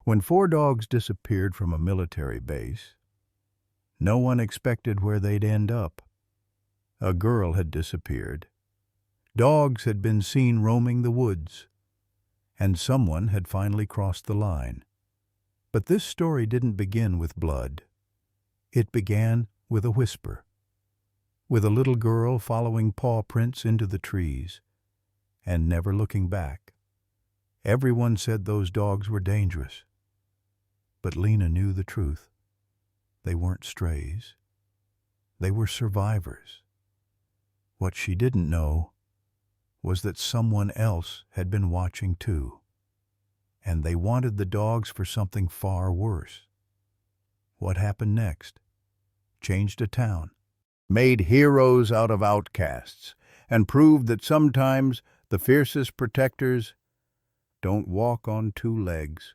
When 4 dogs disappeared from a military base, no one expected where they'd end up. A girl had disappeared. Dogs had been seen roaming the woods, and someone had finally crossed the line. But this story didn't begin with blood. It began with a whisper, with a little girl following paw prints into the trees and never looking back. Everyone said those dogs were dangerous, but Lena knew the truth. They weren't strays. They were survivors. What she didn't know was that someone else had been watching too, and they wanted the dogs for something far worse. What happened next? Changed a town, made heroes out of outcasts, and proved that sometimes the fiercest protectors don't walk on 2 legs.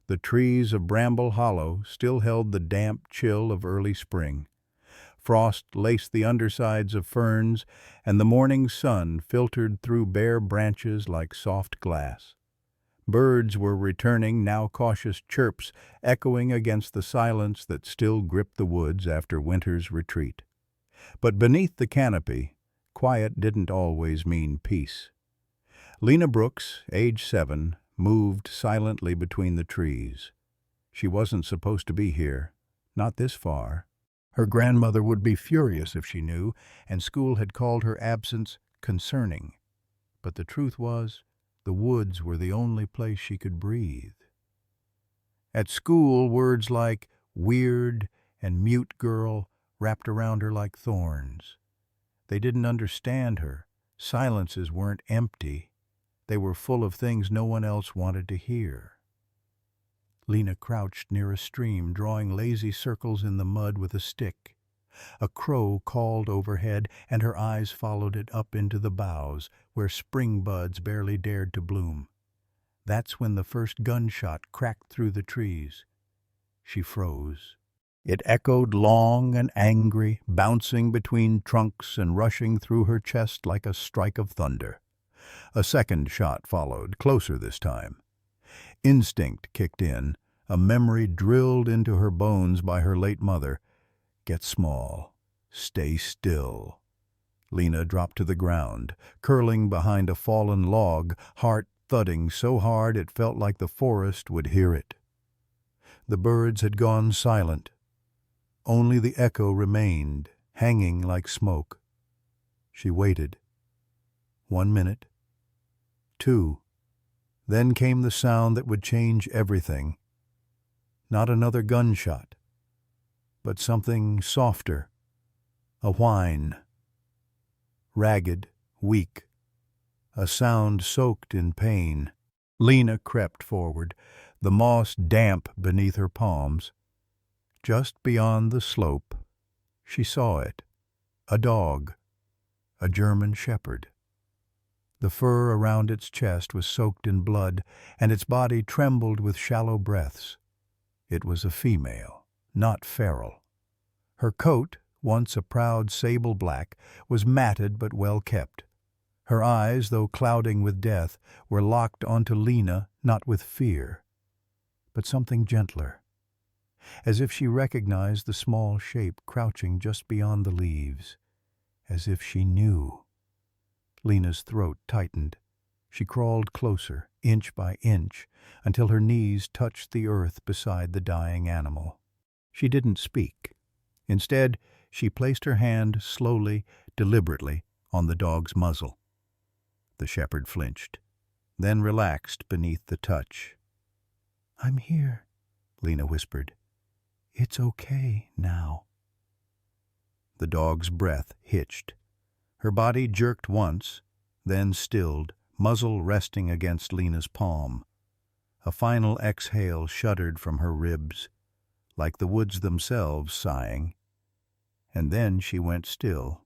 The trees of Bramble Hollow still held the damp chill of early spring. Frost laced the undersides of ferns, and the morning sun filtered through bare branches like soft glass. Birds were returning, now cautious chirps echoing against the silence that still gripped the woods after winter's retreat. But beneath the canopy, quiet didn't always mean peace. Lena Brooks, age 7, moved silently between the trees. She wasn't supposed to be here, not this far. Her grandmother would be furious if she knew, and school had called her absence concerning. But the truth was, the woods were the only place she could breathe. At school, words like weird and mute girl wrapped around her like thorns. They didn't understand her. Silences weren't empty. They were full of things no one else wanted to hear. Lena crouched near a stream, drawing lazy circles in the mud with a stick. A crow called overhead, and her eyes followed it up into the boughs, where spring buds barely dared to bloom. That's when the first gunshot cracked through the trees. She froze. It echoed long and angry, bouncing between trunks and rushing through her chest like a strike of thunder. A second shot followed, closer this time. Instinct kicked in, a memory drilled into her bones by her late mother. Get small. Stay still. Lena dropped to the ground, curling behind a fallen log, heart thudding so hard it felt like the forest would hear it. The birds had gone silent. Only the echo remained, hanging like smoke. She waited. 1 minute. 2. Then came the sound that would change everything. Not another gunshot, but something softer. A whine. Ragged, weak. A sound soaked in pain. Lena crept forward, the moss damp beneath her palms. Just beyond the slope, she saw it. A dog. A German shepherd. The fur around its chest was soaked in blood, and its body trembled with shallow breaths. It was a female, not feral. Her coat, once a proud sable black, was matted but well kept. Her eyes, though clouding with death, were locked onto Lena, not with fear, but something gentler, as if she recognized the small shape crouching just beyond the leaves, as if she knew. Lena's throat tightened. She crawled closer, inch by inch, until her knees touched the earth beside the dying animal. She didn't speak. Instead, she placed her hand slowly, deliberately, on the dog's muzzle. The shepherd flinched, then relaxed beneath the touch. "I'm here," Lena whispered. "It's okay now." The dog's breath hitched. Her body jerked once, then stilled, muzzle resting against Lena's palm. A final exhale shuddered from her ribs, like the woods themselves sighing. And then she went still.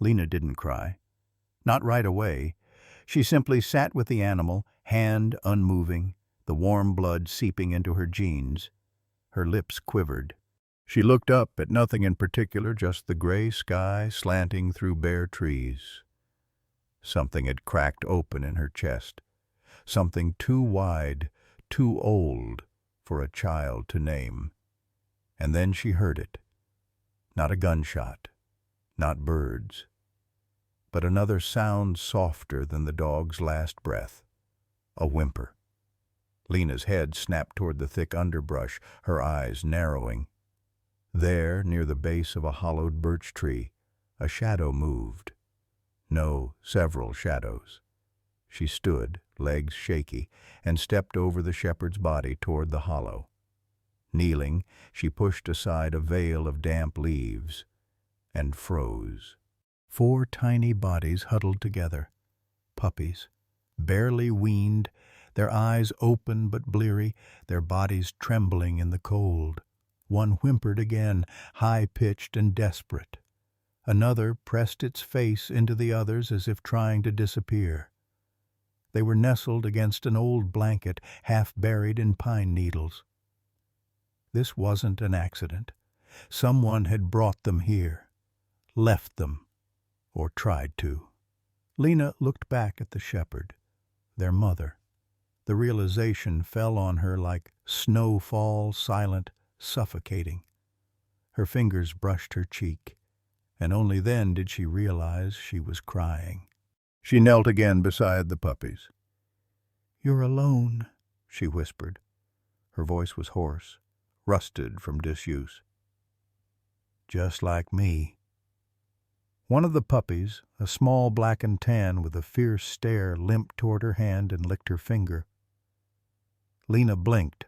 Lena didn't cry. Not right away. She simply sat with the animal, hand unmoving, the warm blood seeping into her jeans. Her lips quivered. She looked up at nothing in particular, just the gray sky slanting through bare trees. Something had cracked open in her chest. Something too wide, too old, for a child to name. And then she heard it. Not a gunshot, not birds, but another sound softer than the dog's last breath, a whimper. Lena's head snapped toward the thick underbrush, her eyes narrowing. There, near the base of a hollowed birch tree, a shadow moved. No, several shadows. She stood, legs shaky, and stepped over the shepherd's body toward the hollow. Kneeling, she pushed aside a veil of damp leaves and froze. 4 tiny bodies huddled together. Puppies, barely weaned, their eyes open but bleary, their bodies trembling in the cold. One whimpered again, high-pitched and desperate. Another pressed its face into the other's as if trying to disappear. They were nestled against an old blanket, half buried in pine needles. This wasn't an accident. Someone had brought them here, left them, or tried to. Lena looked back at the shepherd, their mother. The realization fell on her like snowfall, silent, suffocating. Her fingers brushed her cheek, and only then did she realize she was crying. She knelt again beside the puppies. "You're alone," she whispered. Her voice was hoarse, rusted from disuse. "Just like me." One of the puppies, a small black and tan with a fierce stare, limped toward her hand and licked her finger. Lena blinked.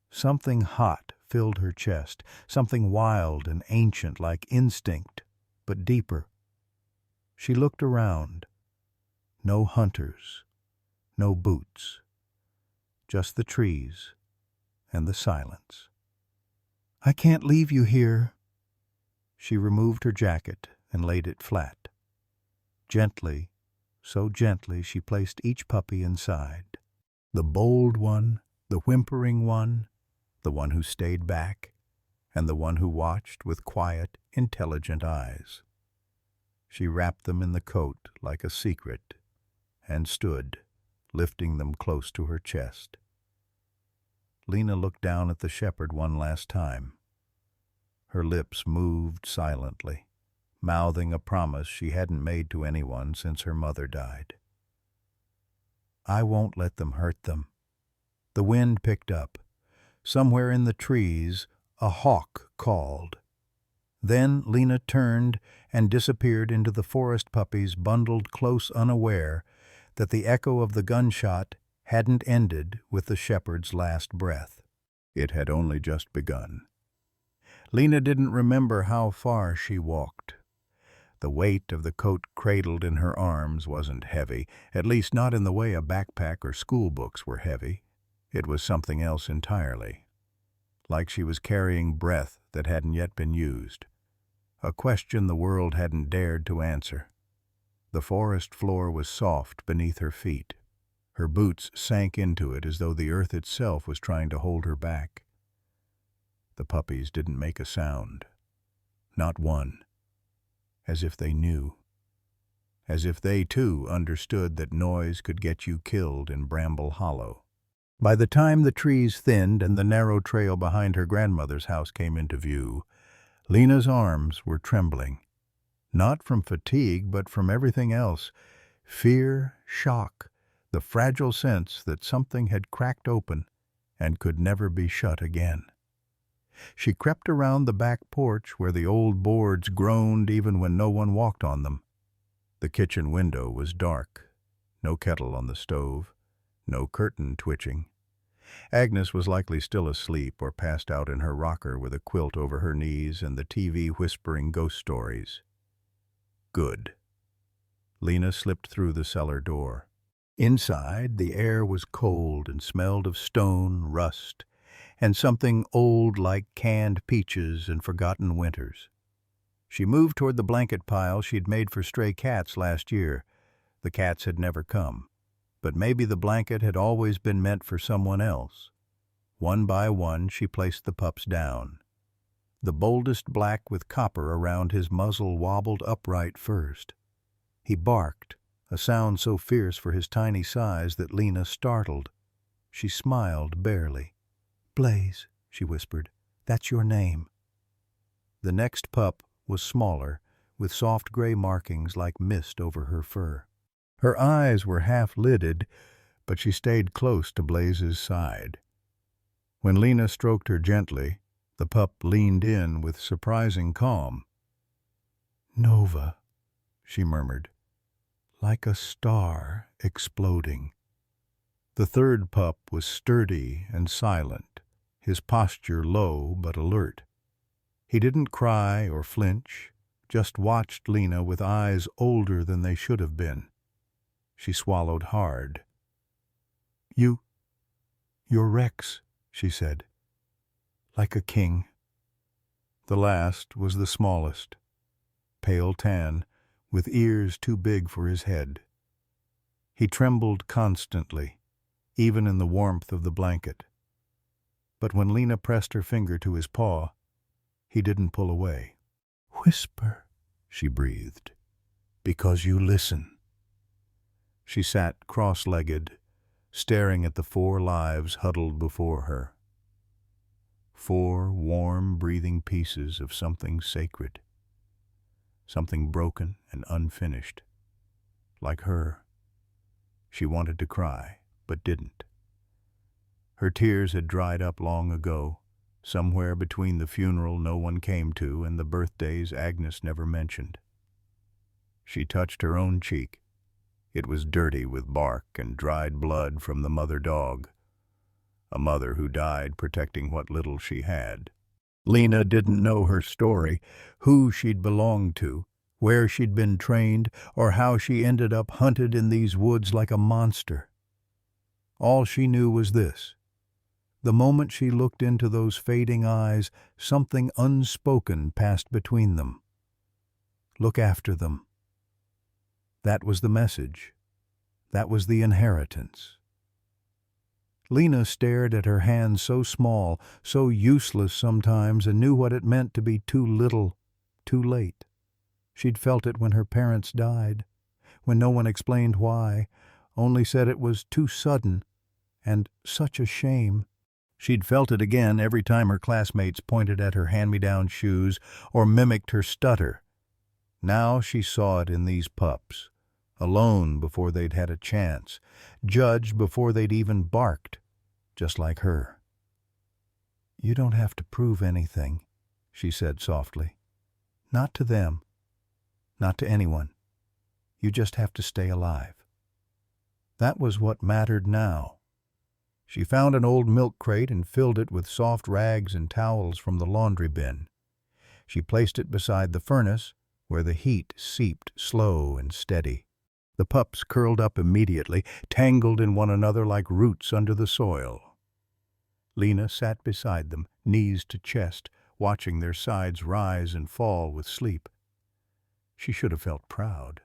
Something hot filled her chest, something wild and ancient like instinct, but deeper. She looked around. No hunters, no boots, just the trees and the silence. "I can't leave you here." She removed her jacket and laid it flat. Gently, so gently, she placed each puppy inside. The bold one, the whimpering one, the one who stayed back, and the one who watched with quiet, intelligent eyes. She wrapped them in the coat like a secret and stood, lifting them close to her chest. Lena looked down at the shepherd one last time. Her lips moved silently, mouthing a promise she hadn't made to anyone since her mother died. "I won't let them hurt them." The wind picked up. Somewhere in the trees, a hawk called. Then Lena turned and disappeared into the forest puppies bundled close, unaware that the echo of the gunshot hadn't ended with the shepherd's last breath. It had only just begun. Lena didn't remember how far she walked. The weight of the coat cradled in her arms wasn't heavy, at least not in the way a backpack or school books were heavy. It was something else entirely. Like she was carrying breath that hadn't yet been used. A question the world hadn't dared to answer. The forest floor was soft beneath her feet. Her boots sank into it as though the earth itself was trying to hold her back. The puppies didn't make a sound. Not one. As if they knew. As if they, too, understood that noise could get you killed in Bramble Hollow. By the time the trees thinned and the narrow trail behind her grandmother's house came into view, Lena's arms were trembling. Not from fatigue, but from everything else. Fear, shock, the fragile sense that something had cracked open and could never be shut again. She crept around the back porch where the old boards groaned even when no one walked on them. The kitchen window was dark. No kettle on the stove. No curtain twitching. Agnes was likely still asleep or passed out in her rocker with a quilt over her knees and the TV whispering ghost stories. Good. Lena slipped through the cellar door. Inside, the air was cold and smelled of stone, rust, and something old like canned peaches and forgotten winters. She moved toward the blanket pile she'd made for stray cats last year. The cats had never come. But maybe the blanket had always been meant for someone else. One by one, she placed the pups down. The boldest black with copper around his muzzle wobbled upright first. He barked, a sound so fierce for his tiny size that Lena startled. She smiled barely. Blaze, she whispered. That's your name. The next pup was smaller, with soft gray markings like mist over her fur. Her eyes were half-lidded, but she stayed close to Blaze's side. When Lena stroked her gently, the pup leaned in with surprising calm. "Nova," she murmured, "like a star exploding." The third pup was sturdy and silent, his posture low but alert. He didn't cry or flinch, just watched Lena with eyes older than they should have been. She swallowed hard. You're Rex," she said. "Like a king." The last was the smallest, pale tan, with ears too big for his head. He trembled constantly, even in the warmth of the blanket. But when Lena pressed her finger to his paw, he didn't pull away. "Whisper," she breathed, "because you listen." She sat cross-legged, staring at the 4 lives huddled before her. 4 warm, breathing pieces of something sacred. Something broken and unfinished. Like her. She wanted to cry, but didn't. Her tears had dried up long ago, somewhere between the funeral no one came to and the birthdays Agnes never mentioned. She touched her own cheek. It was dirty with bark and dried blood from the mother dog. A mother who died protecting what little she had. Lena didn't know her story, who she'd belonged to, where she'd been trained, or how she ended up hunted in these woods like a monster. All she knew was this. The moment she looked into those fading eyes, something unspoken passed between them. Look after them. That was the message. That was the inheritance. Lena stared at her hands so small, so useless sometimes, and knew what it meant to be too little, too late. She'd felt it when her parents died, when no one explained why, only said it was too sudden, and such a shame. She'd felt it again every time her classmates pointed at her hand-me-down shoes or mimicked her stutter. Now she saw it in these pups. Alone before they'd had a chance, judged before they'd even barked, just like her. "You don't have to prove anything," she said softly. "Not to them, not to anyone. You just have to stay alive." That was what mattered now. She found an old milk crate and filled it with soft rags and towels from the laundry bin. She placed it beside the furnace, where the heat seeped slow and steady. The pups curled up immediately, tangled in one another like roots under the soil. Lena sat beside them, knees to chest, watching their sides rise and fall with sleep. She should have felt proud,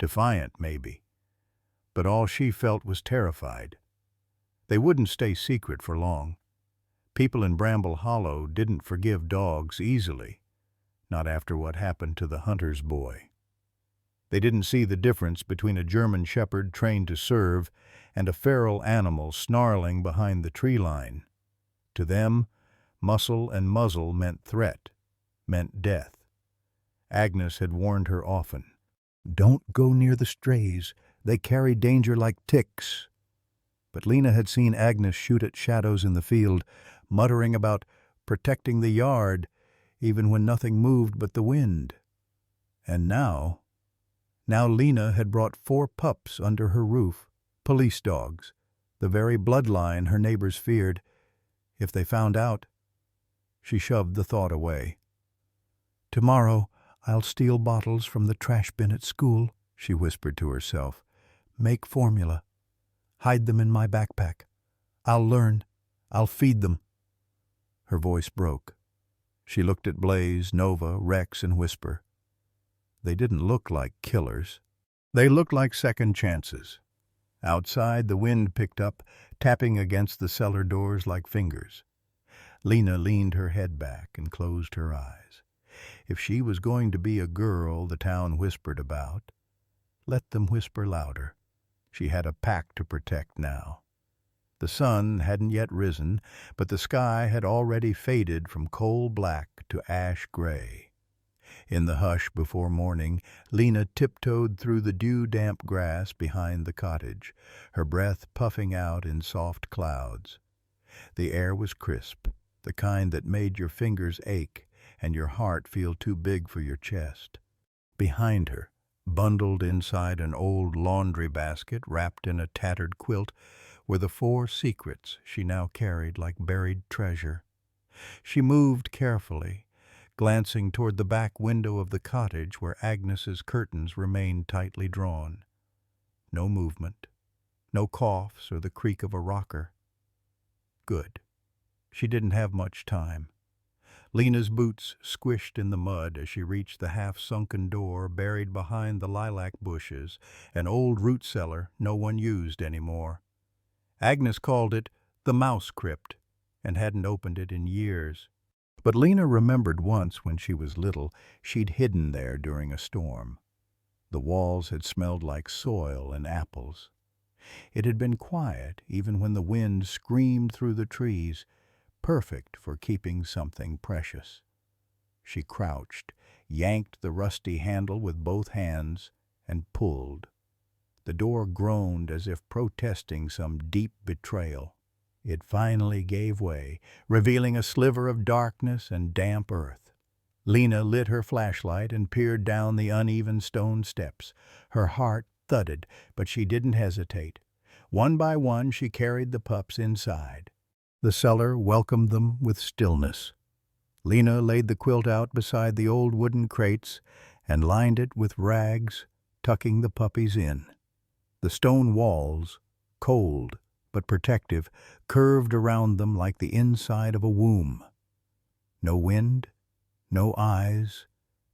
defiant maybe, but all she felt was terrified. They wouldn't stay secret for long. People in Bramble Hollow didn't forgive dogs easily, not after what happened to the hunter's boy. They didn't see the difference between a German shepherd trained to serve and a feral animal snarling behind the tree line. To them, muscle and muzzle meant threat, meant death. Agnes had warned her often. "Don't go near the strays. They carry danger like ticks." But Lena had seen Agnes shoot at shadows in the field, muttering about protecting the yard, even when nothing moved but the wind. And now Lena had brought 4 pups under her roof, police dogs, the very bloodline her neighbors feared. If they found out, she shoved the thought away. "Tomorrow I'll steal bottles from the trash bin at school," she whispered to herself. "Make formula. Hide them in my backpack. I'll learn. I'll feed them." Her voice broke. She looked at Blaze, Nova, Rex, and Whisper. They didn't look like killers. They looked like second chances. Outside, the wind picked up, tapping against the cellar doors like fingers. Lena leaned her head back and closed her eyes. If she was going to be a girl the town whispered about, let them whisper louder. She had a pack to protect now. The sun hadn't yet risen, but the sky had already faded from coal black to ash gray. In the hush before morning, Lena tiptoed through the dew-damp grass behind the cottage, her breath puffing out in soft clouds. The air was crisp, the kind that made your fingers ache and your heart feel too big for your chest. Behind her, bundled inside an old laundry basket wrapped in a tattered quilt, were the 4 secrets she now carried like buried treasure. She moved carefully, glancing toward the back window of the cottage where Agnes's curtains remained tightly drawn. No movement, no coughs or the creak of a rocker. Good. She didn't have much time. Lena's boots squished in the mud as she reached the half-sunken door buried behind the lilac bushes, an old root cellar no one used anymore. Agnes called it the mouse crypt and hadn't opened it in years. But Lena remembered once when she was little she'd hidden there during a storm. The walls had smelled like soil and apples. It had been quiet even when the wind screamed through the trees, perfect for keeping something precious. She crouched, yanked the rusty handle with both hands, and pulled. The door groaned as if protesting some deep betrayal. It finally gave way, revealing a sliver of darkness and damp earth. Lena lit her flashlight and peered down the uneven stone steps. Her heart thudded, but she didn't hesitate. One by one she carried the pups inside. The cellar welcomed them with stillness. Lena laid the quilt out beside the old wooden crates and lined it with rags, tucking the puppies in. The stone walls, cold but protective, curved around them like the inside of a womb. No wind, no eyes,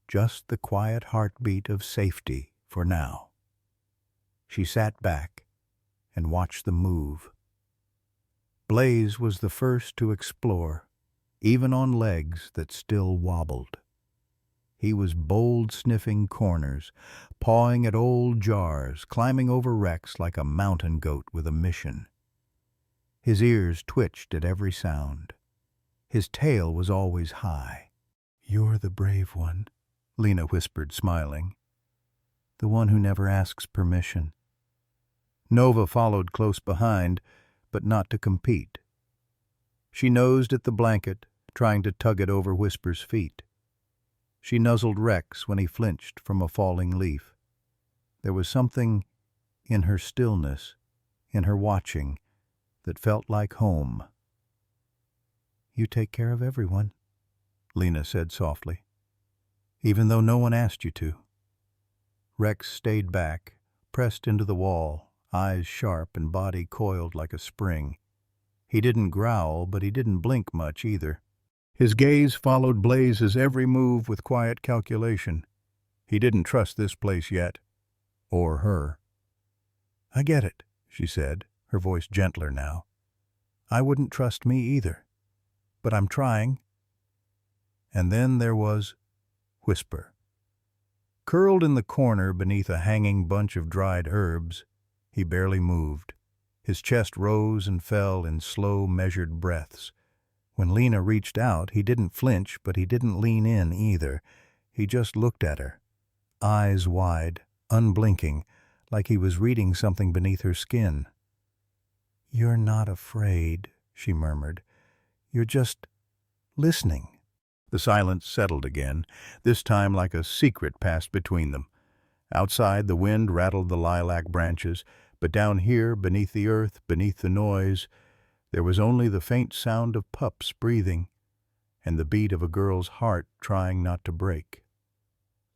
just the quiet heartbeat of safety for now. She sat back and watched them move. Blaze was the first to explore, even on legs that still wobbled. He was bold sniffing corners, pawing at old jars, climbing over wrecks like a mountain goat with a mission. His ears twitched at every sound. His tail was always high. "You're the brave one," Lena whispered, smiling. "The one who never asks permission." Nova followed close behind, but not to compete. She nosed at the blanket, trying to tug it over Whisper's feet. She nuzzled Rex when he flinched from a falling leaf. There was something in her stillness, in her watching, that felt like home. "You take care of everyone," Lena said softly, "even though no one asked you to." Rex stayed back, pressed into the wall, eyes sharp and body coiled like a spring. He didn't growl, but he didn't blink much either. His gaze followed Blaze's every move with quiet calculation. He didn't trust this place yet. Or her. "I get it," she said, her voice gentler now. "I wouldn't trust me either. But I'm trying." And then there was Whisper. Curled in the corner beneath a hanging bunch of dried herbs, he barely moved. His chest rose and fell in slow, measured breaths. When Lena reached out, he didn't flinch, but he didn't lean in either. He just looked at her, eyes wide, unblinking, like he was reading something beneath her skin. "You're not afraid," she murmured. "You're just listening." The silence settled again, this time like a secret passed between them. Outside, the wind rattled the lilac branches, but down here, beneath the earth, beneath the noise, there was only the faint sound of pups breathing and the beat of a girl's heart trying not to break.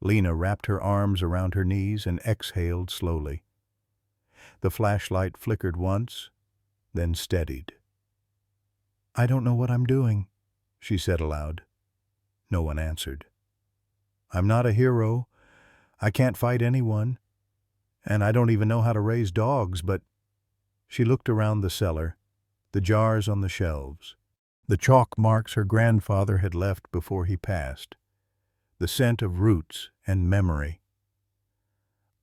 Lena wrapped her arms around her knees and exhaled slowly. The flashlight flickered once, then steadied. "I don't know what I'm doing," she said aloud. No one answered. "I'm not a hero. I can't fight anyone. And I don't even know how to raise dogs, but—" She looked around the cellar, the jars on the shelves, the chalk marks her grandfather had left before he passed, the scent of roots and memory.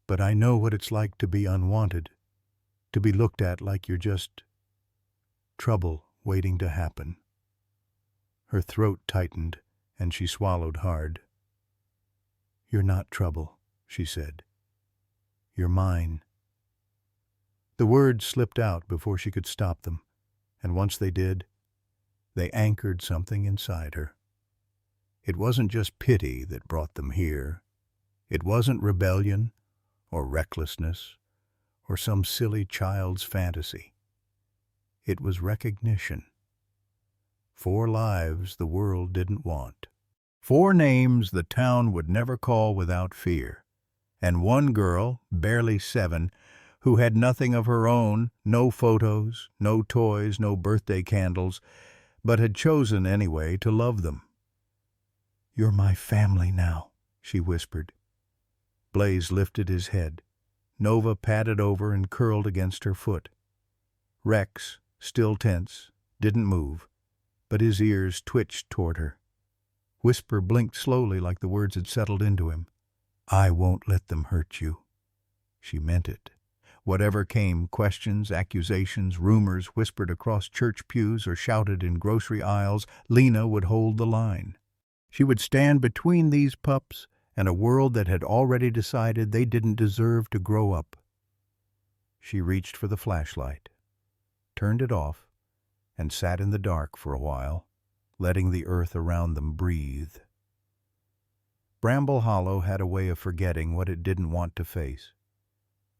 "But I know what it's like to be unwanted, to be looked at like you're just trouble waiting to happen. Her throat tightened, and she swallowed hard. "You're not trouble," she said. "You're mine." The words slipped out before she could stop them, and once they did, they anchored something inside her. It wasn't just pity that brought them here. It wasn't rebellion or recklessness or some silly child's fantasy. It was recognition. 4 lives the world didn't want. 4 names the town would never call without fear. And 1 girl, barely 7, who had nothing of her own, no photos, no toys, no birthday candles, but had chosen anyway to love them. "You're my family now," she whispered. Blaze lifted his head. Nova padded over and curled against her foot. Rex, still tense, didn't move, but his ears twitched toward her. Whisper blinked slowly like the words had settled into him. "I won't let them hurt you." She meant it. Whatever came, questions, accusations, rumors whispered across church pews or shouted in grocery aisles, Lena would hold the line. She would stand between these pups and a world that had already decided they didn't deserve to grow up. She reached for the flashlight, turned it off, and sat in the dark for a while, letting the earth around them breathe. Bramble Hollow had a way of forgetting what it didn't want to face.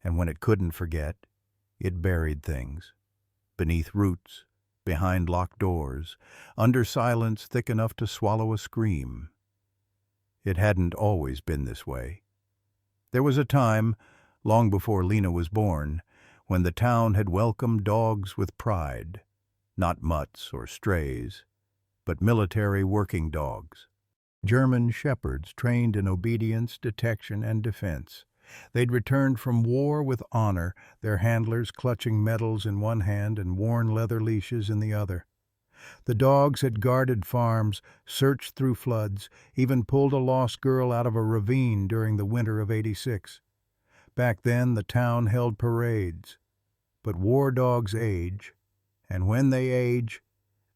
And when it couldn't forget, it buried things. Beneath roots, behind locked doors, under silence thick enough to swallow a scream. It hadn't always been this way. There was a time, long before Lena was born, when the town had welcomed dogs with pride. Not mutts or strays, but military working dogs. German shepherds trained in obedience, detection, and defense. They'd returned from war with honor, their handlers clutching medals in one hand and worn leather leashes in the other. The dogs had guarded farms, searched through floods, even pulled a lost girl out of a ravine during the winter of '86. Back then, the town held parades. But war dogs age, and when they age,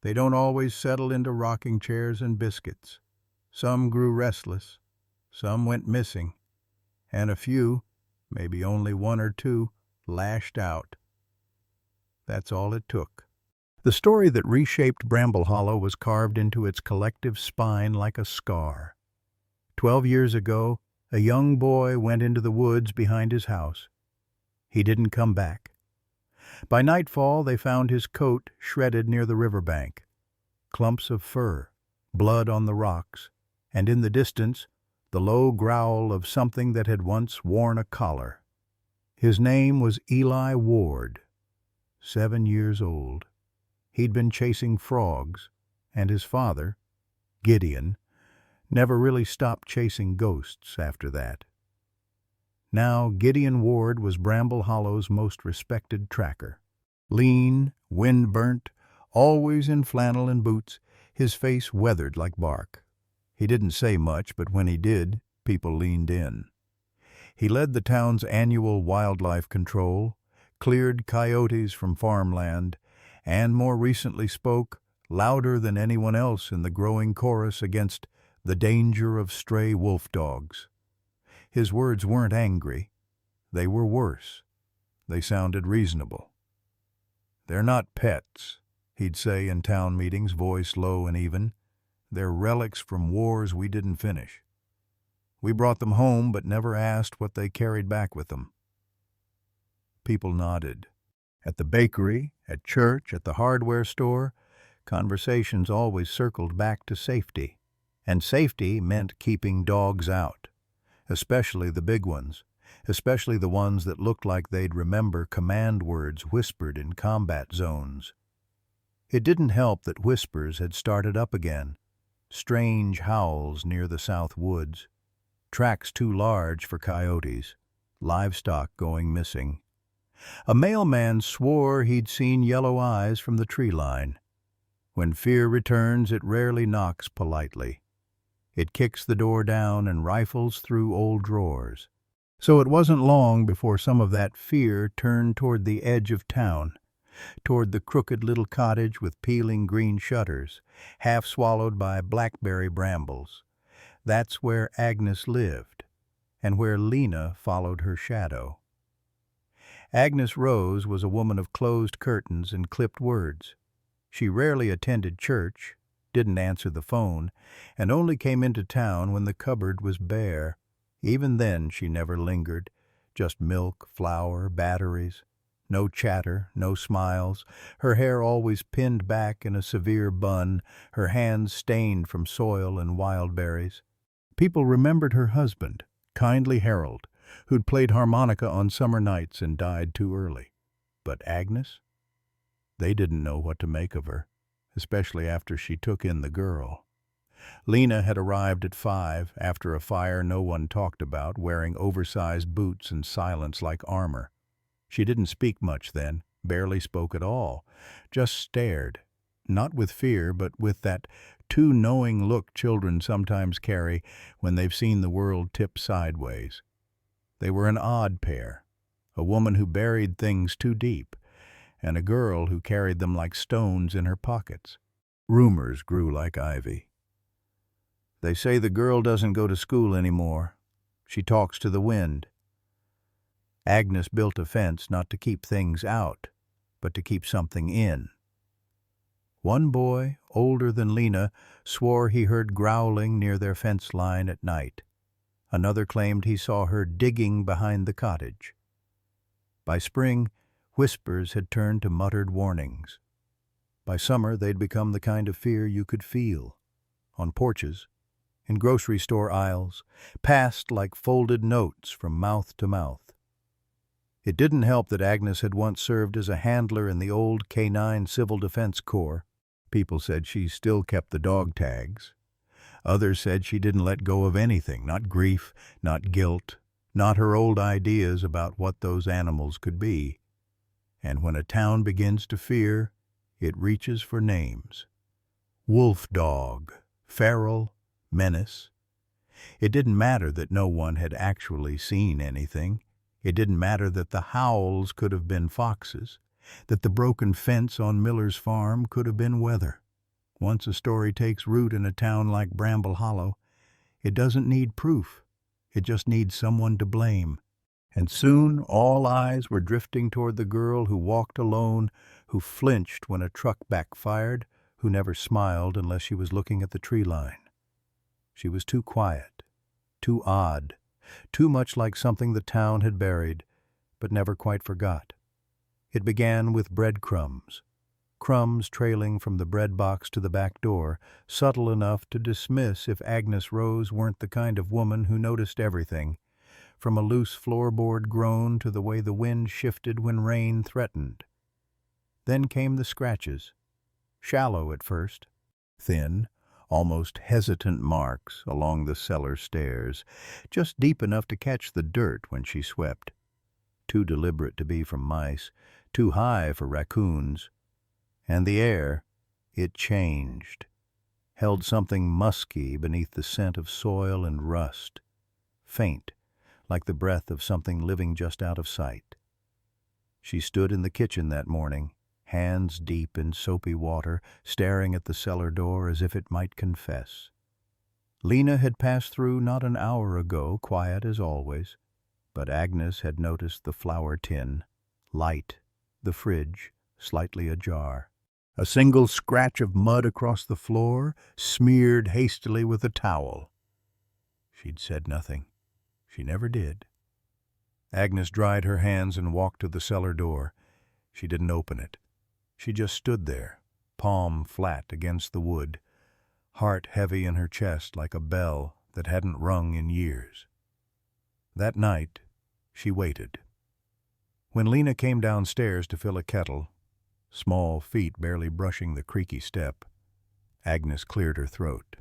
they don't always settle into rocking chairs and biscuits. Some grew restless, some went missing, and a few, maybe only 1 or 2, lashed out. That's all it took. The story that reshaped Bramble Hollow was carved into its collective spine like a scar. 12 years ago, a young boy went into the woods behind his house. He didn't come back. By nightfall, they found his coat shredded near the riverbank. Clumps of fur, blood on the rocks, and in the distance, the low growl of something that had once worn a collar. His name was Eli Ward, 7 years old. He'd been chasing frogs, and his father, Gideon, never really stopped chasing ghosts after that. Now Gideon Ward was Bramble Hollow's most respected tracker. Lean, wind-burnt, always in flannel and boots, his face weathered like bark. He didn't say much, but when he did, people leaned in. He led the town's annual wildlife control, cleared coyotes from farmland, and more recently spoke, louder than anyone else in the growing chorus against the danger of stray wolf dogs. His words weren't angry. They were worse. They sounded reasonable. "They're not pets," he'd say in town meetings, voice low and even. "They're relics from wars we didn't finish. We brought them home but never asked what they carried back with them." People nodded. At the bakery, at church, at the hardware store, conversations always circled back to safety. And safety meant keeping dogs out, especially the big ones, especially the ones that looked like they'd remember command words whispered in combat zones. It didn't help that whispers had started up again, strange howls near the south woods, tracks too large for coyotes, livestock going missing. A mailman swore he'd seen yellow eyes from the tree line. When fear returns, it rarely knocks politely. It kicks the door down and rifles through old drawers. So it wasn't long before some of that fear turned toward the edge of town, toward the crooked little cottage with peeling green shutters, half swallowed by blackberry brambles. That's where Agnes lived, and where Lena followed her shadow. Agnes Rose was a woman of closed curtains and clipped words. She rarely attended church, didn't answer the phone, and only came into town when the cupboard was bare. Even then she never lingered, just milk, flour, batteries. No chatter, no smiles, her hair always pinned back in a severe bun, her hands stained from soil and wild berries. People remembered her husband, kindly Harold, who'd played harmonica on summer nights and died too early. But Agnes? They didn't know what to make of her, especially after she took in the girl. Lena had arrived at 5, after a fire no one talked about, wearing oversized boots and silence like armor. She didn't speak much then, barely spoke at all, just stared, not with fear, but with that too knowing look children sometimes carry when they've seen the world tip sideways. They were an odd pair, a woman who buried things too deep, and a girl who carried them like stones in her pockets. Rumors grew like ivy. They say the girl doesn't go to school anymore. She talks to the wind. Agnes built a fence not to keep things out, but to keep something in. One boy, older than Lena, swore he heard growling near their fence line at night. Another claimed he saw her digging behind the cottage. By spring, whispers had turned to muttered warnings. By summer, they'd become the kind of fear you could feel. On porches, in grocery store aisles, passed like folded notes from mouth to mouth. It didn't help that Agnes had once served as a handler in the old K-9 Civil Defense Corps. People said she still kept the dog tags. Others said she didn't let go of anything, not grief, not guilt, not her old ideas about what those animals could be. And when a town begins to fear, it reaches for names. Wolf dog, feral, menace. It didn't matter that no one had actually seen anything. It didn't matter that the howls could have been foxes, that the broken fence on Miller's farm could have been weather. Once a story takes root in a town like Bramble Hollow, it doesn't need proof. It just needs someone to blame. And soon all eyes were drifting toward the girl who walked alone, who flinched when a truck backfired, who never smiled unless she was looking at the tree line. She was too quiet, too odd, too much like something the town had buried, but never quite forgot. It began with breadcrumbs, crumbs trailing from the bread box to the back door, subtle enough to dismiss if Agnes Rose weren't the kind of woman who noticed everything, from a loose floorboard groan to the way the wind shifted when rain threatened. Then came the scratches, shallow at first, thin, almost hesitant marks along the cellar stairs, just deep enough to catch the dirt when she swept. Too deliberate to be from mice, too high for raccoons. And the air, it changed, held something musky beneath the scent of soil and rust, faint, like the breath of something living just out of sight. She stood in the kitchen that morning, hands deep in soapy water, staring at the cellar door as if it might confess. Lena had passed through not an hour ago, quiet as always, but Agnes had noticed the flour tin, light, the fridge, slightly ajar. A single scratch of mud across the floor, smeared hastily with a towel. She'd said nothing. She never did. Agnes dried her hands and walked to the cellar door. She didn't open it. She just stood there, palm flat against the wood, heart heavy in her chest like a bell that hadn't rung in years. That night, she waited. When Lena came downstairs to fill a kettle, small feet barely brushing the creaky step, Agnes cleared her throat.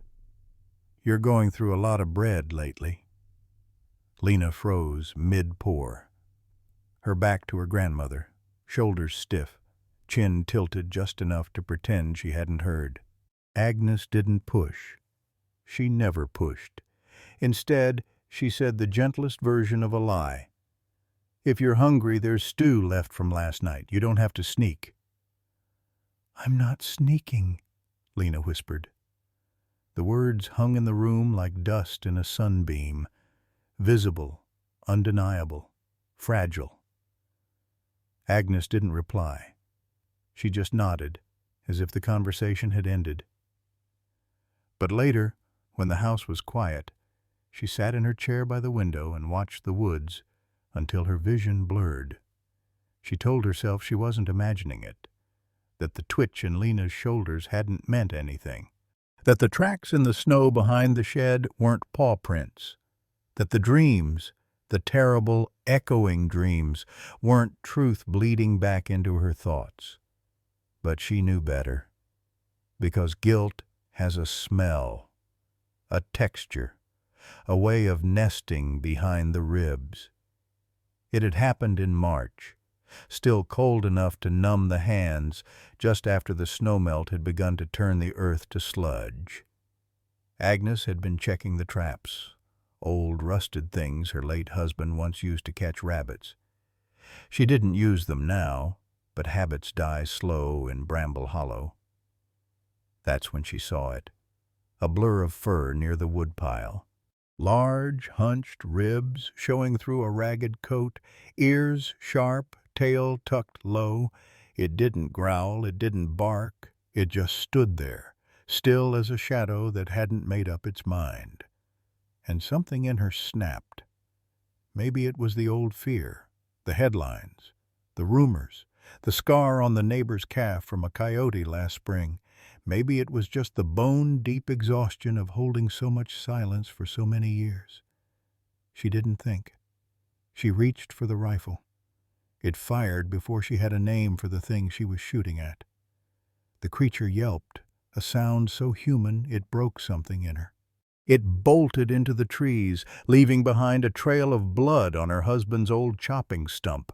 "You're going through a lot of bread lately." Lena froze mid-pour, her back to her grandmother, shoulders stiff, chin tilted just enough to pretend she hadn't heard. Agnes didn't push. She never pushed. Instead, she said the gentlest version of a lie. "If you're hungry, there's stew left from last night. You don't have to sneak." "I'm not sneaking," Lena whispered. The words hung in the room like dust in a sunbeam, visible, undeniable, fragile. Agnes didn't reply. She just nodded, as if the conversation had ended. But later, when the house was quiet, she sat in her chair by the window and watched the woods until her vision blurred. She told herself she wasn't imagining it, that the twitch in Lena's shoulders hadn't meant anything, that the tracks in the snow behind the shed weren't paw prints, that the dreams, the terrible, echoing dreams, weren't truth bleeding back into her thoughts. But she knew better, because guilt has a smell, a texture, a way of nesting behind the ribs. It had happened in March, still cold enough to numb the hands, just after the snowmelt had begun to turn the earth to sludge. Agnes had been checking the traps, old rusted things her late husband once used to catch rabbits. She didn't use them now, but habits die slow in Bramble Hollow. That's when she saw it, a blur of fur near the woodpile. Large, hunched ribs showing through a ragged coat, ears sharp, tail tucked low. It didn't growl, it didn't bark, it just stood there, still as a shadow that hadn't made up its mind. And something in her snapped. Maybe it was the old fear, the headlines, the rumors, the scar on the neighbor's calf from a coyote last spring. Maybe it was just the bone-deep exhaustion of holding so much silence for so many years. She didn't think. She reached for the rifle. It fired before she had a name for the thing she was shooting at. The creature yelped, a sound so human it broke something in her. It bolted into the trees, leaving behind a trail of blood on her husband's old chopping stump.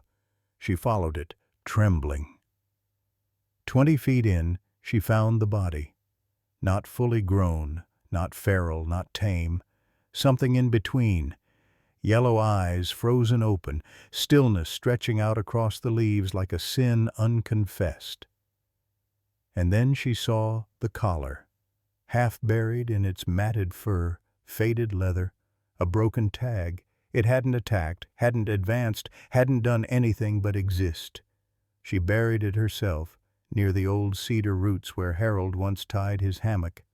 She followed it, trembling. 20 feet in, she found the body. Not fully grown, not feral, not tame. Something in between. Yellow eyes frozen open, stillness stretching out across the leaves like a sin unconfessed. And then she saw the collar, half buried in its matted fur, faded leather, a broken tag. It hadn't attacked, hadn't advanced, hadn't done anything but exist. She buried it herself, near the old cedar roots where Harold once tied his hammock.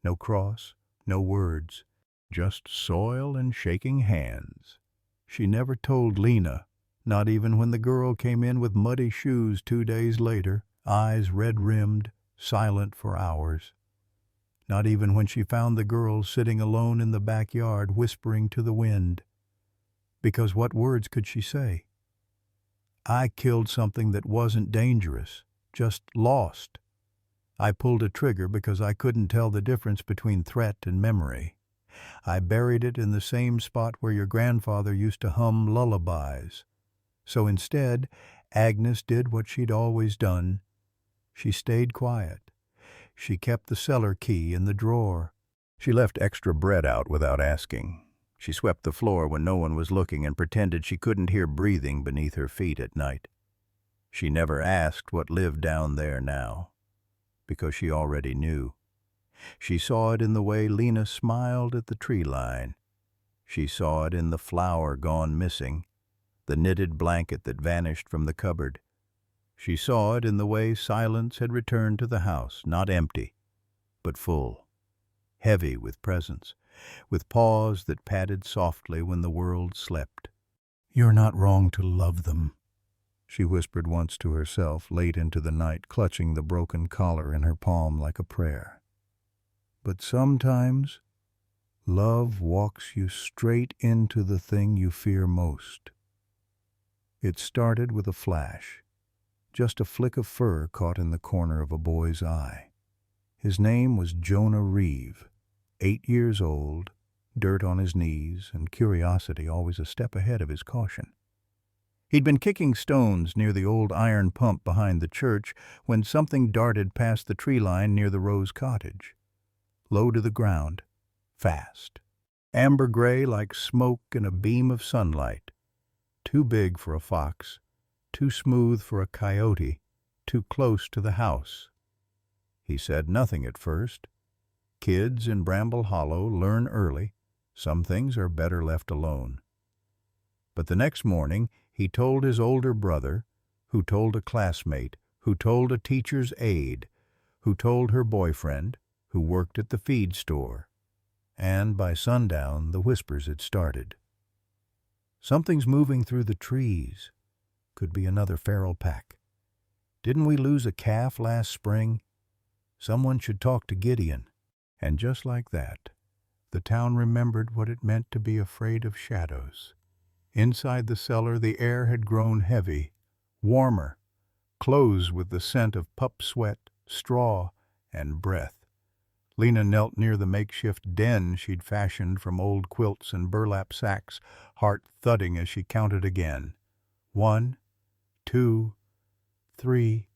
No cross, no words, just soil and shaking hands. She never told Lena, not even when the girl came in with muddy shoes 2 days later, eyes red-rimmed, silent for hours. Not even when she found the girl sitting alone in the backyard whispering to the wind. Because what words could she say? I killed something that wasn't dangerous, just lost. I pulled a trigger because I couldn't tell the difference between threat and memory. I buried it in the same spot where your grandfather used to hum lullabies. So instead, Agnes did what she'd always done. She stayed quiet. She kept the cellar key in the drawer. She left extra bread out without asking. She swept the floor when no one was looking and pretended she couldn't hear breathing beneath her feet at night. She never asked what lived down there now, because she already knew. She saw it in the way Lena smiled at the tree line. She saw it in the flower gone missing, the knitted blanket that vanished from the cupboard. She saw it in the way silence had returned to the house, not empty, but full, heavy with presence, with paws that padded softly when the world slept. "You're not wrong to love them," she whispered once to herself late into the night, clutching the broken collar in her palm like a prayer. But sometimes love walks you straight into the thing you fear most. It started with a flash, just a flick of fur caught in the corner of a boy's eye. His name was Jonah Reeve, 8 years old, dirt on his knees, and curiosity always a step ahead of his caution. He'd been kicking stones near the old iron pump behind the church when something darted past the tree line near the Rose cottage. Low to the ground, fast. Amber gray like smoke in a beam of sunlight. Too big for a fox, too smooth for a coyote, too close to the house. He said nothing at first. Kids in Bramble Hollow learn early. Some things are better left alone. But the next morning he told his older brother, who told a classmate, who told a teacher's aide, who told her boyfriend, who worked at the feed store. And by sundown the whispers had started. Something's moving through the trees. Could be another feral pack. Didn't we lose a calf last spring? Someone should talk to Gideon. And just like that, the town remembered what it meant to be afraid of shadows. Inside the cellar, the air had grown heavy, warmer, close with the scent of pup sweat, straw, and breath. Lena knelt near the makeshift den she'd fashioned from old quilts and burlap sacks, heart thudding as she counted again. 1, 2, 3.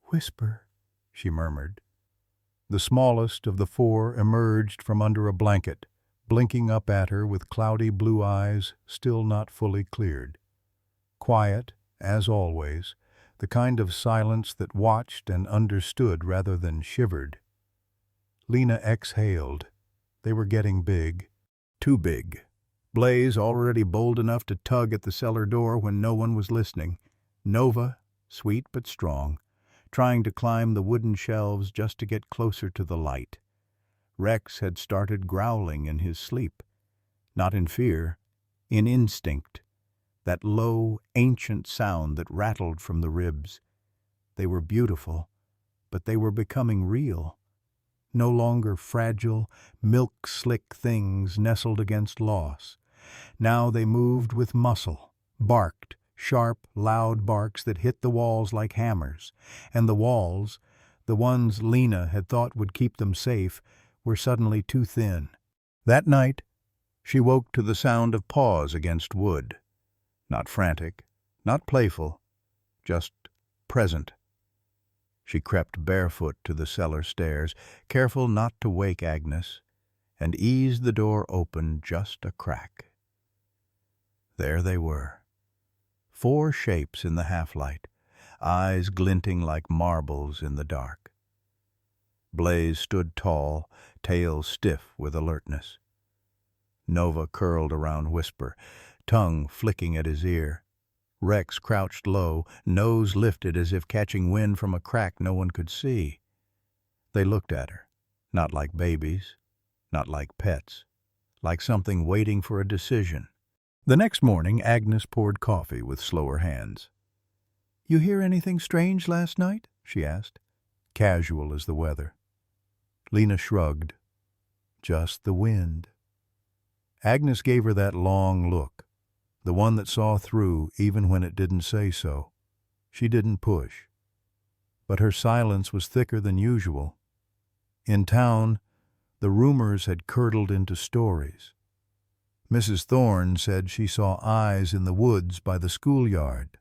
"Whisper," she murmured. The smallest of the 4 emerged from under a blanket, blinking up at her with cloudy blue eyes still not fully cleared. Quiet, as always, the kind of silence that watched and understood rather than shivered. Lena exhaled. They were getting big. Too big. Blaze already bold enough to tug at the cellar door when no one was listening. Nova, sweet but strong, trying to climb the wooden shelves just to get closer to the light. Rex had started growling in his sleep. Not in fear, in instinct. That low, ancient sound that rattled from the ribs. They were beautiful, but they were becoming real. No longer fragile, milk-slick things nestled against loss. Now they moved with muscle, barked, sharp, loud barks that hit the walls like hammers. And the walls, the ones Lena had thought would keep them safe, were suddenly too thin. That night, she woke to the sound of paws against wood. Not frantic, not playful, just present. She crept barefoot to the cellar stairs, careful not to wake Agnes, and eased the door open just a crack. There they were. 4 shapes in the half-light, eyes glinting like marbles in the dark. Blaze stood tall, tail stiff with alertness. Nova curled around Whisper, tongue flicking at his ear. Rex crouched low, nose lifted as if catching wind from a crack no one could see. They looked at her, not like babies, not like pets, like something waiting for a decision. The next morning, Agnes poured coffee with slower hands. "You hear anything strange last night?" she asked, casual as the weather. Lena shrugged. "Just the wind." Agnes gave her that long look, the one that saw through even when it didn't say so. She didn't push. But her silence was thicker than usual. In town, the rumors had curdled into stories. Mrs. Thorne said she saw eyes in the woods by the schoolyard.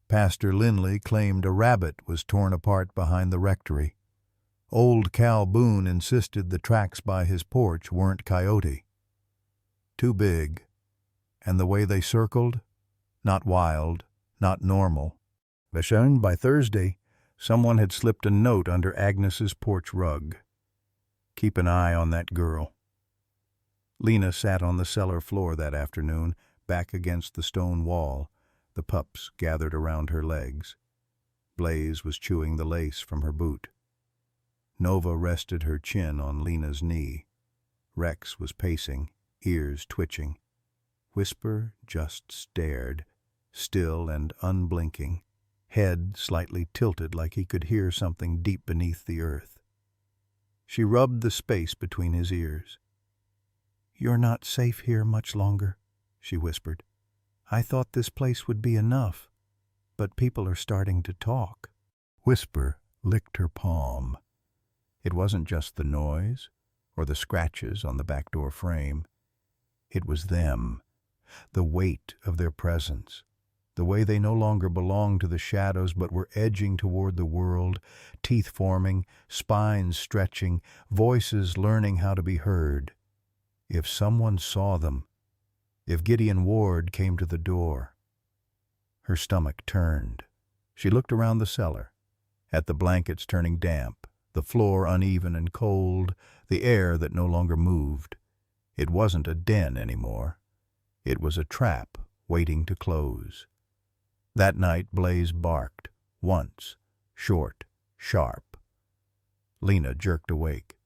Pastor Linley claimed a rabbit was torn apart behind the rectory. Old Cal Boone insisted the tracks by his porch weren't coyote. Too big. And the way they circled, not wild, not normal. By Thursday, someone had slipped a note under Agnes's porch rug. "Keep an eye on that girl." Lena sat on the cellar floor that afternoon, back against the stone wall, the pups gathered around her legs. Blaze was chewing the lace from her boot. Nova rested her chin on Lena's knee. Rex was pacing, ears twitching. Whisper just stared, still and unblinking, head slightly tilted like he could hear something deep beneath the earth. She rubbed the space between his ears. "You're not safe here much longer," she whispered. "I thought this place would be enough, but people are starting to talk." Whisper licked her palm. It wasn't just the noise or the scratches on the back door frame. It was them, the weight of their presence, the way they no longer belonged to the shadows but were edging toward the world, teeth forming, spines stretching, voices learning how to be heard. If someone saw them, if Gideon Ward came to the door. Her stomach turned. She looked around the cellar, at the blankets turning damp, the floor uneven and cold, the air that no longer moved. It wasn't a den anymore. It was a trap waiting to close. That night Blaze barked, once, short, sharp. Lena jerked awake.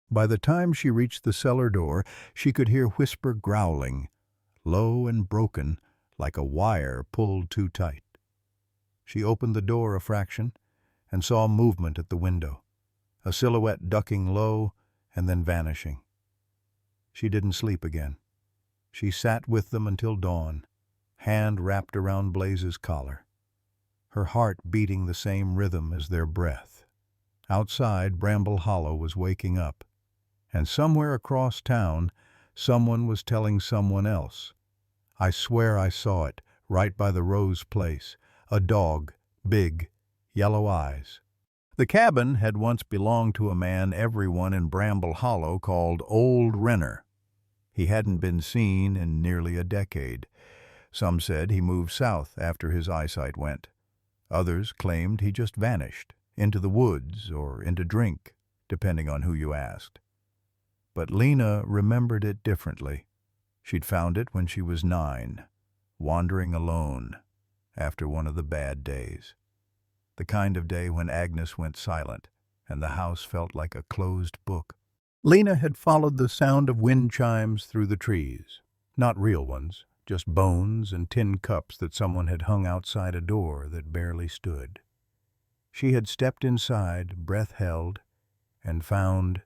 By the time she reached the cellar door, she could hear Whisper growling, low and broken, like a wire pulled too tight. She opened the door a fraction and saw movement at the window, a silhouette ducking low and then vanishing. She didn't sleep again. She sat with them until dawn, hand wrapped around Blaze's collar, her heart beating the same rhythm as their breath. Outside, Bramble Hollow was waking up, and somewhere across town, someone was telling someone else. I swear I saw it, right by the Rose place, a dog, big, yellow eyes. The cabin had once belonged to a man everyone in Bramble Hollow called Old Renner. He hadn't been seen in nearly a decade. Some said he moved south after his eyesight went. Others claimed he just vanished, into the woods or into drink, depending on who you asked. But Lena remembered it differently. She'd found it when she was 9, wandering alone after one of the bad days. The kind of day when Agnes went silent and the house felt like a closed book. Lena had followed the sound of wind chimes through the trees. Not real ones, just bones and tin cups that someone had hung outside a door that barely stood. She had stepped inside, breath held, and found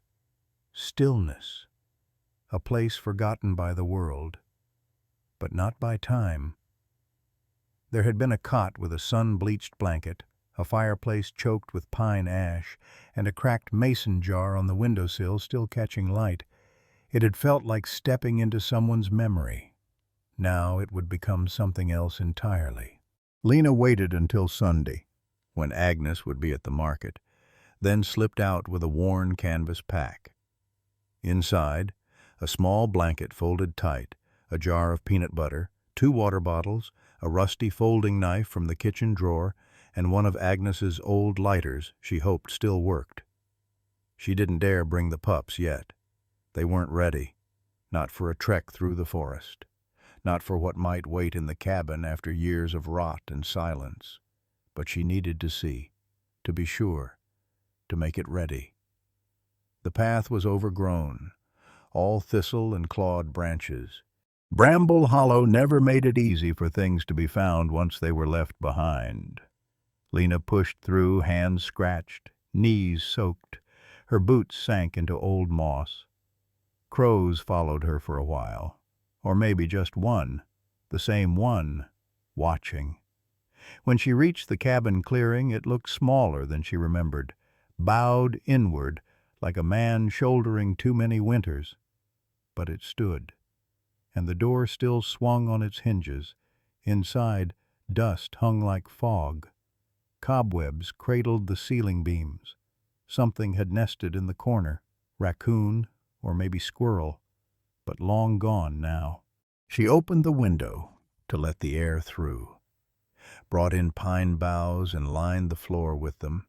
stillness, a place forgotten by the world, but not by time. There had been a cot with a sun-bleached blanket, a fireplace choked with pine ash, and a cracked mason jar on the windowsill still catching light. It had felt like stepping into someone's memory. Now it would become something else entirely. Lena waited until Sunday, when Agnes would be at the market, then slipped out with a worn canvas pack. Inside, a small blanket folded tight, a jar of peanut butter, 2 water bottles, a rusty folding knife from the kitchen drawer, and one of Agnes's old lighters she hoped still worked. She didn't dare bring the pups yet. They weren't ready, not for a trek through the forest, not for what might wait in the cabin after years of rot and silence. But she needed to see, to be sure, to make it ready. The path was overgrown, all thistle and clawed branches. Bramble Hollow never made it easy for things to be found once they were left behind. Lena pushed through, hands scratched, knees soaked. Her boots sank into old moss. Crows followed her for a while, or maybe just one, the same one, watching. When she reached the cabin clearing, it looked smaller than she remembered, bowed inward like a man shouldering too many winters. But it stood, and the door still swung on its hinges. Inside, dust hung like fog. Cobwebs cradled the ceiling beams. Something had nested in the corner, raccoon or maybe squirrel, but long gone now. She opened the window to let the air through, brought in pine boughs and lined the floor with them,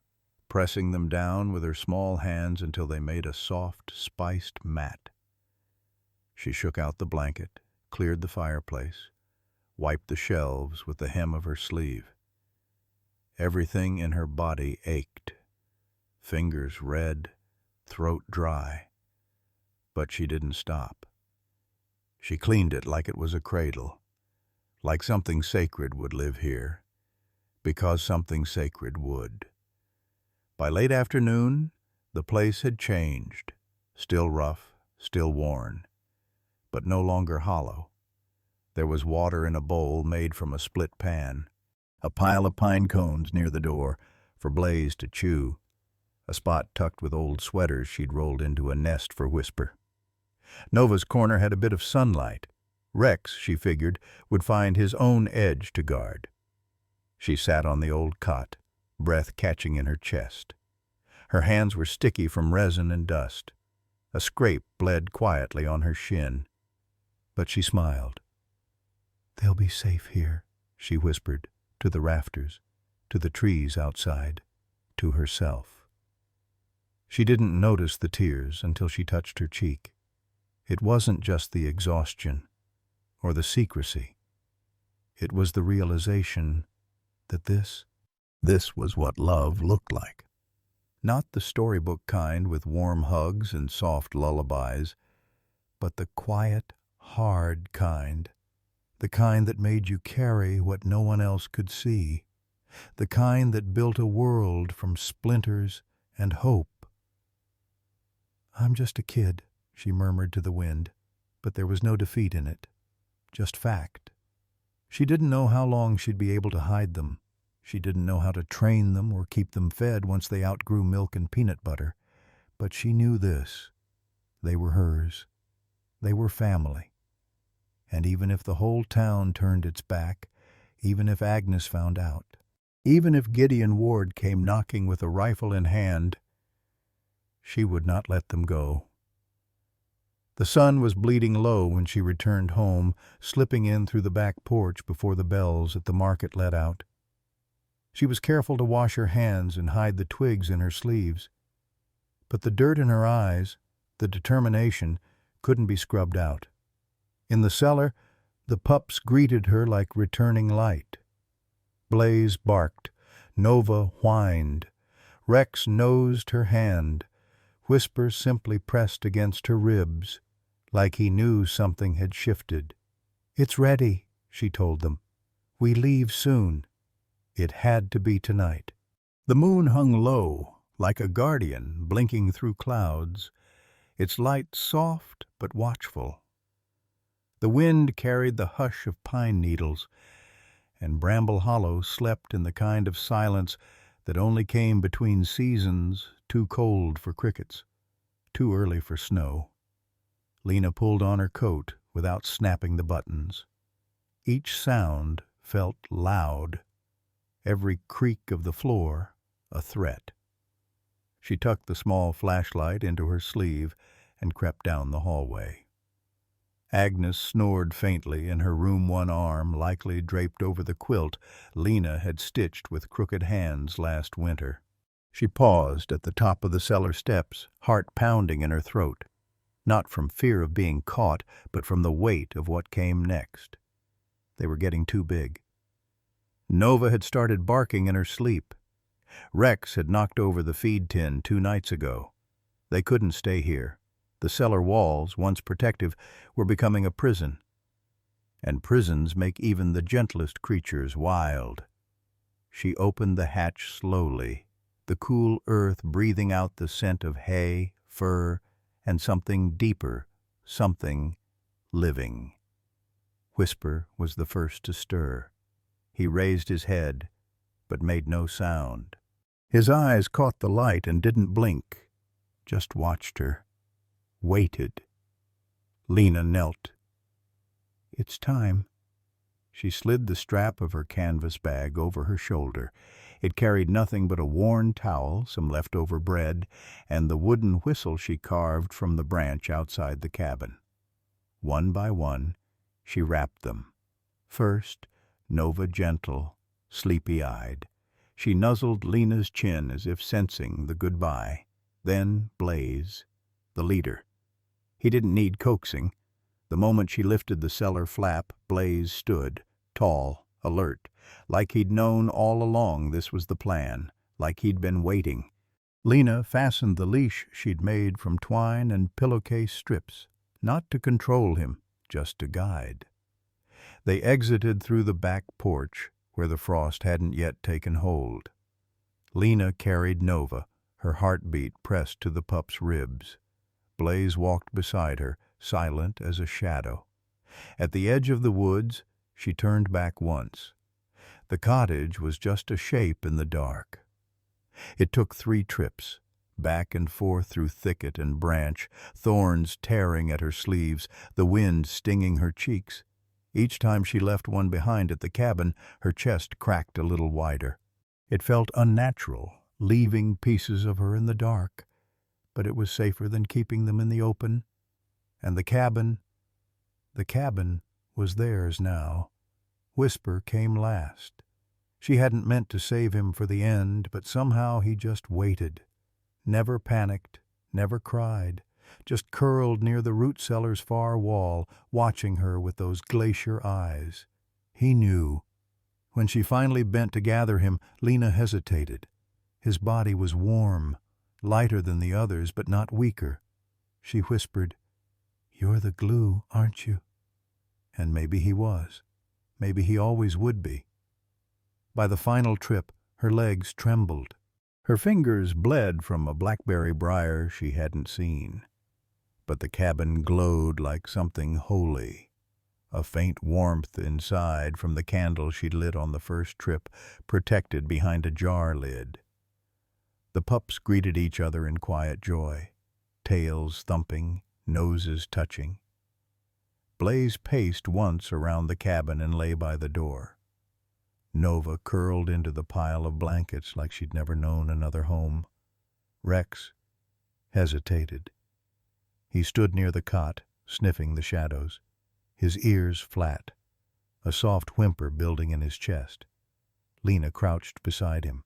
pressing them down with her small hands until they made a soft, spiced mat. She shook out the blanket, cleared the fireplace, wiped the shelves with the hem of her sleeve. Everything in her body ached, fingers red, throat dry. But she didn't stop. She cleaned it like it was a cradle, like something sacred would live here, because something sacred would. By late afternoon, the place had changed, still rough, still worn, but no longer hollow. There was water in a bowl made from a split pan, a pile of pine cones near the door for Blaze to chew, a spot tucked with old sweaters she'd rolled into a nest for Whisper. Nova's corner had a bit of sunlight. Rex, she figured, would find his own edge to guard. She sat on the old cot, breath catching in her chest. Her hands were sticky from resin and dust. A scrape bled quietly on her shin. But she smiled. "They'll be safe here," she whispered, to the rafters, to the trees outside, to herself. She didn't notice the tears until she touched her cheek. It wasn't just the exhaustion or the secrecy. It was the realization that this was what love looked like. Not the storybook kind with warm hugs and soft lullabies, but the quiet, hard kind. The kind that made you carry what no one else could see. The kind that built a world from splinters and hope. "I'm just a kid," she murmured to the wind, but there was no defeat in it, just fact. She didn't know how long she'd be able to hide them. She didn't know how to train them or keep them fed once they outgrew milk and peanut butter. But she knew this. They were hers. They were family. And even if the whole town turned its back, even if Agnes found out, even if Gideon Ward came knocking with a rifle in hand, she would not let them go. The sun was bleeding low when she returned home, slipping in through the back porch before the bells at the market let out. She was careful to wash her hands and hide the twigs in her sleeves. But the dirt in her eyes, the determination, couldn't be scrubbed out. In the cellar, the pups greeted her like returning light. Blaze barked. Nova whined. Rex nosed her hand. Whisper simply pressed against her ribs, like he knew something had shifted. "It's ready," she told them. "We leave soon." It had to be tonight. The moon hung low, like a guardian blinking through clouds, its light soft but watchful. The wind carried the hush of pine needles, and Bramble Hollow slept in the kind of silence that only came between seasons, too cold for crickets, too early for snow. Lena pulled on her coat without snapping the buttons. Each sound felt loud, every creak of the floor a threat. She tucked the small flashlight into her sleeve and crept down the hallway. Agnes snored faintly in her room one arm likely draped over the quilt Lena had stitched with crooked hands last winter. She paused at the top of the cellar steps, heart pounding in her throat, not from fear of being caught, but from the weight of what came next. They were getting too big. Nova had started barking in her sleep. Rex had knocked over the feed tin 2 nights ago. They couldn't stay here. The cellar walls, once protective, were becoming a prison. And prisons make even the gentlest creatures wild. She opened the hatch slowly, the cool earth breathing out the scent of hay, fur, and something deeper, something living. Whisper was the first to stir. He raised his head, but made no sound. His eyes caught the light and didn't blink, just watched her. Waited. Lena knelt. "It's time." She slid the strap of her canvas bag over her shoulder. It carried nothing but a worn towel, some leftover bread, and the wooden whistle she carved from the branch outside the cabin. One by one, she wrapped them. First, Nova gentle, sleepy-eyed. She nuzzled Lena's chin as if sensing the goodbye. Then Blaze, the leader. He didn't need coaxing. The moment she lifted the cellar flap, Blaze stood, tall, alert, like he'd known all along this was the plan, like he'd been waiting. Lena fastened the leash she'd made from twine and pillowcase strips, not to control him, just to guide. They exited through the back porch, where the frost hadn't yet taken hold. Lena carried Nova, her heartbeat pressed to the pup's ribs. Blaze walked beside her, silent as a shadow. At the edge of the woods, she turned back once. The cottage was just a shape in the dark. It took 3 trips, back and forth through thicket and branch, thorns tearing at her sleeves, the wind stinging her cheeks. Each time she left one behind at the cabin, her chest cracked a little wider. It felt unnatural, leaving pieces of her in the dark. But it was safer than keeping them in the open. And the cabin was theirs now. Whisper came last. She hadn't meant to save him for the end, but somehow he just waited. never panicked, never cried, just curled near the root cellar's far wall, watching her with those glacier eyes. He knew. When she finally bent to gather him, Lena hesitated. His body was warm, lighter than the others, but not weaker. She whispered, "You're the glue, aren't you?" And maybe he was. Maybe he always would be. By the final trip, her legs trembled. Her fingers bled from a blackberry briar she hadn't seen. But the cabin glowed like something holy. A faint warmth inside from the candle she'd lit on the first trip, protected behind a jar lid. The pups greeted each other in quiet joy, tails thumping, noses touching. Blaze paced once around the cabin and lay by the door. Nova curled into the pile of blankets like she'd never known another home. Rex hesitated. He stood near the cot, sniffing the shadows, his ears flat, a soft whimper building in his chest. Lena crouched beside him.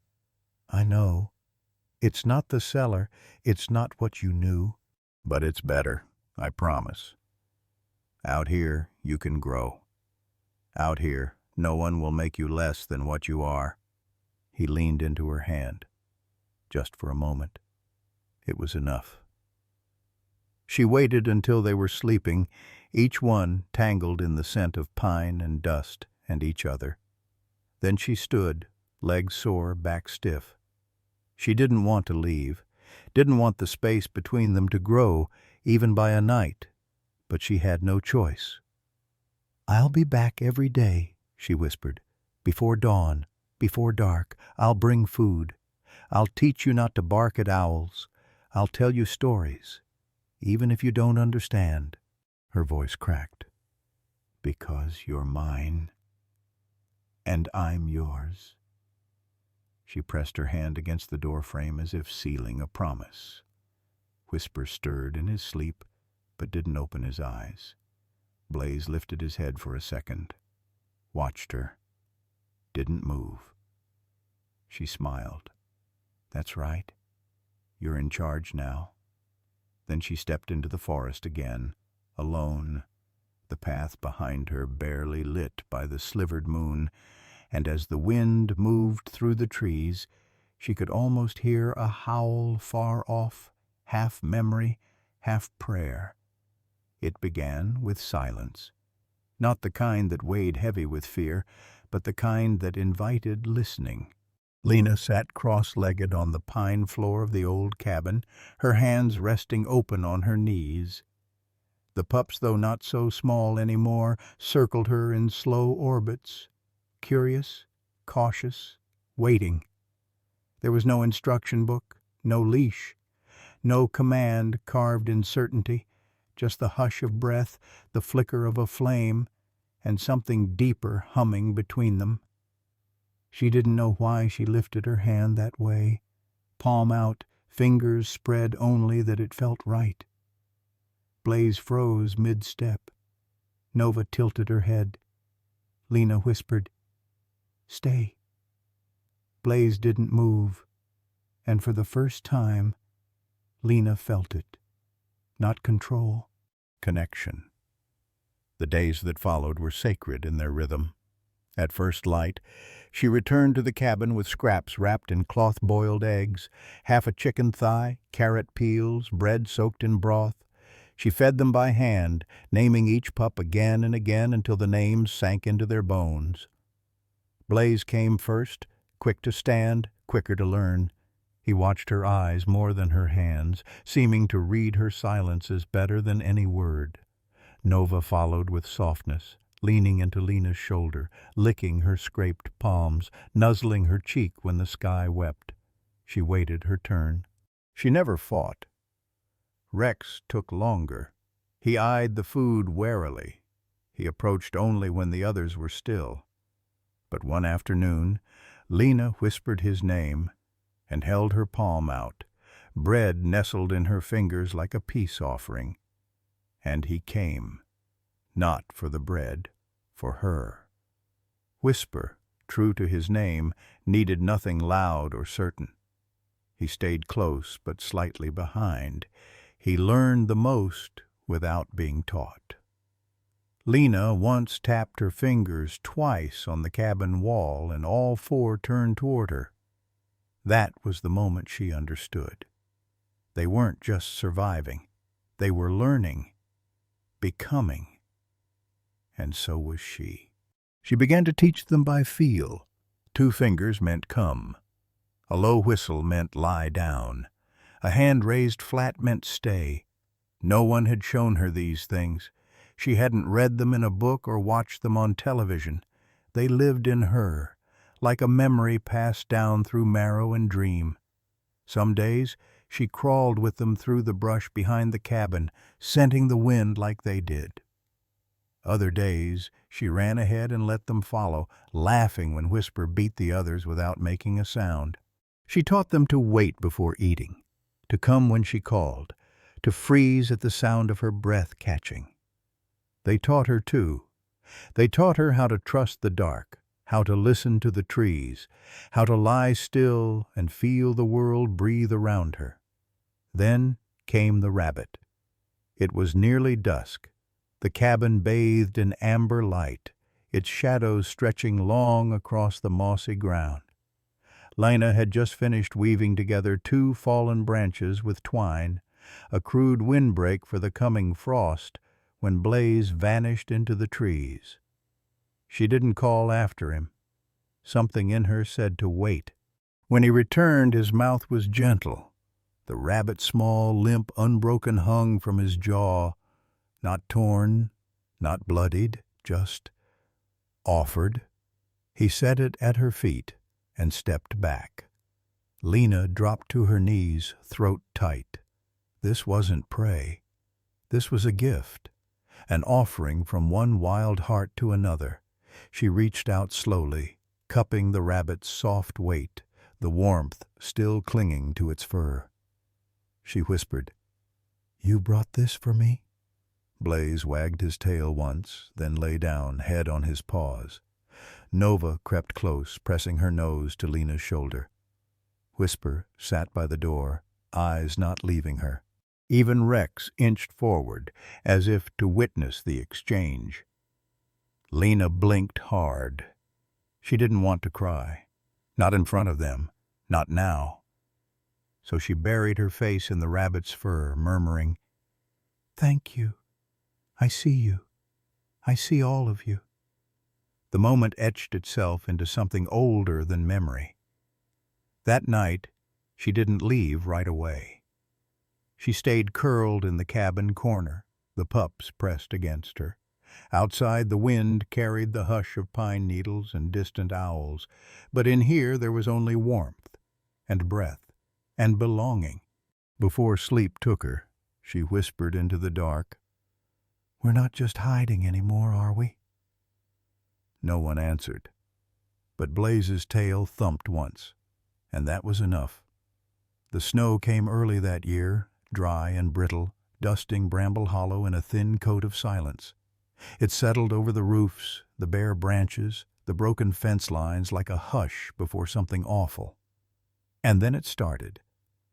"I know. It's not the cellar. It's not what you knew. But it's better, I promise. Out here, you can grow. Out here, no one will make you less than what you are." He leaned into her hand. Just for a moment. It was enough. She waited until they were sleeping, each one tangled in the scent of pine and dust and each other. Then she stood, legs sore, back stiff. She didn't want to leave, didn't want the space between them to grow, even by a night, but she had no choice. "I'll be back every day," she whispered. "Before dawn, before dark, I'll bring food. I'll teach you not to bark at owls. I'll tell you stories, even if you don't understand." Her voice cracked. "Because you're mine, and I'm yours." She pressed her hand against the door frame as if sealing a promise. Whisper stirred in his sleep, but didn't open his eyes. Blaze lifted his head for a second, watched her, didn't move. She smiled. "That's right. You're in charge now." Then she stepped into the forest again, alone, the path behind her barely lit by the slivered moon, and as the wind moved through the trees, she could almost hear a howl far off, half memory, half prayer. It began with silence, not the kind that weighed heavy with fear, but the kind that invited listening. Lena sat cross-legged on the pine floor of the old cabin, her hands resting open on her knees. The pups, though not so small anymore, circled her in slow orbits, curious, cautious, waiting. There was no instruction book, no leash, no command carved in certainty, just the hush of breath, the flicker of a flame, and something deeper humming between them. She didn't know why she lifted her hand that way, palm out, fingers spread only that it felt right. Blaze froze mid-step. Nova tilted her head. Lena whispered, "Stay." Blaze didn't move, and for the first time, Lena felt it. Not control, connection. The days that followed were sacred in their rhythm. At first light, she returned to the cabin with scraps wrapped in cloth-boiled eggs, half a chicken thigh, carrot peels, bread soaked in broth. She fed them by hand, naming each pup again and again until the names sank into their bones. Blaze came first, quick to stand, quicker to learn. He watched her eyes more than her hands, seeming to read her silences better than any word. Nova followed with softness, leaning into Lena's shoulder, licking her scraped palms, nuzzling her cheek when the sky wept. She waited her turn. She never fought. Rex took longer. He eyed the food warily. He approached only when the others were still. But one afternoon, Lena whispered his name and held her palm out, bread nestled in her fingers like a peace offering. And he came, not for the bread, for her. Whisper, true to his name, needed nothing loud or certain. He stayed close but slightly behind. He learned the most without being taught. Lena once tapped her fingers twice on the cabin wall, and all four turned toward her. That was the moment she understood. They weren't just surviving. They were learning, becoming. And so was she. She began to teach them by feel. 2 fingers meant come. A low whistle meant lie down. A hand raised flat meant stay. No one had shown her these things. She hadn't read them in a book or watched them on television. They lived in her, like a memory passed down through marrow and dream. Some days she crawled with them through the brush behind the cabin, scenting the wind like they did. Other days she ran ahead and let them follow, laughing when Whisper beat the others without making a sound. She taught them to wait before eating, to come when she called, to freeze at the sound of her breath catching. They taught her, too. They taught her how to trust the dark, how to listen to the trees, how to lie still and feel the world breathe around her. Then came the rabbit. It was nearly dusk, the cabin bathed in amber light, its shadows stretching long across the mossy ground. Lena had just finished weaving together 2 fallen branches with twine, a crude windbreak for the coming frost, when Blaze vanished into the trees. She didn't call after him. Something in her said to wait. When he returned, his mouth was gentle. The rabbit's small, limp, unbroken hung from his jaw, not torn, not bloodied, just offered. He set it at her feet and stepped back. Lena dropped to her knees, throat tight. This wasn't prey. This was a gift. An offering from one wild heart to another. She reached out slowly, cupping the rabbit's soft weight, the warmth still clinging to its fur. She whispered, "You brought this for me?" Blaze wagged his tail once, then lay down, head on his paws. Nova crept close, pressing her nose to Lena's shoulder. Whisper sat by the door, eyes not leaving her. Even Rex inched forward, as if to witness the exchange. Lena blinked hard. She didn't want to cry. Not in front of them. Not now. So she buried her face in the rabbit's fur, murmuring, "Thank you. I see you. I see all of you." The moment etched itself into something older than memory. That night, she didn't leave right away. She stayed curled in the cabin corner, the pups pressed against her. Outside, the wind carried the hush of pine needles and distant owls, but in here there was only warmth and breath and belonging. Before sleep took her, she whispered into the dark, "We're not just hiding anymore, are we?" No one answered, but Blaze's tail thumped once, and that was enough. The snow came early that year, dry and brittle, dusting Bramble Hollow in a thin coat of silence. It settled over the roofs, the bare branches, the broken fence lines like a hush before something awful. And then it started,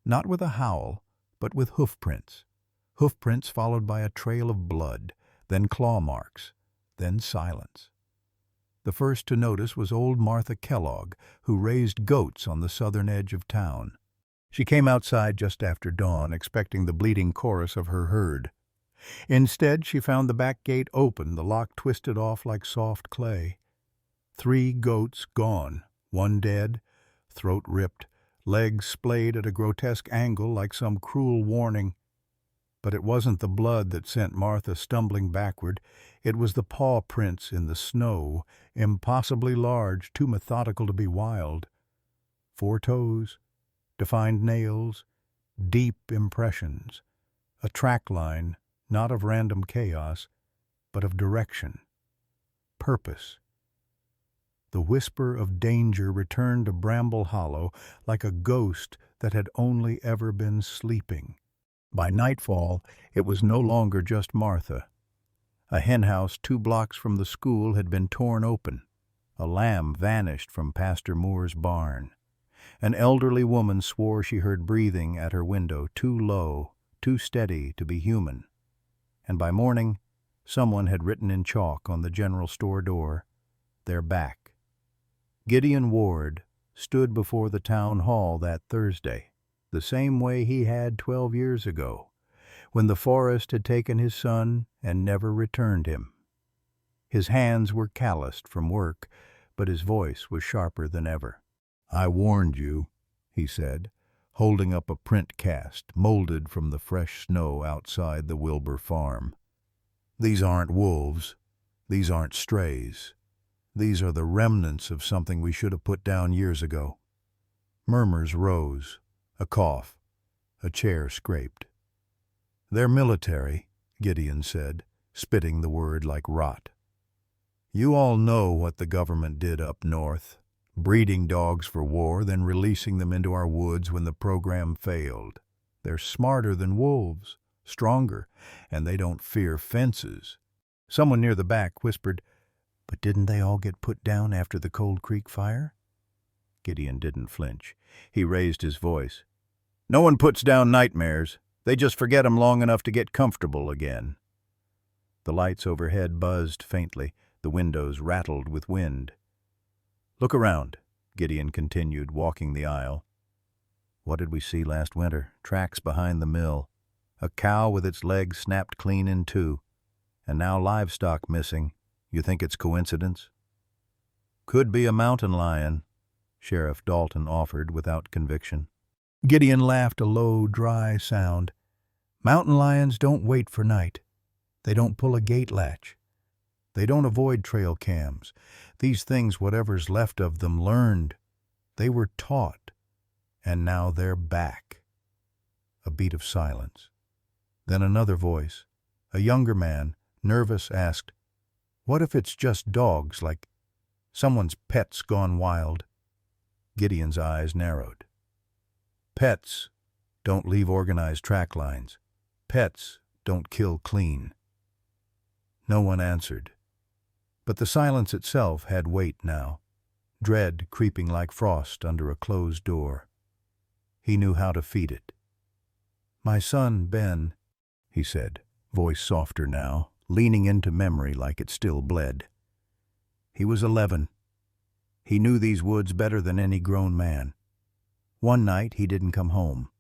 not with a howl, but with hoofprints. Hoofprints followed by a trail of blood, then claw marks, then silence. The first to notice was old Martha Kellogg, who raised goats on the southern edge of town. She came outside just after dawn, expecting the bleating chorus of her herd. Instead, she found the back gate open, the lock twisted off like soft clay. 3 goats gone, 1 dead, throat ripped, legs splayed at a grotesque angle like some cruel warning. But it wasn't the blood that sent Martha stumbling backward. It was the paw prints in the snow, impossibly large, too methodical to be wild. 4 toes, defined nails, deep impressions, a track line, not of random chaos, but of direction, purpose. The whisper of danger returned to Bramble Hollow like a ghost that had only ever been sleeping. By nightfall, it was no longer just Martha. A henhouse 2 blocks from the school had been torn open. A lamb vanished from Pastor Moore's barn. An elderly woman swore she heard breathing at her window, too low, too steady to be human. And by morning, someone had written in chalk on the general store door, "They're back." Gideon Ward stood before the town hall that Thursday, the same way he had 12 years ago, when the forest had taken his son and never returned him. His hands were calloused from work, but his voice was sharper than ever. "I warned you," he said, holding up a print cast molded from the fresh snow outside the Wilbur farm. "These aren't wolves. These aren't strays. These are the remnants of something we should have put down years ago." Murmurs rose, a cough, a chair scraped. "They're military," Gideon said, spitting the word like rot. "You all know what the government did up north, breeding dogs for war, then releasing them into our woods when the program failed. They're smarter than wolves, stronger, and they don't fear fences." Someone near the back whispered, "But didn't they all get put down after the Cold Creek fire?" Gideon didn't flinch. He raised his voice. "No one puts down nightmares. They just forget 'em long enough to get comfortable again." The lights overhead buzzed faintly. The windows rattled with wind. "Look around," Gideon continued, walking the aisle. "What did we see last winter? Tracks behind the mill. A cow with its legs snapped clean in two. And now livestock missing. You think it's coincidence?" "Could be a mountain lion," Sheriff Dalton offered without conviction. Gideon laughed a low, dry sound. "Mountain lions don't wait for night. They don't pull a gate latch. They don't avoid trail cams. These things, whatever's left of them, learned. They were taught. And now they're back." A beat of silence. Then another voice, a younger man, nervous, asked, "What if it's just dogs, like someone's pet's gone wild?" Gideon's eyes narrowed. "Pets don't leave organized track lines. Pets don't kill clean." No one answered. But the silence itself had weight now, dread creeping like frost under a closed door. He knew how to feed it. "My son, Ben," he said, voice softer now, leaning into memory like it still bled. "He was 11. He knew these woods better than any grown man. One night he didn't come home.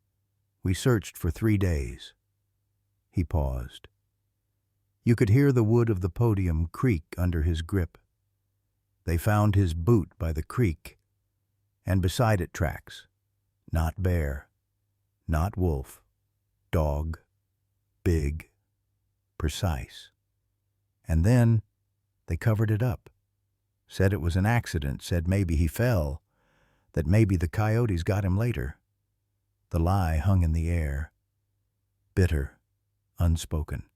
We searched for 3 days." He paused. You could hear the wood of the podium creak under his grip. They found his boot by the creek, and beside it tracks. Not bear, not wolf, dog, big, precise. And then they covered it up. Said it was an accident, said maybe he fell, that maybe the coyotes got him later. The lie hung in the air, bitter, unspoken.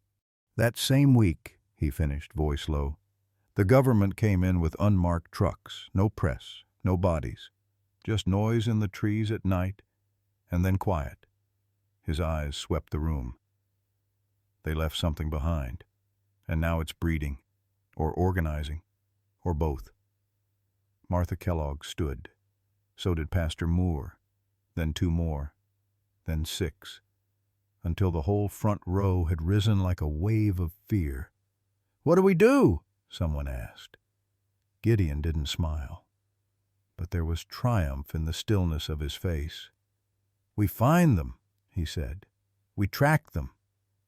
"That same week," he finished, voice low, "the government came in with unmarked trucks, no press, no bodies, just noise in the trees at night, and then quiet." His eyes swept the room. "They left something behind, and now it's breeding, or organizing, or both." Martha Kellogg stood. So did Pastor Moore, then 2 more, then 6. Until the whole front row had risen like a wave of fear. "What do we do?" someone asked. Gideon didn't smile, but there was triumph in the stillness of his face. "We find them," he said. "We track them,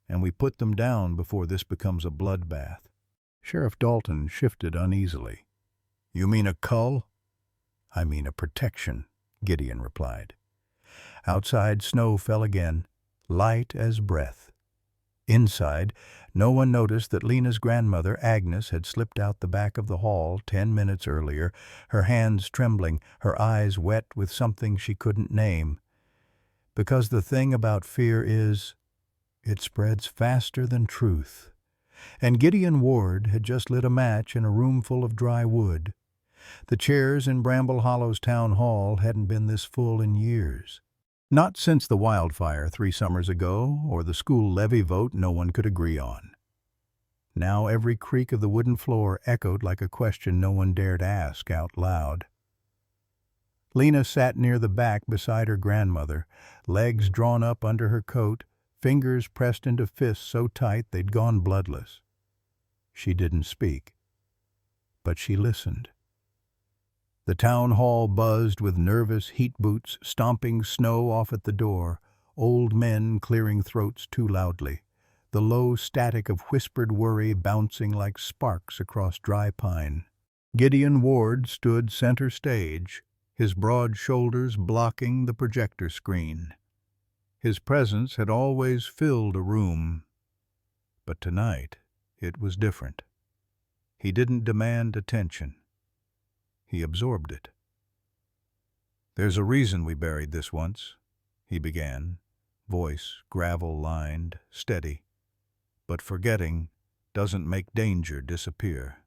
and we put them down before this becomes a bloodbath." Sheriff Dalton shifted uneasily. "You mean a cull?" "I mean a protection," Gideon replied. Outside, snow fell again, light as breath. Inside, no one noticed that Lena's grandmother, Agnes, had slipped out the back of the hall 10 minutes earlier, her hands trembling, her eyes wet with something she couldn't name. Because the thing about fear is, it spreads faster than truth. And Gideon Ward had just lit a match in a room full of dry wood. The chairs in Bramble Hollow's town hall hadn't been this full in years. Not since the wildfire 3 summers ago, or the school levy vote no one could agree on. Now every creak of the wooden floor echoed like a question no one dared ask out loud. Lena sat near the back beside her grandmother, legs drawn up under her coat, fingers pressed into fists so tight they'd gone bloodless. She didn't speak, but she listened. The town hall buzzed with nervous heat boots stomping snow off at the door, old men clearing throats too loudly, the low static of whispered worry bouncing like sparks across dry pine. Gideon Ward stood center stage, his broad shoulders blocking the projector screen. His presence had always filled a room, but tonight it was different. He didn't demand attention. He absorbed it. "There's a reason we buried this once," he began, voice gravel-lined, steady. "But forgetting doesn't make danger disappear."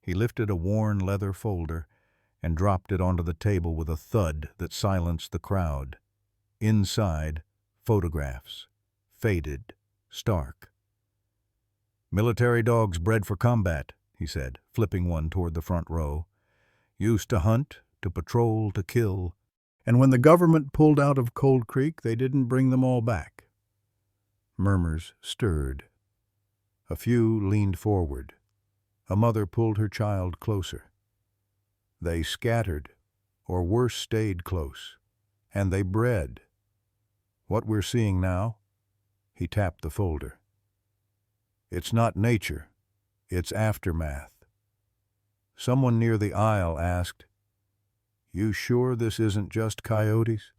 He lifted a worn leather folder and dropped it onto the table with a thud that silenced the crowd. Inside, photographs, faded, stark. "Military dogs bred for combat," he said, flipping one toward the front row. "Used to hunt, to patrol, to kill. And when the government pulled out of Cold Creek, they didn't bring them all back." Murmurs stirred. A few leaned forward. A mother pulled her child closer. They scattered, or worse stayed close, and they bred. What we're seeing now, he tapped the folder. It's not nature, it's aftermath. Someone near the aisle asked, "You sure this isn't just coyotes?"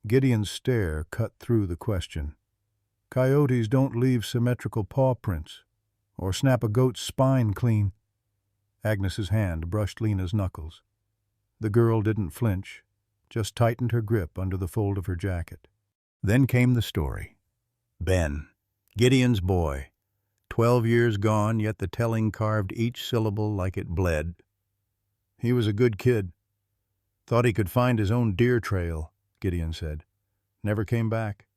Gideon's stare cut through the question. "Coyotes don't leave symmetrical paw prints, or snap a goat's spine clean." Agnes's hand brushed Lena's knuckles. The girl didn't flinch, just tightened her grip under the fold of her jacket. Then came the story. Ben, Gideon's boy, 12 years gone, yet the telling carved each syllable like it bled. "He was a good kid. Thought he could find his own deer trail," Gideon said. "Never came back.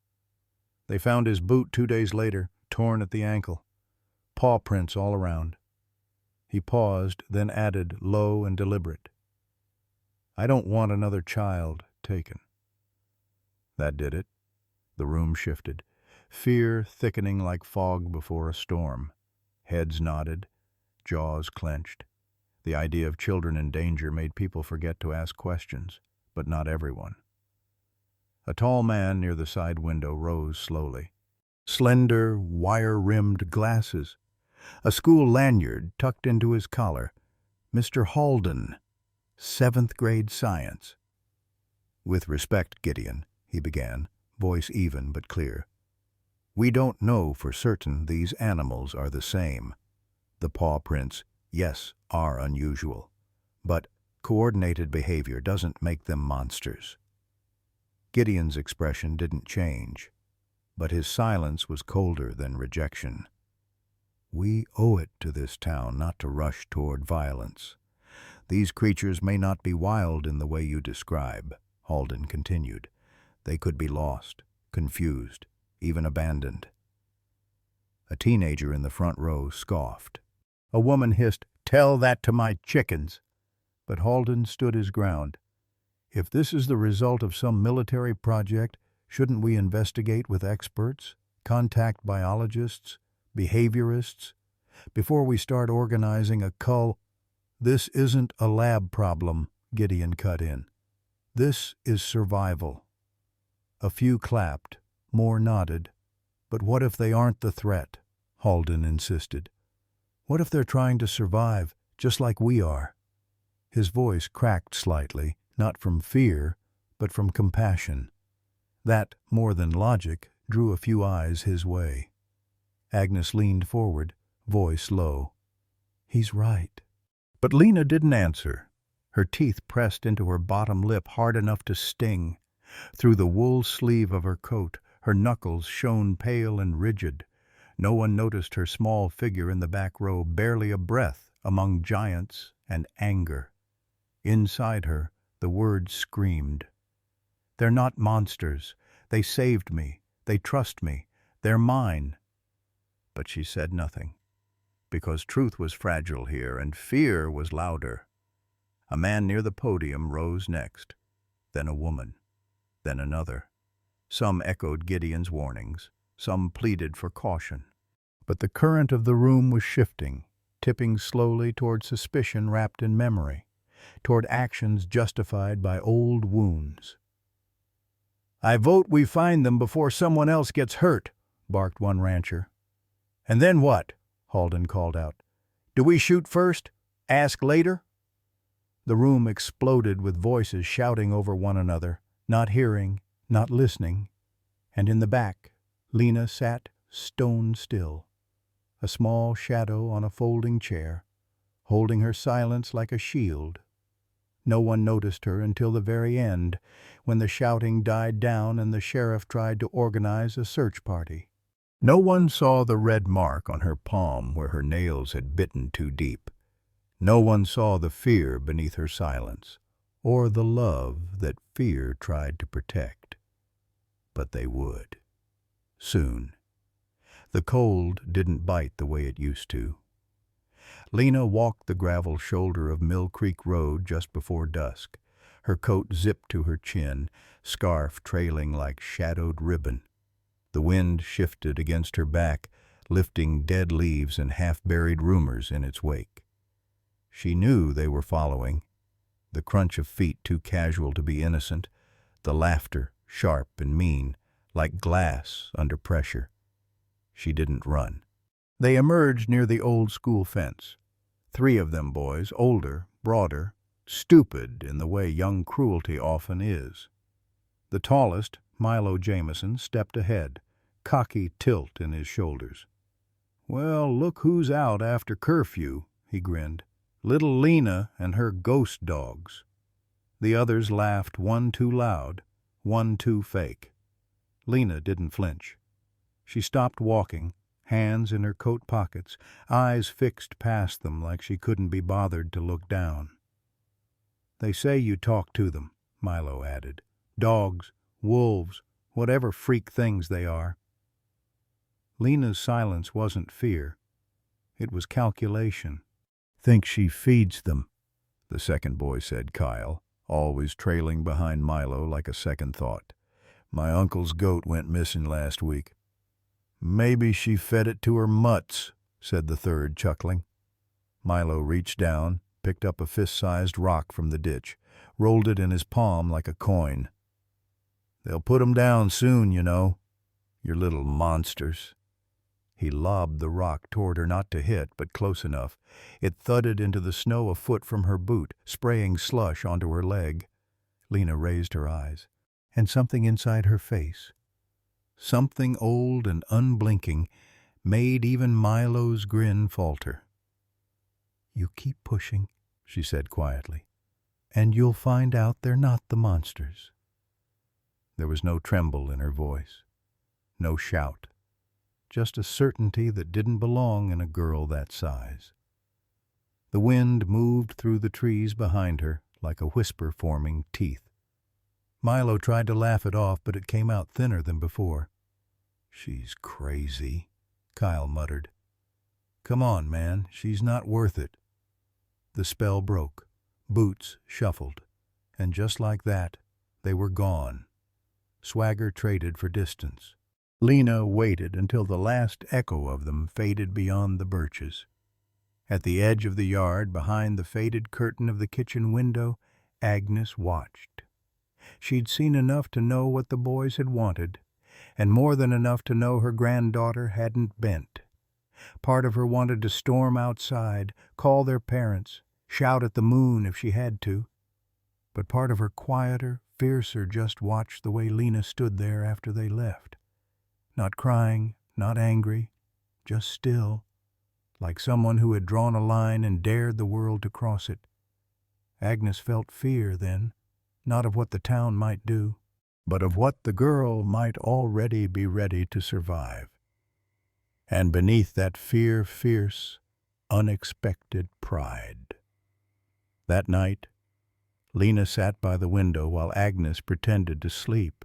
They found his boot 2 days later, torn at the ankle. Paw prints all around." He paused, then added, low and deliberate, "I don't want another child taken." That did it. The room shifted, fear thickening like fog before a storm. Heads nodded, jaws clenched. The idea of children in danger made people forget to ask questions, but not everyone. A tall man near the side window rose slowly. Slender, wire-rimmed glasses. A school lanyard tucked into his collar. Mr. Halden, 7th grade science. "With respect, Gideon," he began, voice even but clear. "We don't know for certain these animals are the same. The paw prints, yes, are unusual, but coordinated behavior doesn't make them monsters." Gideon's expression didn't change, but his silence was colder than rejection. "We owe it to this town not to rush toward violence. These creatures may not be wild in the way you describe," Halden continued. "They could be lost, confused, even abandoned." A teenager in the front row scoffed. A woman hissed, "Tell that to my chickens!" But Halden stood his ground. "If this is the result of some military project, shouldn't we investigate with experts, contact biologists, behaviorists, before we start organizing a cull?" "This isn't a lab problem," Gideon cut in. "This is survival." A few clapped, more nodded. "But what if they aren't the threat?" Halden insisted. "What if they're trying to survive, just like we are?" His voice cracked slightly, not from fear, but from compassion. That, more than logic, drew a few eyes his way. Agnes leaned forward, voice low. "He's right." But Lena didn't answer. Her teeth pressed into her bottom lip hard enough to sting. Through the wool sleeve of her coat, her knuckles shone pale and rigid. No one noticed her small figure in the back row, barely a breath among giants and anger. Inside her, the words screamed. "They're not monsters. They saved me. They trust me. They're mine." But she said nothing, because truth was fragile here and fear was louder. A man near the podium rose next, then a woman, then another. Some echoed Gideon's warnings, some pleaded for caution. But the current of the room was shifting, tipping slowly toward suspicion wrapped in memory, toward actions justified by old wounds. "I vote we find them before someone else gets hurt," barked one rancher. "And then what?" Halden called out. "Do we shoot first? Ask later?" The room exploded with voices shouting over one another, not hearing, not listening. And in the back, Lena sat stone still, a small shadow on a folding chair, holding her silence like a shield. No one noticed her until the very end, when the shouting died down and the sheriff tried to organize a search party. No one saw the red mark on her palm where her nails had bitten too deep. No one saw the fear beneath her silence, or the love that fear tried to protect. But they would. Soon. The cold didn't bite the way it used to. Lena walked the gravel shoulder of Mill Creek Road just before dusk, her coat zipped to her chin, scarf trailing like shadowed ribbon. The wind shifted against her back, lifting dead leaves and half-buried rumors in its wake. She knew they were following, the crunch of feet too casual to be innocent, the laughter sharp and mean, like glass under pressure. She didn't run. They emerged near the old school fence. 3 of them boys, older, broader, stupid in the way young cruelty often is. The tallest, Milo Jameson, stepped ahead, cocky tilt in his shoulders. "Well, look who's out after curfew," he grinned. "Little Lena and her ghost dogs." The others laughed, one too loud, one too fake. Lena didn't flinch. She stopped walking, hands in her coat pockets, eyes fixed past them like she couldn't be bothered to look down. "They say you talk to them," Milo added. "Dogs, wolves, whatever freak things they are." Lena's silence wasn't fear. It was calculation. "Think she feeds them," the second boy said, Kyle, always trailing behind Milo like a second thought. "My uncle's goat went missing last week." "Maybe she fed it to her mutts," said the third, chuckling. Milo reached down, picked up a fist-sized rock from the ditch, rolled it in his palm like a coin. "They'll put 'em down soon, you know. Your little monsters." He lobbed the rock toward her, not to hit, but close enough. It thudded into the snow a foot from her boot, spraying slush onto her leg. Lena raised her eyes, and something inside her face, something old and unblinking, made even Milo's grin falter. "You keep pushing," she said quietly, "and you'll find out they're not the monsters." There was no tremble in her voice, no shout, just a certainty that didn't belong in a girl that size. The wind moved through the trees behind her like a whisper forming teeth. Milo tried to laugh it off, but it came out thinner than before. "She's crazy," Kyle muttered. "Come on, man, she's not worth it." The spell broke, boots shuffled, and just like that, they were gone. Swagger traded for distance. Lena waited until the last echo of them faded beyond the birches. At the edge of the yard, behind the faded curtain of the kitchen window, Agnes watched. She'd seen enough to know what the boys had wanted, and more than enough to know her granddaughter hadn't bent. Part of her wanted to storm outside, call their parents, shout at the moon if she had to. But part of her quieter, fiercer, just watched the way Lena stood there after they left. Not crying, not angry, just still, like someone who had drawn a line and dared the world to cross it. Agnes felt fear then, not of what the town might do, but of what the girl might already be ready to survive. And beneath that fear, fierce, unexpected pride. That night, Lena sat by the window while Agnes pretended to sleep.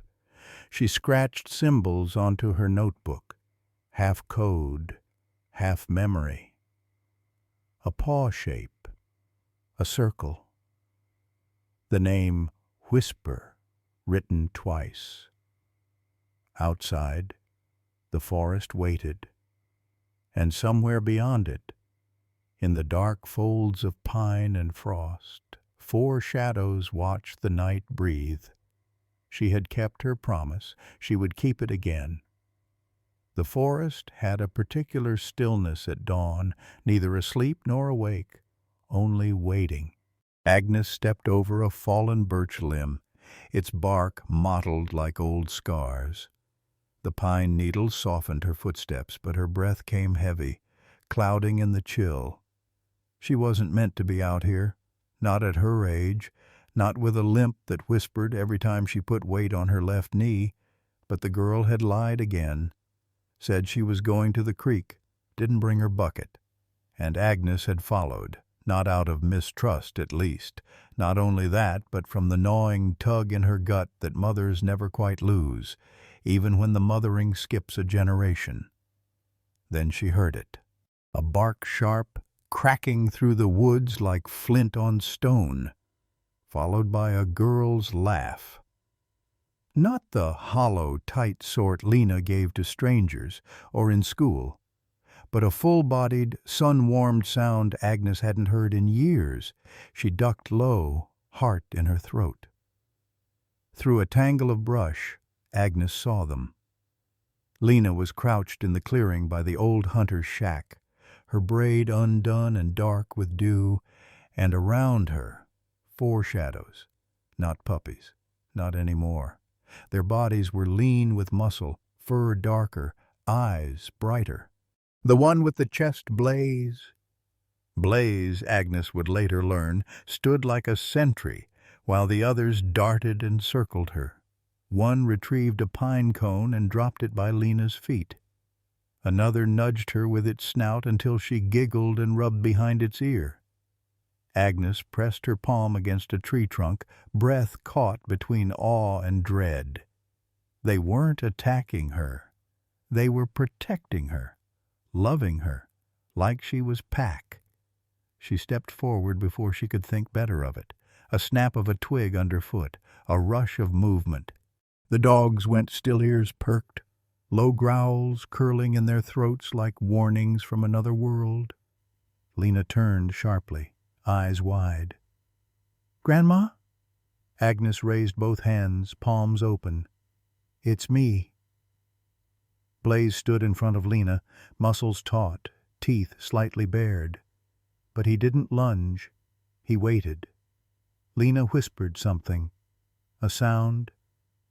She scratched symbols onto her notebook, half code, half memory. A paw shape, a circle, The name Whisper written twice. Outside, the forest waited, and somewhere beyond it, in the dark folds of pine and frost, 4 shadows watched the night breathe. She had kept her promise. She would keep it again. The forest had a particular stillness at dawn, neither asleep nor awake, only waiting. Agnes stepped over a fallen birch limb, its bark mottled like old scars. The pine needles softened her footsteps, but her breath came heavy, clouding in the chill. She wasn't meant to be out here, not at her age, not with a limp that whispered every time she put weight on her left knee, but the girl had lied again, said she was going to the creek, didn't bring her bucket, and Agnes had followed, not out of mistrust at least, not only that, but from the gnawing tug in her gut that mothers never quite lose, even when the mothering skips a generation. Then she heard it, a bark sharp, cracking through the woods like flint on stone, followed by a girl's laugh. Not the hollow, tight sort Lena gave to strangers or in school, but a full-bodied, sun-warmed sound Agnes hadn't heard in years. She ducked low, heart in her throat. Through a tangle of brush, Agnes saw them. Lena was crouched in the clearing by the old hunter's shack, her braid undone and dark with dew, and around her 4 shadows, not puppies, not any more. Their bodies were lean with muscle, fur darker, eyes brighter. The one with the chest Blaze, Agnes would later learn, stood like a sentry, while the others darted and circled her. One retrieved a pine cone and dropped it by Lena's feet. Another nudged her with its snout until she giggled and rubbed behind its ear. Agnes pressed her palm against a tree trunk, breath caught between awe and dread. They weren't attacking her. They were protecting her, loving her, like she was pack. She stepped forward before she could think better of it. A snap of a twig underfoot, a rush of movement. The dogs went still, ears perked, low growls curling in their throats like warnings from another world. Lena turned sharply, eyes wide. "Grandma?" Agnes raised both hands, palms open. "It's me." Blaze stood in front of Lena, muscles taut, teeth slightly bared. But he didn't lunge. He waited. Lena whispered something, a sound,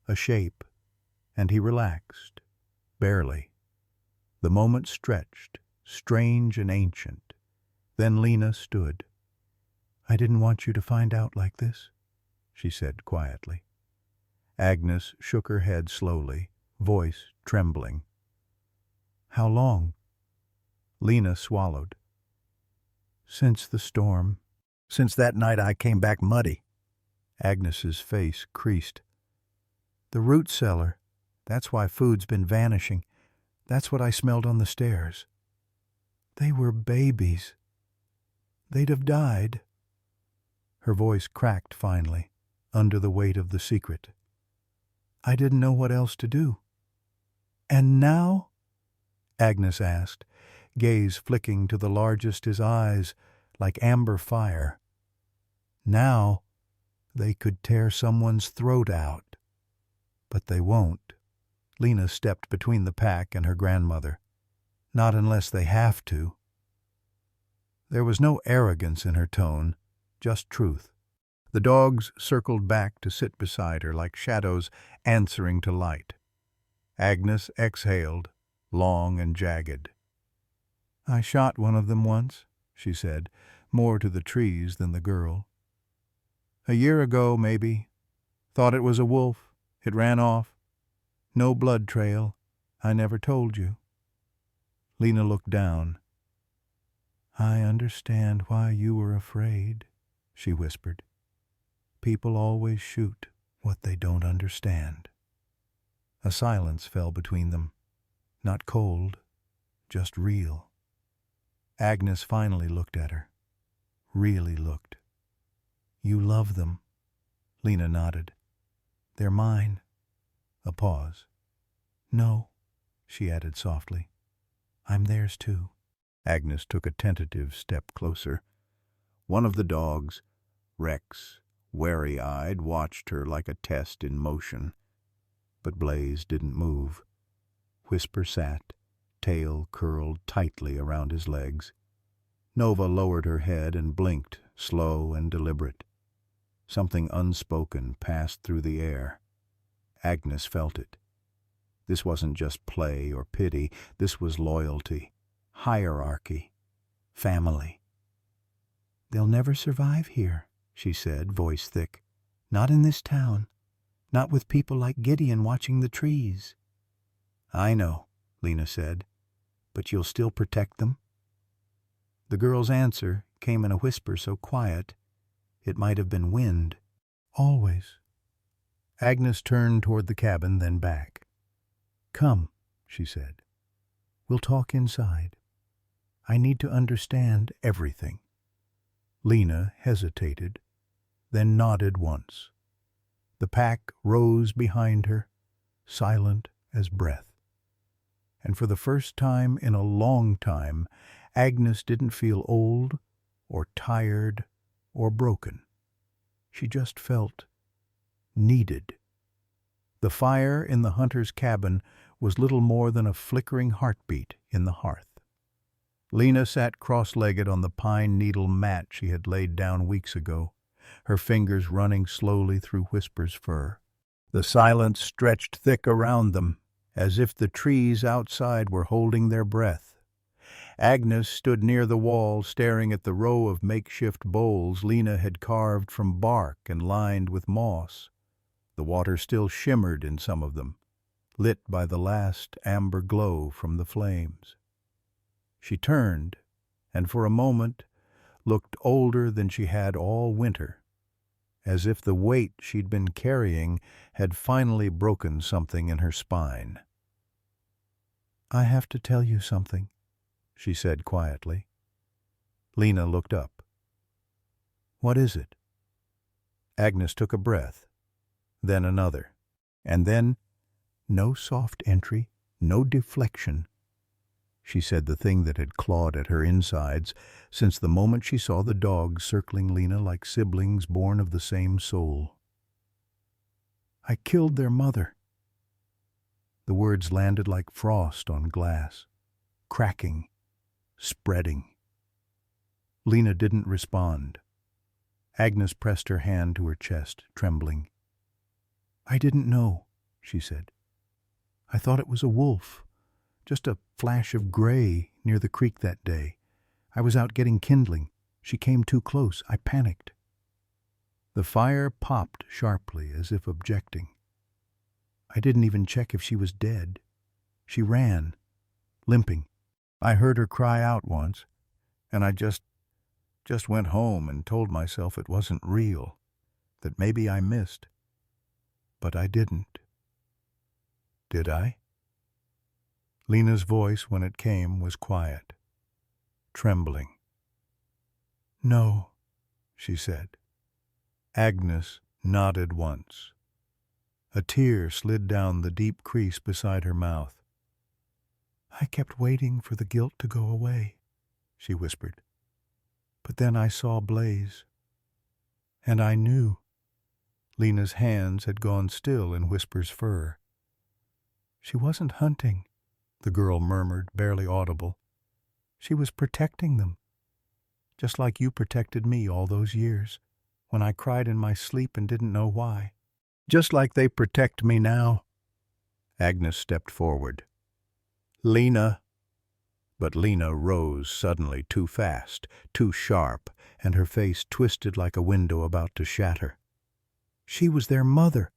a shape, and he relaxed, barely. The moment stretched, strange and ancient. Then Lena stood. "I didn't want you to find out like this," she said quietly. Agnes shook her head slowly, voice trembling. "How long?" Lena swallowed. "Since the storm. Since that night I came back muddy." Agnes's face creased. "The root cellar. That's why food's been vanishing. That's what I smelled on the stairs. They were babies. They'd have died." Her voice cracked finally, under the weight of the secret. "I didn't know what else to do." "And now?" Agnes asked, gaze flicking to the largest his eyes, like amber fire. "Now they could tear someone's throat out. But they won't." Lena stepped between the pack and her grandmother. "Not unless they have to." There was no arrogance in her tone, just truth. The dogs circled back to sit beside her like shadows answering to light. Agnes exhaled, long and jagged. "I shot one of them once," she said, more to the trees than the girl. "A year ago, maybe. Thought it was a wolf. It ran off. No blood trail. I never told you." Lena looked down. "I understand why you were afraid," she whispered. "People always shoot what they don't understand." A silence fell between them. Not cold, just real. Agnes finally looked at her. Really looked. "You love them," Lena nodded. "They're mine." A pause. "No," she added softly. "I'm theirs too." Agnes took a tentative step closer. One of the dogs, Rex, wary-eyed, watched her like a test in motion. But Blaze didn't move. Whisper sat, tail curled tightly around his legs. Nova lowered her head and blinked, slow and deliberate. Something unspoken passed through the air. Agnes felt it. This wasn't just play or pity. This was loyalty, hierarchy, family. "They'll never survive here," she said, voice thick. "Not in this town. Not with people like Gideon watching the trees." "I know," Lena said. "But you'll still protect them?" The girl's answer came in a whisper so quiet it might have been wind. "Always." Agnes turned toward the cabin, then back. "Come," she said. "We'll talk inside. I need to understand everything." Lena hesitated, then nodded once. The pack rose behind her, silent as breath. And for the first time in a long time, Agnes didn't feel old or tired or broken. She just felt needed. The fire in the hunter's cabin was little more than a flickering heartbeat in the hearth. Lena sat cross-legged on the pine needle mat she had laid down weeks ago, her fingers running slowly through Whisper's fur. The silence stretched thick around them, as if the trees outside were holding their breath. Agnes stood near the wall, staring at the row of makeshift bowls Lena had carved from bark and lined with moss. The water still shimmered in some of them, lit by the last amber glow from the flames. She turned, and for a moment looked older than she had all winter, as if the weight she'd been carrying had finally broken something in her spine. "I have to tell you something," she said quietly. Lena looked up. "What is it?" Agnes took a breath, then another, and then, no soft entry, no deflection. She said the thing that had clawed at her insides since the moment she saw the dogs circling Lena like siblings born of the same soul. "I killed their mother." The words landed like frost on glass, cracking, spreading. Lena didn't respond. Agnes pressed her hand to her chest, trembling. "I didn't know," she said. "I thought it was a wolf, just a flash of gray near the creek that day. I was out getting kindling. She came too close. I panicked." The fire popped sharply, as if objecting. "I didn't even check if she was dead. She ran, limping. I heard her cry out once, and I just went home and told myself it wasn't real, that maybe I missed. But I didn't." "Did I?" Lena's voice, when it came, was quiet, trembling. "No," she said. Agnes nodded once. A tear slid down the deep crease beside her mouth. "I kept waiting for the guilt to go away," she whispered. "But then I saw Blaze. And I knew." Lena's hands had gone still in Whisper's fur. "She wasn't hunting," the girl murmured, barely audible. "She was protecting them. Just like you protected me all those years, when I cried in my sleep and didn't know why. Just like they protect me now." Agnes stepped forward. "Lena." But Lena rose suddenly, too fast, too sharp, and her face twisted like a window about to shatter. "She was their mother,"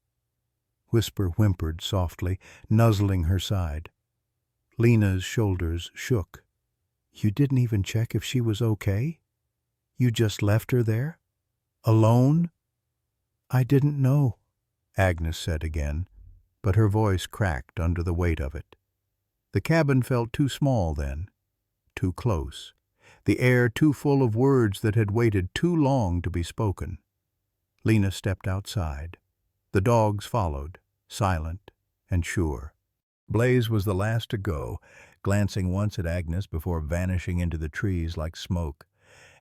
Whisper whimpered softly, nuzzling her side. Lena's shoulders shook. "You didn't even check if she was okay? You just left her there? Alone?" "I didn't know," Agnes said again, but her voice cracked under the weight of it. The cabin felt too small then, too close, the air too full of words that had waited too long to be spoken. Lena stepped outside. The dogs followed, silent and sure. Blaze was the last to go, glancing once at Agnes before vanishing into the trees like smoke.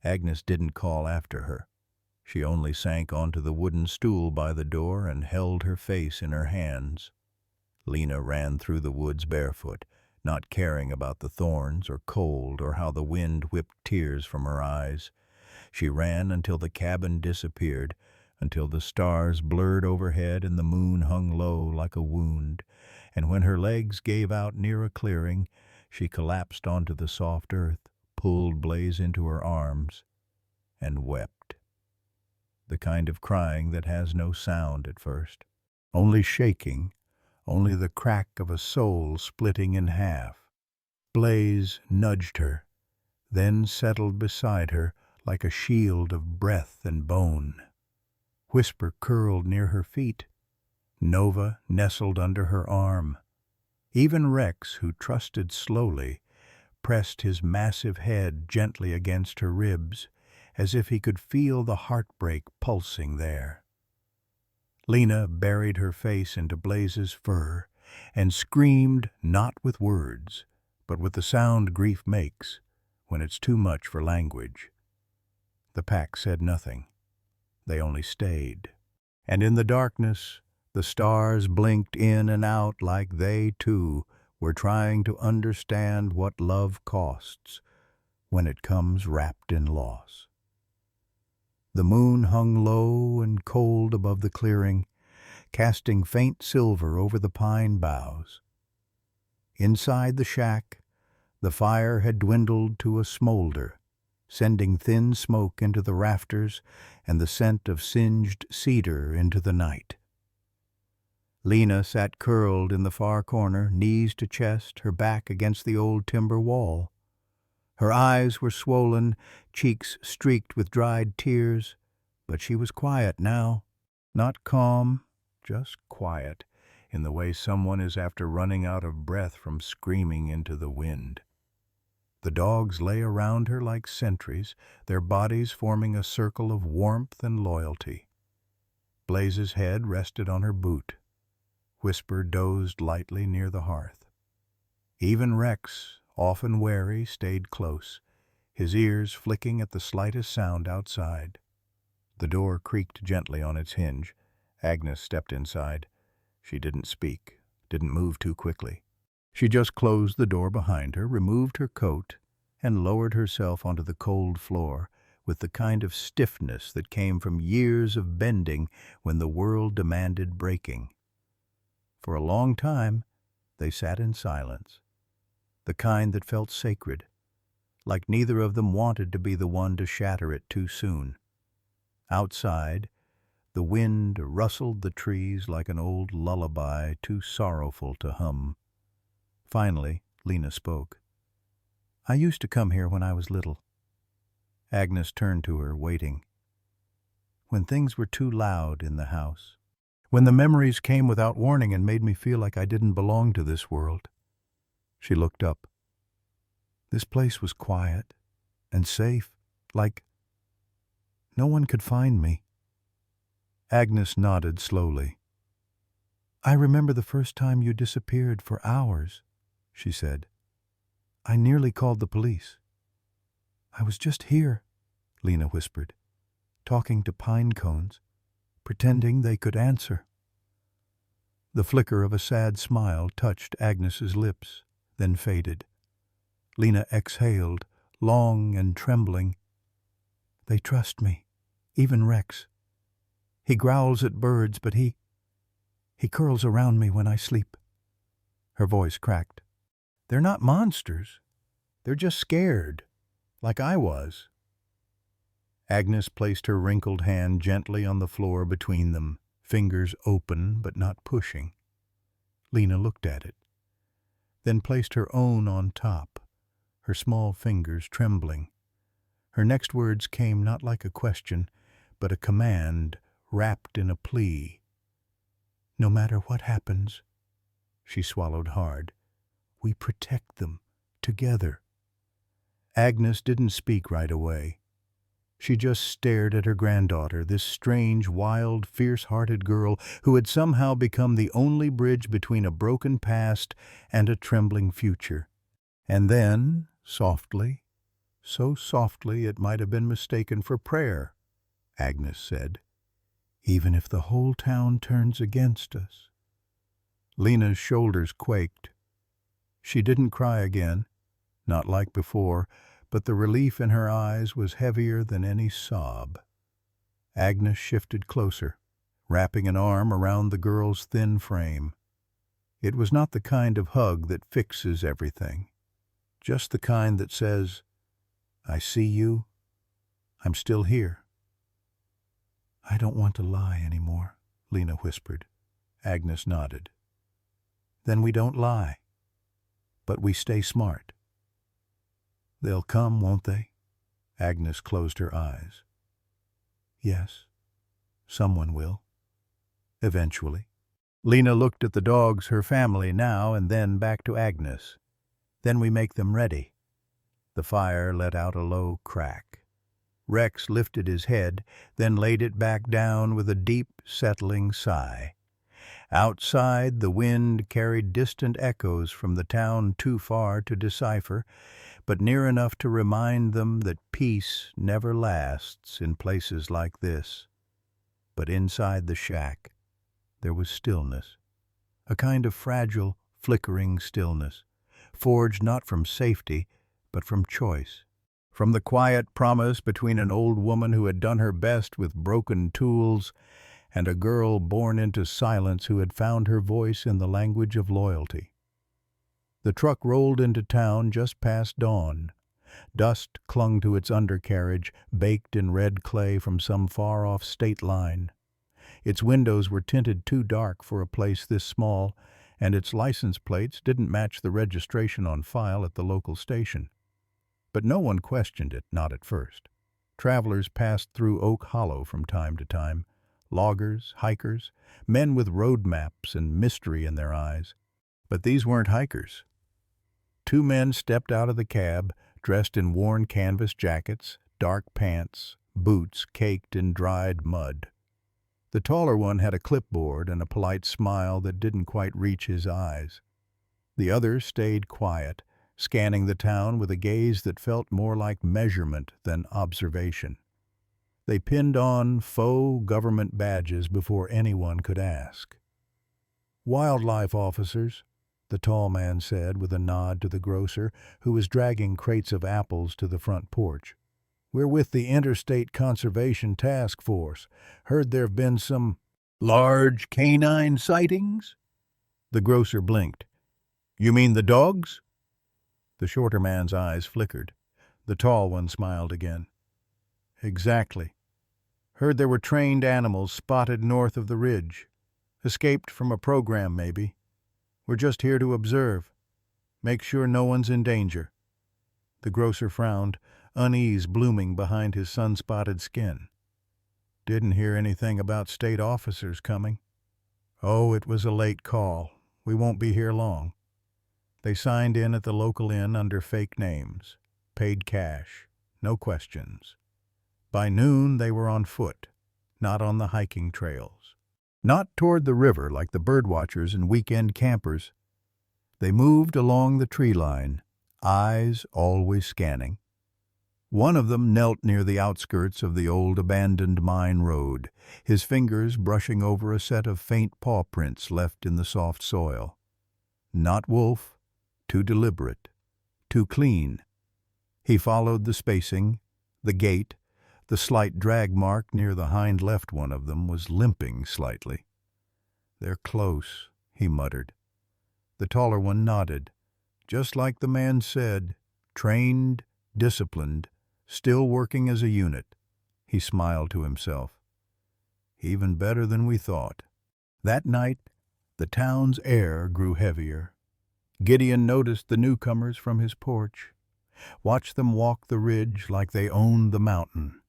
Agnes didn't call after her. She only sank onto the wooden stool by the door and held her face in her hands. Lena ran through the woods barefoot, not caring about the thorns or cold or how the wind whipped tears from her eyes. She ran until the cabin disappeared, until the stars blurred overhead and the moon hung low like a wound, and when her legs gave out near a clearing, she collapsed onto the soft earth, pulled Blaze into her arms, and wept. The kind of crying that has no sound at first, only shaking, only the crack of a soul splitting in half. Blaze nudged her, then settled beside her like a shield of breath and bone. Whisper curled near her feet. Nova nestled under her arm. Even Rex, who trusted slowly, pressed his massive head gently against her ribs, as if he could feel the heartbreak pulsing there. Lena buried her face into Blaze's fur and screamed not with words, but with the sound grief makes when it's too much for language. The pack said nothing. They only stayed. And in the darkness, the stars blinked in and out like they, too, were trying to understand what love costs when it comes wrapped in loss. The moon hung low and cold above the clearing, casting faint silver over the pine boughs. Inside the shack, the fire had dwindled to a smolder, sending thin smoke into the rafters and the scent of singed cedar into the night. Lena sat curled in the far corner, knees to chest, her back against the old timber wall. Her eyes were swollen, cheeks streaked with dried tears, but she was quiet now. Not calm, just quiet, in the way someone is after running out of breath from screaming into the wind. The dogs lay around her like sentries, their bodies forming a circle of warmth and loyalty. Blaze's head rested on her boot. Whisper dozed lightly near the hearth. Even Rex, often wary, stayed close, his ears flicking at the slightest sound outside. The door creaked gently on its hinge. Agnes stepped inside. She didn't speak, didn't move too quickly. She just closed the door behind her, removed her coat, and lowered herself onto the cold floor with the kind of stiffness that came from years of bending when the world demanded breaking. For a long time, they sat in silence, the kind that felt sacred, like neither of them wanted to be the one to shatter it too soon. Outside, the wind rustled the trees like an old lullaby too sorrowful to hum. Finally, Lena spoke. "I used to come here when I was little." Agnes turned to her, waiting. "When things were too loud in the house. When the memories came without warning and made me feel like I didn't belong to this world." She looked up. "This place was quiet and safe, like no one could find me." Agnes nodded slowly. "I remember the first time you disappeared for hours," she said. "I nearly called the police." "I was just here," Lena whispered, "talking to pine cones, pretending they could answer." The flicker of a sad smile touched Agnes's lips, then faded. Lena exhaled, long and trembling. "They trust me, even Rex. He growls at birds, but he curls around me when I sleep." Her voice cracked. "They're not monsters. They're just scared, like I was." Agnes placed her wrinkled hand gently on the floor between them, fingers open but not pushing. Lena looked at it, then placed her own on top, her small fingers trembling. Her next words came not like a question, but a command wrapped in a plea. "No matter what happens," she swallowed hard, "we protect them, together." Agnes didn't speak right away. She just stared at her granddaughter, this strange, wild, fierce-hearted girl who had somehow become the only bridge between a broken past and a trembling future. And then, softly, so softly it might have been mistaken for prayer, Agnes said, "Even if the whole town turns against us." Lena's shoulders quaked. She didn't cry again, not like before, but the relief in her eyes was heavier than any sob. Agnes shifted closer, wrapping an arm around the girl's thin frame. It was not the kind of hug that fixes everything, just the kind that says, "I see you. I'm still here." "I don't want to lie anymore," Lena whispered. Agnes nodded. "Then we don't lie, but we stay smart." "They'll come, won't they?" Agnes closed her eyes. "Yes, someone will. Eventually." Lena looked at the dogs, her family now, and then back to Agnes. "Then we make them ready." The fire let out a low crack. Rex lifted his head, then laid it back down with a deep, settling sigh. Outside, the wind carried distant echoes from the town too far to decipher, but near enough to remind them that peace never lasts in places like this. But inside the shack, there was stillness, a kind of fragile, flickering stillness, forged not from safety, but from choice, from the quiet promise between an old woman who had done her best with broken tools and a girl born into silence who had found her voice in the language of loyalty. The truck rolled into town just past dawn. Dust clung to its undercarriage, baked in red clay from some far-off state line. Its windows were tinted too dark for a place this small, and its license plates didn't match the registration on file at the local station. But no one questioned it, not at first. Travelers passed through Oak Hollow from time to time, loggers, hikers, men with road maps and mystery in their eyes. But these weren't hikers. Two men stepped out of the cab, dressed in worn canvas jackets, dark pants, boots caked in dried mud. The taller one had a clipboard and a polite smile that didn't quite reach his eyes. The other stayed quiet, scanning the town with a gaze that felt more like measurement than observation. They pinned on faux government badges before anyone could ask. "Wildlife officers," the tall man said with a nod to the grocer, who was dragging crates of apples to the front porch. "We're with the Interstate Conservation Task Force. Heard there've been some large canine sightings?" The grocer blinked. "You mean the dogs?" The shorter man's eyes flickered. The tall one smiled again. "Exactly. Heard there were trained animals spotted north of the ridge. Escaped from a program, maybe. We're just here to observe. Make sure no one's in danger." The grocer frowned, unease blooming behind his sun-spotted skin. "Didn't hear anything about state officers coming." "Oh, it was a late call. We won't be here long." They signed in at the local inn under fake names. Paid cash. No questions. By noon they were on foot, not on the hiking trails. Not toward the river like the birdwatchers and weekend campers. They moved along the tree line, eyes always scanning. One of them knelt near the outskirts of the old abandoned mine road, his fingers brushing over a set of faint paw prints left in the soft soil. Not wolf, too deliberate, too clean. He followed the spacing, the gait. The slight drag mark near the hind left one of them was limping slightly. "They're close," he muttered. The taller one nodded. Just like the man said, trained, disciplined, still working as a unit. He smiled to himself. Even better than we thought. That night, the town's air grew heavier. Gideon noticed the newcomers from his porch, watched them walk the ridge like they owned the mountain.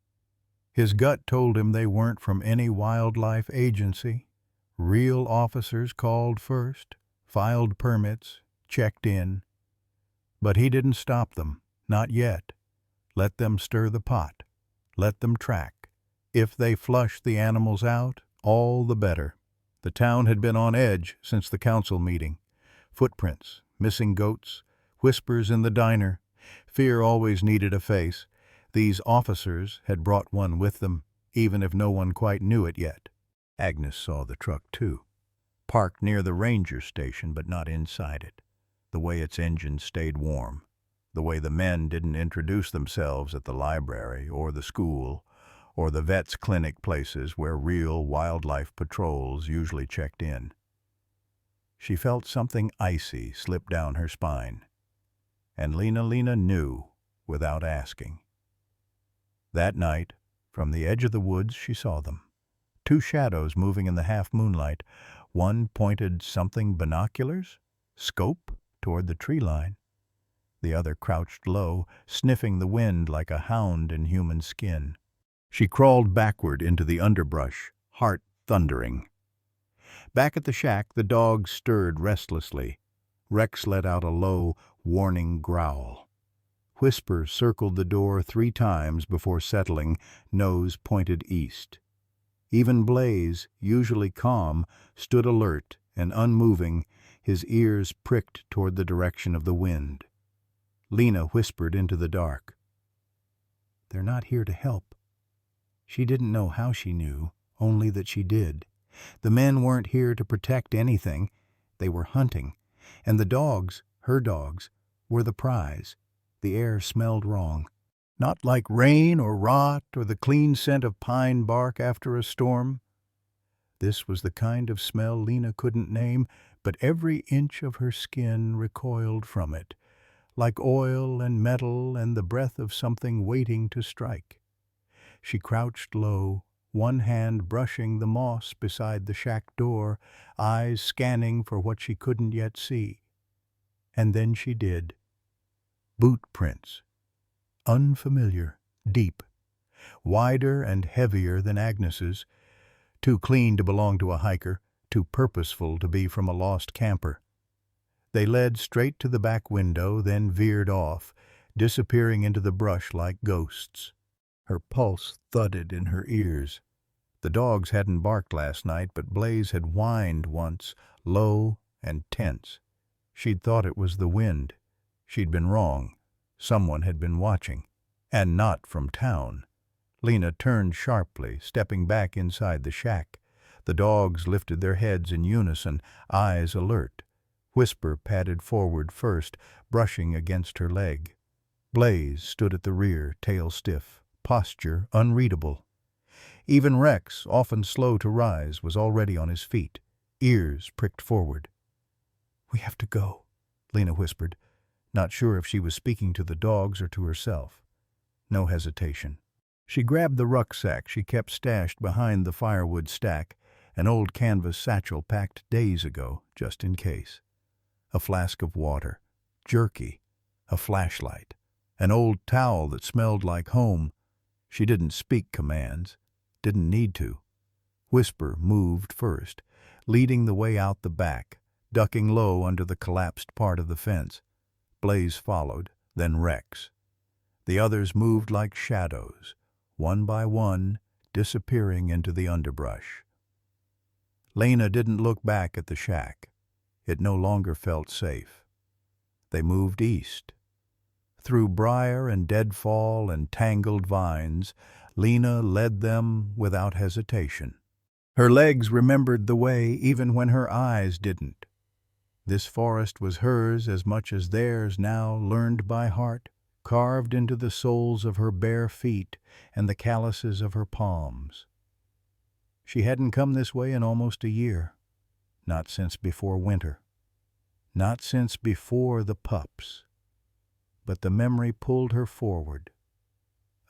His gut told him they weren't from any wildlife agency. Real officers called first, filed permits, checked in. But he didn't stop them, not yet. Let them stir the pot. Let them track. If they flush the animals out, all the better. The town had been on edge since the council meeting. Footprints, missing goats, whispers in the diner. Fear always needed a face. These officers had brought one with them, even if no one quite knew it yet. Agnes saw the truck, too. Parked near the ranger station, but not inside it. The way its engine stayed warm. The way the men didn't introduce themselves at the library or the school or the vet's clinic, places where real wildlife patrols usually checked in. She felt something icy slip down her spine. And Lena knew without asking. That night, from the edge of the woods, she saw them. Two shadows moving in the half-moonlight. One pointed something binoculars, scope, toward the tree line. The other crouched low, sniffing the wind like a hound in human skin. She crawled backward into the underbrush, heart thundering. Back at the shack, the dogs stirred restlessly. Rex let out a low, warning growl. Whisper circled the door 3 times before settling, nose pointed east. Even Blaze, usually calm, stood alert and unmoving, his ears pricked toward the direction of the wind. Lena whispered into the dark. "They're not here to help." She didn't know how she knew, only that she did. The men weren't here to protect anything. They were hunting. And the dogs, her dogs, were the prize. The air smelled wrong. Not like rain or rot or the clean scent of pine bark after a storm. This was the kind of smell Lena couldn't name, but every inch of her skin recoiled from it, like oil and metal and the breath of something waiting to strike. She crouched low, one hand brushing the moss beside the shack door, eyes scanning for what she couldn't yet see. And then she did. Boot prints. Unfamiliar, deep, wider and heavier than Agnes's, too clean to belong to a hiker, too purposeful to be from a lost camper. They led straight to the back window, then veered off, disappearing into the brush like ghosts. Her pulse thudded in her ears. The dogs hadn't barked last night, but Blaze had whined once, low and tense. She'd thought it was the wind. She'd been wrong. Someone had been watching. And not from town. Lena turned sharply, stepping back inside the shack. The dogs lifted their heads in unison, eyes alert. Whisper padded forward first, brushing against her leg. Blaze stood at the rear, tail stiff, posture unreadable. Even Rex, often slow to rise, was already on his feet, ears pricked forward. "We have to go," Lena whispered, not sure if she was speaking to the dogs or to herself. No hesitation. She grabbed the rucksack she kept stashed behind the firewood stack, an old canvas satchel packed days ago, just in case. A flask of water, jerky, a flashlight, an old towel that smelled like home. She didn't speak commands, didn't need to. Whisper moved first, leading the way out the back, ducking low under the collapsed part of the fence. Blaze followed, then Rex. The others moved like shadows, one by one, disappearing into the underbrush. Lena didn't look back at the shack. It no longer felt safe. They moved east. Through briar and deadfall and tangled vines, Lena led them without hesitation. Her legs remembered the way even when her eyes didn't. This forest was hers as much as theirs now, learned by heart, carved into the soles of her bare feet and the calluses of her palms. She hadn't come this way in almost a year, not since before winter, not since before the pups. But the memory pulled her forward.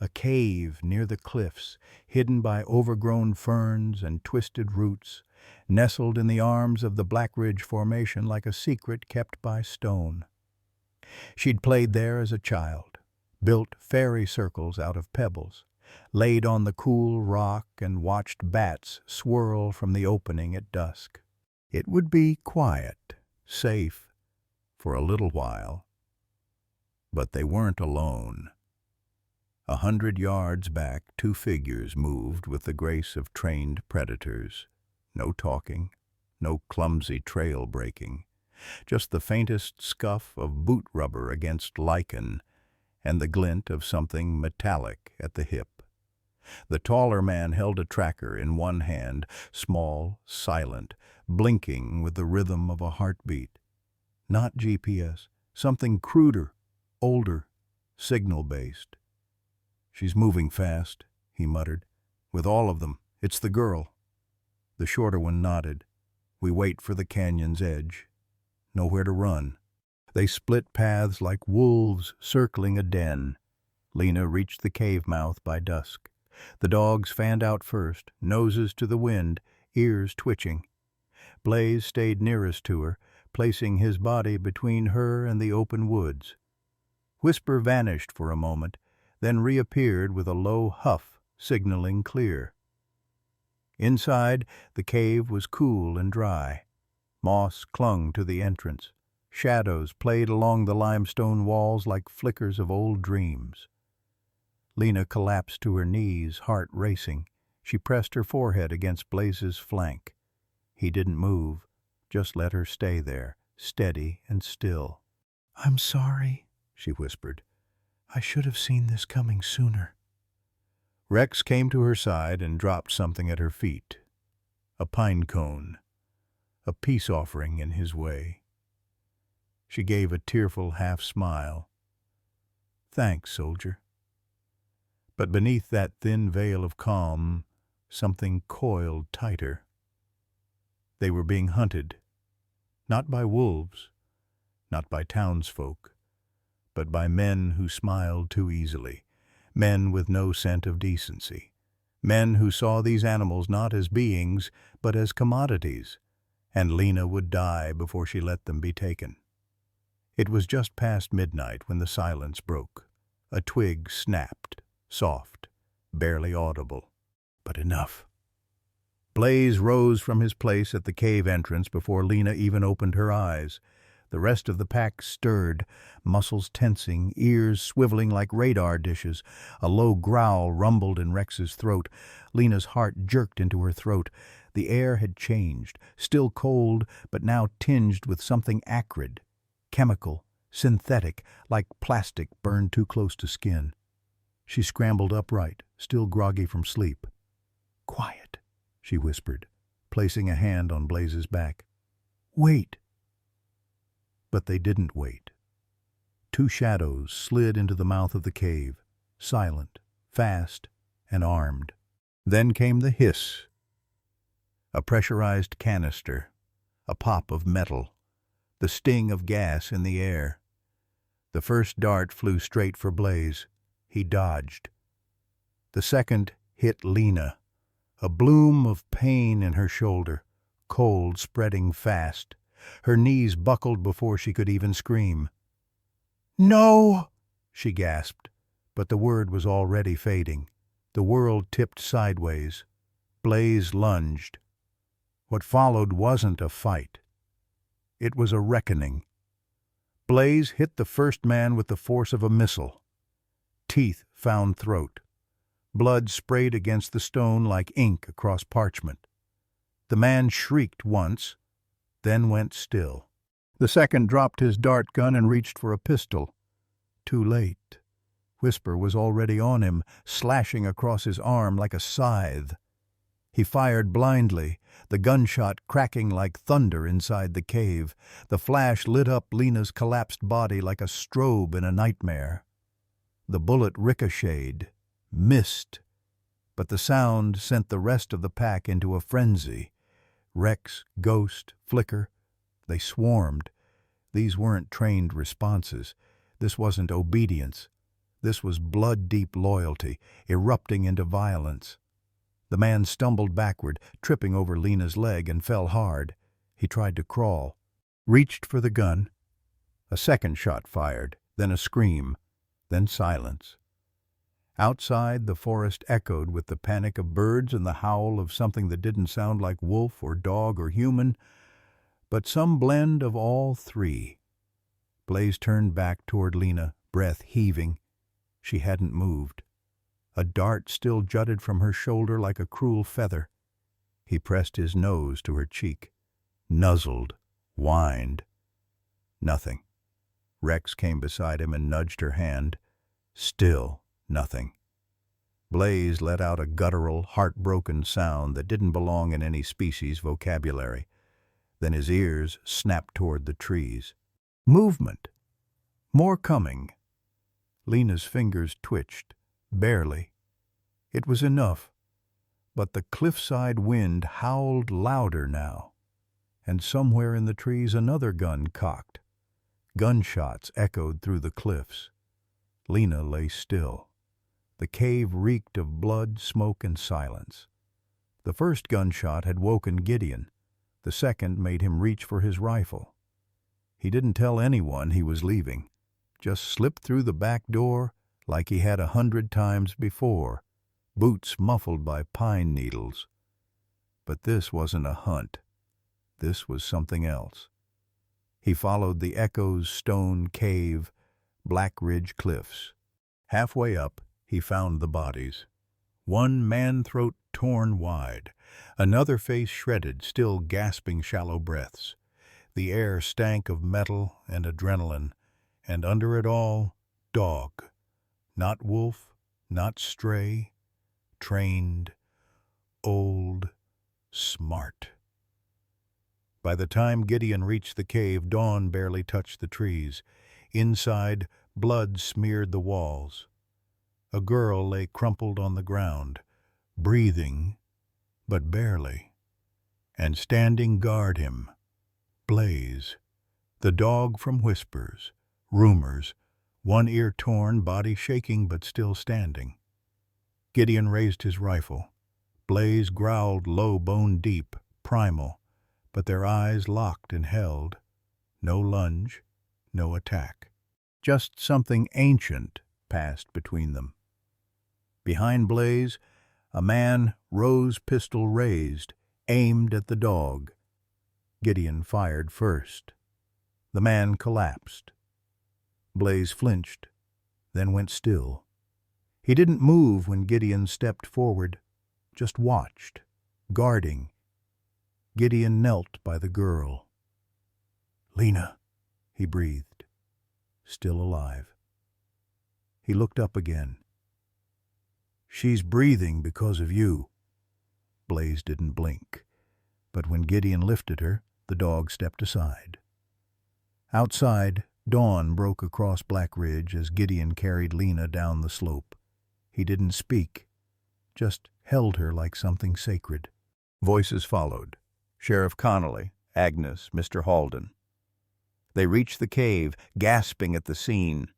A cave near the cliffs, hidden by overgrown ferns and twisted roots, nestled in the arms of the Black Ridge Formation like a secret kept by stone. She'd played there as a child, built fairy circles out of pebbles, laid on the cool rock and watched bats swirl from the opening at dusk. It would be quiet, safe, for a little while. But they weren't alone. 100 yards back, two figures moved with the grace of trained predators. No talking, no clumsy trail breaking, just the faintest scuff of boot rubber against lichen and the glint of something metallic at the hip. The taller man held a tracker in one hand, small, silent, blinking with the rhythm of a heartbeat. Not GPS, something cruder, older, signal-based. "She's moving fast," he muttered. "With all of them. It's the girl." The shorter one nodded. "We wait for the canyon's edge. Nowhere to run." They split paths like wolves circling a den. Lena reached the cave mouth by dusk. The dogs fanned out first, noses to the wind, ears twitching. Blaze stayed nearest to her, placing his body between her and the open woods. Whisper vanished for a moment, then reappeared with a low huff, signaling clear. Inside, the cave was cool and dry. Moss clung to the entrance. Shadows played along the limestone walls like flickers of old dreams. Lena collapsed to her knees, heart racing. She pressed her forehead against Blaze's flank. He didn't move, just let her stay there, steady and still. "I'm sorry," she whispered. "I should have seen this coming sooner." Rex came to her side and dropped something at her feet. A pine cone, a peace offering in his way. She gave a tearful half-smile. "Thanks, soldier." But beneath that thin veil of calm, something coiled tighter. They were being hunted, not by wolves, not by townsfolk, but by men who smiled too easily, men with no scent of decency, men who saw these animals not as beings, but as commodities, and Lena would die before she let them be taken. It was just past midnight when the silence broke. A twig snapped, soft, barely audible, but enough. Blaze rose from his place at the cave entrance before Lena even opened her eyes. The rest of the pack stirred, muscles tensing, ears swiveling like radar dishes. A low growl rumbled in Rex's throat. Lena's heart jerked into her throat. The air had changed, still cold, but now tinged with something acrid, chemical, synthetic, like plastic burned too close to skin. She scrambled upright, still groggy from sleep. "Quiet," she whispered, placing a hand on Blaze's back. "Wait." But they didn't wait. Two shadows slid into the mouth of the cave, silent, fast, and armed. Then came the hiss. A pressurized canister, a pop of metal, the sting of gas in the air. The first dart flew straight for Blaze. He dodged. The second hit Lena, a bloom of pain in her shoulder, cold spreading fast. Her knees buckled before she could even scream. "No!" she gasped, but the word was already fading. The world tipped sideways. Blaze lunged. What followed wasn't a fight. It was a reckoning. Blaze hit the first man with the force of a missile. Teeth found throat. Blood sprayed against the stone like ink across parchment. The man shrieked once, then went still. The second dropped his dart gun and reached for a pistol. Too late. Whisper was already on him, slashing across his arm like a scythe. He fired blindly, the gunshot cracking like thunder inside the cave. The flash lit up Lena's collapsed body like a strobe in a nightmare. The bullet ricocheted, missed, but the sound sent the rest of the pack into a frenzy. Rex, Ghost, Flicker, they swarmed. These weren't trained responses. This wasn't obedience. This was blood-deep loyalty, erupting into violence. The man stumbled backward, tripping over Lena's leg, and fell hard. He tried to crawl, reached for the gun. A second shot fired, then a scream, then silence. Outside, the forest echoed with the panic of birds and the howl of something that didn't sound like wolf or dog or human, but some blend of all three. Blaze turned back toward Lena, breath heaving. She hadn't moved. A dart still jutted from her shoulder like a cruel feather. He pressed his nose to her cheek, nuzzled, whined. Nothing. Rex came beside him and nudged her hand. Still nothing. Blaze let out a guttural, heartbroken sound that didn't belong in any species' vocabulary. Then his ears snapped toward the trees. Movement. More coming. Lena's fingers twitched, barely. It was enough, but the cliffside wind howled louder now, and somewhere in the trees another gun cocked. Gunshots echoed through the cliffs. Lena lay still. The cave reeked of blood, smoke, and silence. The first gunshot had woken Gideon. The second made him reach for his rifle. He didn't tell anyone he was leaving, just slipped through the back door like he had 100 times before, boots muffled by pine needles. But this wasn't a hunt. This was something else. He followed the Echo's stone cave, Black Ridge cliffs. Halfway up, he found the bodies. One man-throat torn wide, another face shredded, still gasping shallow breaths. The air stank of metal and adrenaline, and under it all, dog. Not wolf, not stray, trained, old, smart. By the time Gideon reached the cave, dawn barely touched the trees. Inside, blood smeared the walls. A girl lay crumpled on the ground, breathing, but barely. And standing guard him, Blaze, the dog from whispers, rumors, one ear torn, body shaking but still standing. Gideon raised his rifle. Blaze growled low, bone deep, primal, but their eyes locked and held. No lunge, no attack. Just something ancient passed between them. Behind Blaze, a man, rose pistol raised, aimed at the dog. Gideon fired first. The man collapsed. Blaze flinched, then went still. He didn't move when Gideon stepped forward, just watched, guarding. Gideon knelt by the girl. "Lena," he breathed, still alive. He looked up again. "She's breathing because of you." Blaze didn't blink, but when Gideon lifted her, the dog stepped aside. Outside, dawn broke across Black Ridge as Gideon carried Lena down the slope. He didn't speak, just held her like something sacred. Voices followed. Sheriff Connolly, Agnes, Mr. Halden. They reached the cave, gasping at the scene.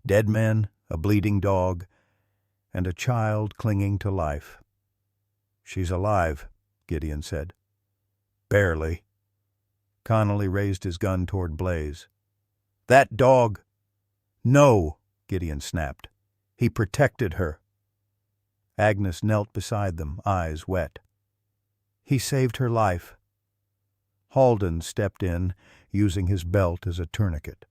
Dead men, a bleeding dog, and a child clinging to life. "She's alive," Gideon said. "Barely." Connolly raised his gun toward Blaze. "That dog—" "No," Gideon snapped. "He protected her." Agnes knelt beside them, eyes wet. "He saved her life." Halden stepped in, using his belt as a tourniquet.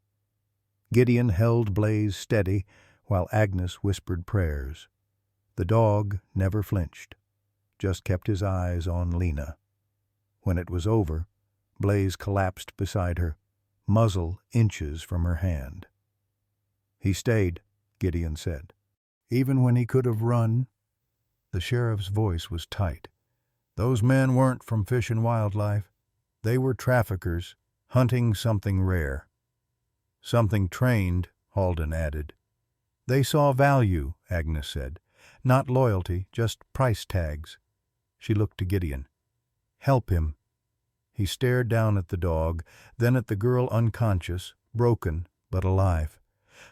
Gideon held Blaze steady while Agnes whispered prayers. The dog never flinched, just kept his eyes on Lena. When it was over, Blaze collapsed beside her, muzzle inches from her hand. "He stayed," Gideon said. "Even when he could have run." The sheriff's voice was tight. "Those men weren't from Fish and Wildlife. They were traffickers, hunting something rare." "Something trained," Halden added. "They saw value," Agnes said. "Not loyalty, just price tags." She looked to Gideon. "Help him." He stared down at the dog, then at the girl unconscious, broken but alive.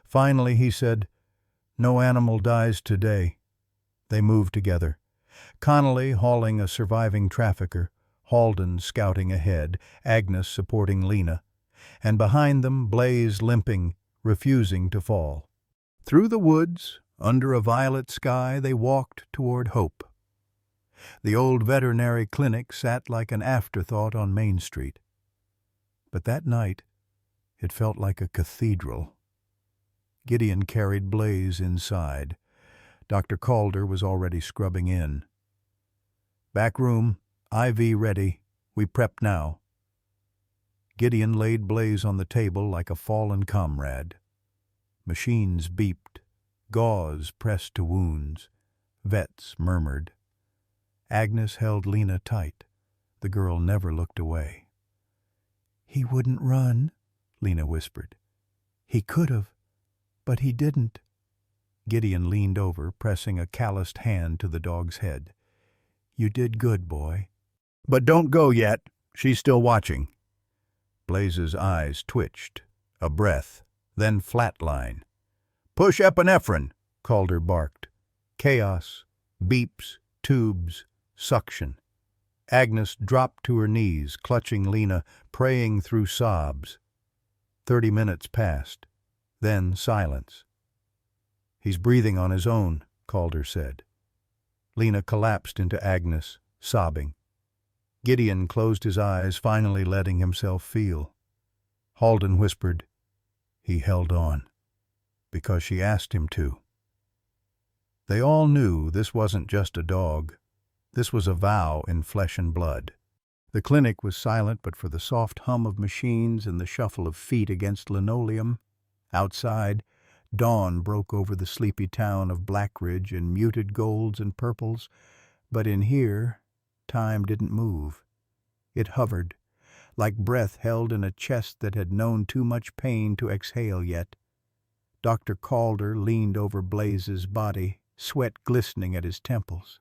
Finally he said, "No animal dies today." They moved together. Connolly hauling a surviving trafficker, Halden scouting ahead, Agnes supporting Lena, and behind them Blaze limping, refusing to fall. Through the woods, under a violet sky, they walked toward hope. The old veterinary clinic sat like an afterthought on Main Street. But that night, it felt like a cathedral. Gideon carried Blaze inside. Dr. Calder was already scrubbing in. "Back room, IV ready. We prep now." Gideon laid Blaze on the table like a fallen comrade. Machines beeped. Gauze pressed to wounds. Vets murmured. Agnes held Lena tight. The girl never looked away. "He wouldn't run," Lena whispered. "He could have, but he didn't." Gideon leaned over, pressing a calloused hand to the dog's head. "You did good, boy." "But don't go yet. She's still watching." Blaze's eyes twitched. A breath, then flatline. "Push epinephrine," Calder barked. Chaos, beeps, tubes, suction. Agnes dropped to her knees, clutching Lena, praying through sobs. 30 minutes passed. Then silence. "He's breathing on his own," Calder said. Lena collapsed into Agnes, sobbing. Gideon closed his eyes, finally letting himself feel. Halden whispered, "He held on, because she asked him to." They all knew this wasn't just a dog. This was a vow in flesh and blood. The clinic was silent but for the soft hum of machines and the shuffle of feet against linoleum. Outside, dawn broke over the sleepy town of Blackridge in muted golds and purples, but in here, time didn't move. It hovered, like breath held in a chest that had known too much pain to exhale yet. Dr. Calder leaned over Blaze's body, sweat glistening at his temples.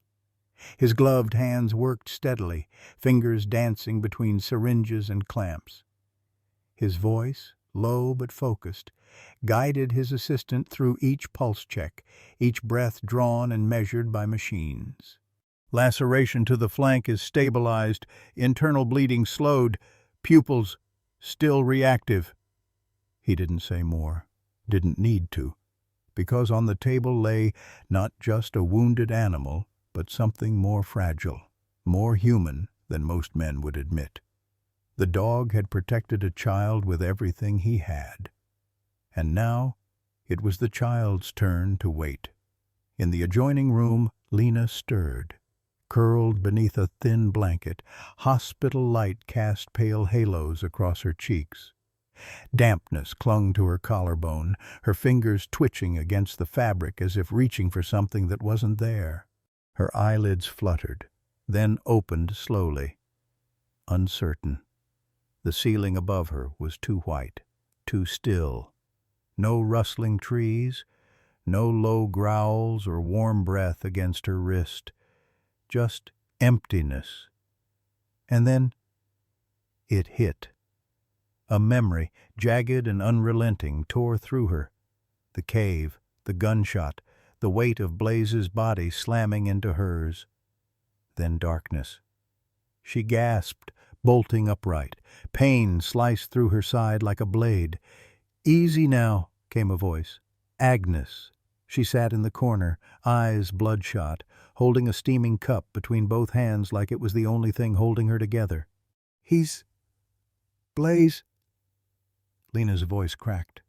His gloved hands worked steadily, fingers dancing between syringes and clamps. His voice, low but focused, guided his assistant through each pulse check, each breath drawn and measured by machines. "Laceration to the flank is stabilized, internal bleeding slowed, pupils still reactive." He didn't say more, didn't need to, because on the table lay not just a wounded animal, but something more fragile, more human than most men would admit. The dog had protected a child with everything he had. And now it was the child's turn to wait. In the adjoining room, Lena stirred. Curled beneath a thin blanket, hospital light cast pale halos across her cheeks. Dampness clung to her collarbone, her fingers twitching against the fabric as if reaching for something that wasn't there. Her eyelids fluttered, then opened slowly. Uncertain. The ceiling above her was too white, too still. No rustling trees, no low growls or warm breath against her wrist. Just emptiness. And then it hit. A memory, jagged and unrelenting, tore through her. The cave, the gunshot, the weight of Blaze's body slamming into hers. Then darkness. She gasped, bolting upright. Pain sliced through her side like a blade. "Easy now," came a voice. Agnes. She sat in the corner, eyes bloodshot, holding a steaming cup between both hands like it was the only thing holding her together. "He's... Blaze..." Lena's voice cracked.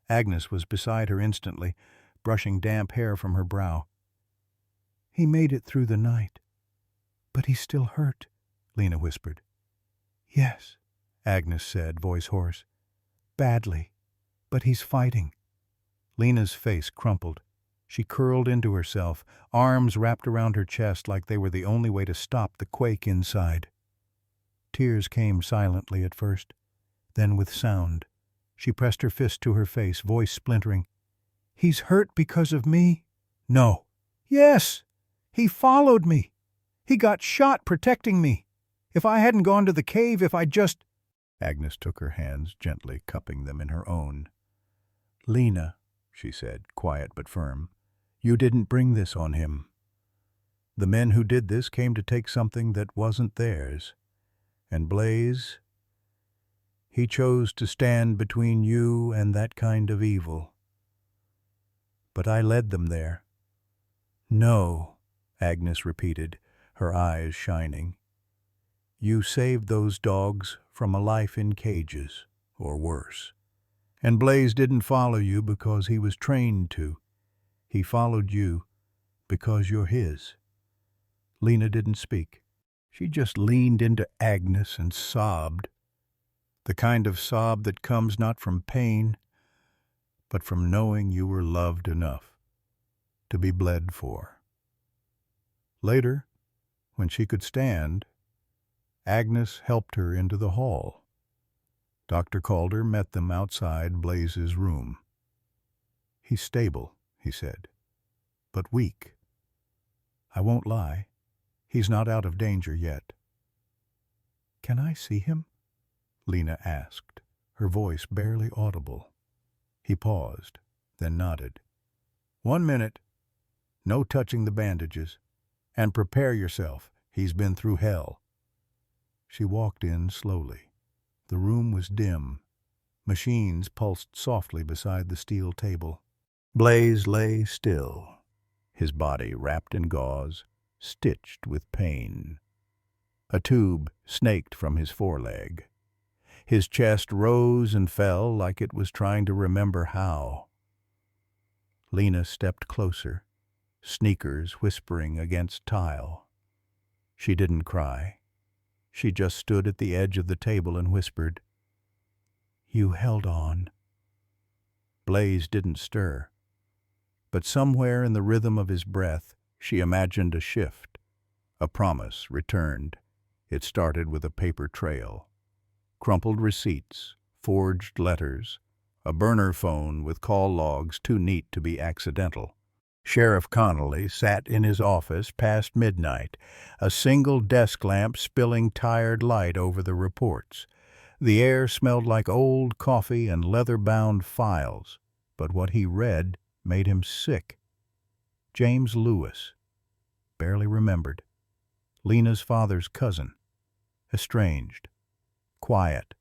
Agnes was beside her instantly, brushing damp hair from her brow. "He made it through the night. But he's still hurt," Lena whispered. "Yes," Agnes said, voice hoarse. "Badly. But he's fighting." Lena's face crumpled. She curled into herself, arms wrapped around her chest like they were the only way to stop the quake inside. Tears came silently at first, then with sound. She pressed her fist to her face, voice splintering. "He's hurt because of me?" "No." "Yes. He followed me. He got shot protecting me. If I hadn't gone to the cave, if I'd just..." Agnes took her hands, gently cupping them in her own. "Lena," she said, quiet but firm, "you didn't bring this on him. The men who did this came to take something that wasn't theirs. And Blaze, he chose to stand between you and that kind of evil. But I led them there." "No," Agnes repeated, her eyes shining. "You saved those dogs from a life in cages, or worse. And Blaze didn't follow you because he was trained to. He followed you because you're his." Lena didn't speak. She just leaned into Agnes and sobbed, the kind of sob that comes not from pain, but from knowing you were loved enough to be bled for. Later, when she could stand, Agnes helped her into the hall. Dr. Calder met them outside Blaze's room. "He's stable," he said, "but weak. I won't lie, he's not out of danger yet." "Can I see him?" Lena asked, her voice barely audible. He paused, then nodded. "1 minute. No touching the bandages. And prepare yourself. He's been through hell." She walked in slowly. The room was dim. Machines pulsed softly beside the steel table. Blaze lay still, his body wrapped in gauze, stitched with pain. A tube snaked from his foreleg. His chest rose and fell like it was trying to remember how. Lena stepped closer, sneakers whispering against tile. She didn't cry. She just stood at the edge of the table and whispered, "You held on." Blaze didn't stir, but somewhere in the rhythm of his breath she imagined a shift. A promise returned. It started with a paper trail. Crumpled receipts, forged letters, a burner phone with call logs too neat to be accidental. Sheriff Connolly sat in his office past midnight, a single desk lamp spilling tired light over the reports. The air smelled like old coffee and leather-bound files, but what he read made him sick. James Lewis, barely remembered. Lena's father's cousin. Estranged. Quiet.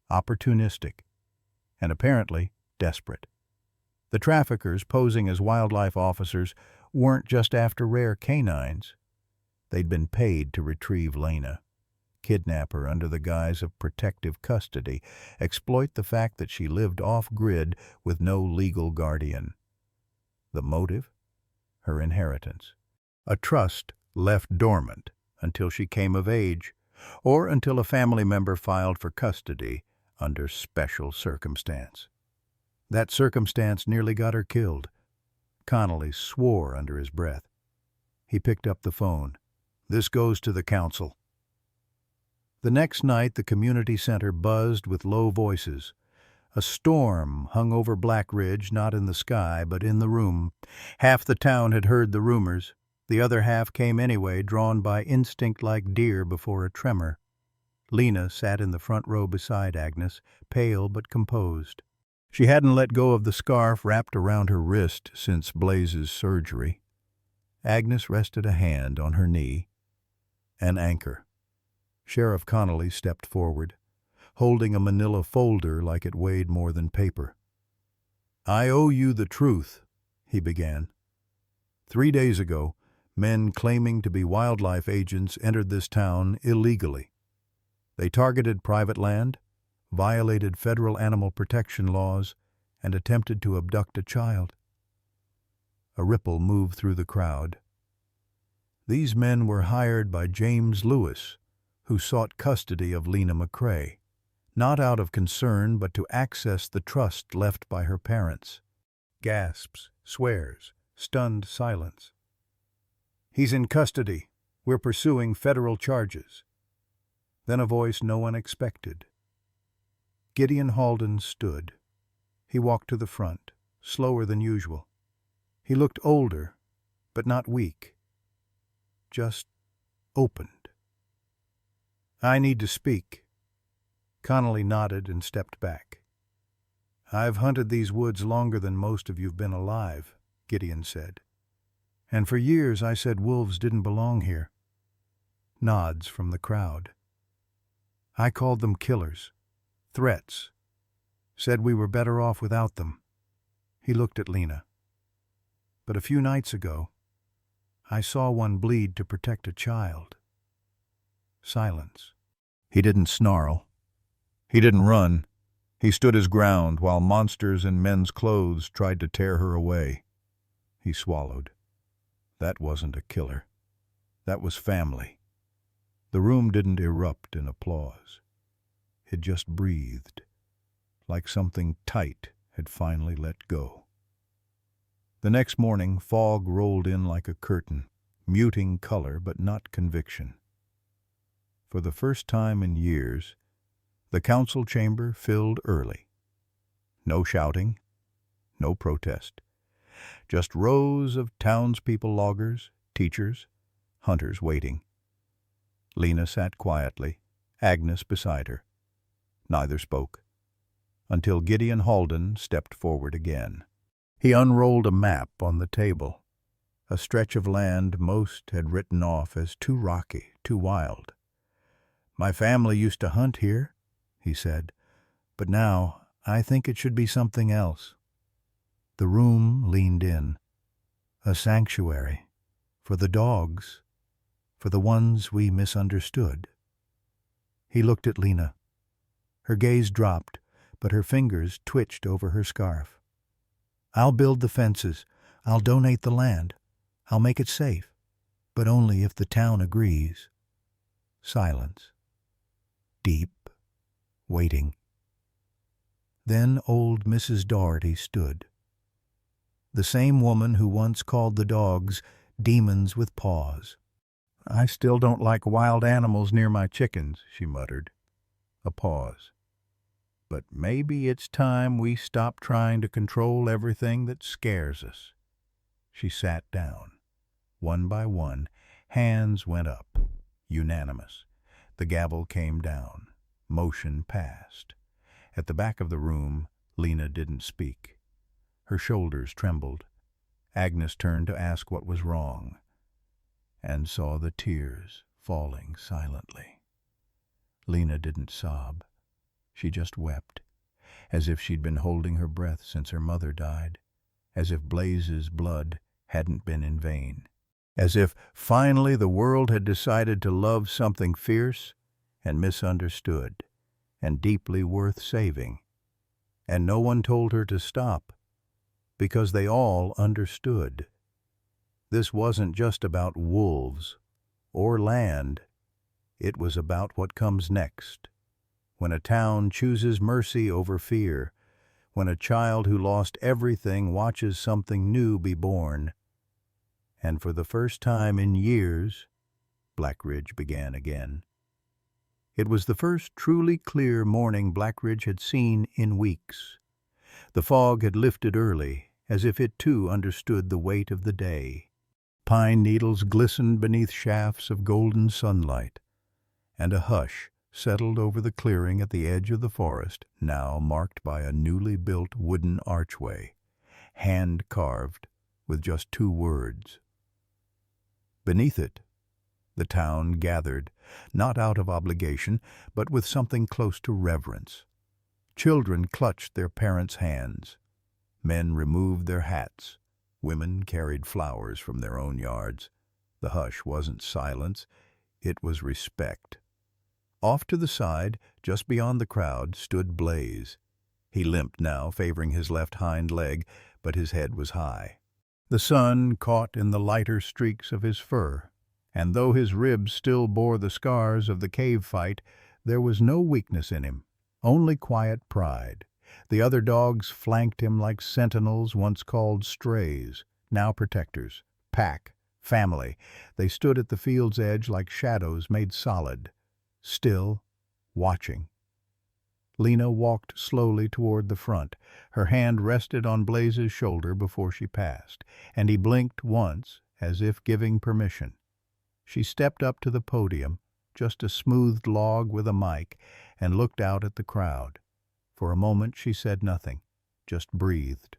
Opportunistic. And apparently desperate. The traffickers posing as wildlife officers weren't just after rare canines. They'd been paid to retrieve Lena, kidnap her under the guise of protective custody, exploit the fact that she lived off-grid with no legal guardian. The motive? Her inheritance. A trust left dormant until she came of age, or until a family member filed for custody under special circumstance. That circumstance nearly got her killed. Connolly swore under his breath. He picked up the phone. "This goes to the council." The next night the community center buzzed with low voices. A storm hung over Black Ridge, not in the sky, but in the room. Half the town had heard the rumors. The other half came anyway, drawn by instinct like deer before a tremor. Lena sat in the front row beside Agnes, pale but composed. She hadn't let go of the scarf wrapped around her wrist since Blaze's surgery. Agnes rested a hand on her knee. An anchor. Sheriff Connolly stepped forward, holding a manila folder like it weighed more than paper. "I owe you the truth," he began. 3 days ago, men claiming to be wildlife agents entered this town illegally. They targeted private land, violated federal animal protection laws, and attempted to abduct a child. A ripple moved through the crowd. These men were hired by James Lewis, who sought custody of Lena McCrae, not out of concern but to access the trust left by her parents. Gasps, swears, stunned silence. "He's in custody. We're pursuing federal charges." Then a voice no one expected. Gideon Halden stood. He walked to the front, slower than usual. He looked older, but not weak. Just opened. "I need to speak." Connolly nodded and stepped back. "I've hunted these woods longer than most of you've been alive," Gideon said. "And for years I said wolves didn't belong here." Nods from the crowd. "I called them killers. Threats. Said we were better off without them." He looked at Lena. "But a few nights ago, I saw one bleed to protect a child." Silence. He didn't snarl. He didn't run. He stood his ground while monsters in men's clothes tried to tear her away. He swallowed. That wasn't a killer. That was family. The room didn't erupt in applause. It just breathed, like something tight had finally let go. The next morning, fog rolled in like a curtain, muting color but not conviction. For the first time in years, the council chamber filled early. No shouting, no protest. Just rows of townspeople, loggers, teachers, hunters waiting. Lena sat quietly, Agnes beside her. Neither spoke, until Gideon Halden stepped forward again. He unrolled a map on the table, a stretch of land most had written off as too rocky, too wild. "My family used to hunt here," he said, "but now I think it should be something else." The room leaned in, a sanctuary for the dogs, for the ones we misunderstood. He looked at Lena. Her gaze dropped, but her fingers twitched over her scarf. "I'll build the fences. I'll donate the land. I'll make it safe, but only if the town agrees." Silence. Deep, waiting. Then old Mrs. Doherty stood. The same woman who once called the dogs demons with paws. "I still don't like wild animals near my chickens," she muttered. A pause. "But maybe it's time we stop trying to control everything that scares us." She sat down. One by one, hands went up. Unanimous. The gavel came down. Motion passed. At the back of the room, Lena didn't speak. Her shoulders trembled. Agnes turned to ask what was wrong, and saw the tears falling silently. Lena didn't sob. She just wept, as if she'd been holding her breath since her mother died, as if Blaze's blood hadn't been in vain, as if finally the world had decided to love something fierce and misunderstood and deeply worth saving. And no one told her to stop, because they all understood. This wasn't just about wolves or land. It was about what comes next. When a town chooses mercy over fear, when a child who lost everything watches something new be born. And for the first time in years, Blackridge began again. It was the first truly clear morning Blackridge had seen in weeks. The fog had lifted early, as if it too understood the weight of the day. Pine needles glistened beneath shafts of golden sunlight, and a hush settled over the clearing at the edge of the forest, now marked by a newly built wooden archway, hand-carved with just 2 words. Beneath it, the town gathered, not out of obligation, but with something close to reverence. Children clutched their parents' hands. Men removed their hats. Women carried flowers from their own yards. The hush wasn't silence, it was respect. Off to the side, just beyond the crowd, stood Blaze. He limped now, favoring his left hind leg, but his head was high. The sun caught in the lighter streaks of his fur, and though his ribs still bore the scars of the cave fight, there was no weakness in him, only quiet pride. The other dogs flanked him like sentinels once called strays, now protectors, pack, family. They stood at the field's edge like shadows made solid, still, watching. Lena walked slowly toward the front. Her hand rested on Blaze's shoulder before she passed, and he blinked once, as if giving permission. She stepped up to the podium, just a smoothed log with a mic, and looked out at the crowd. For a moment she said nothing, just breathed.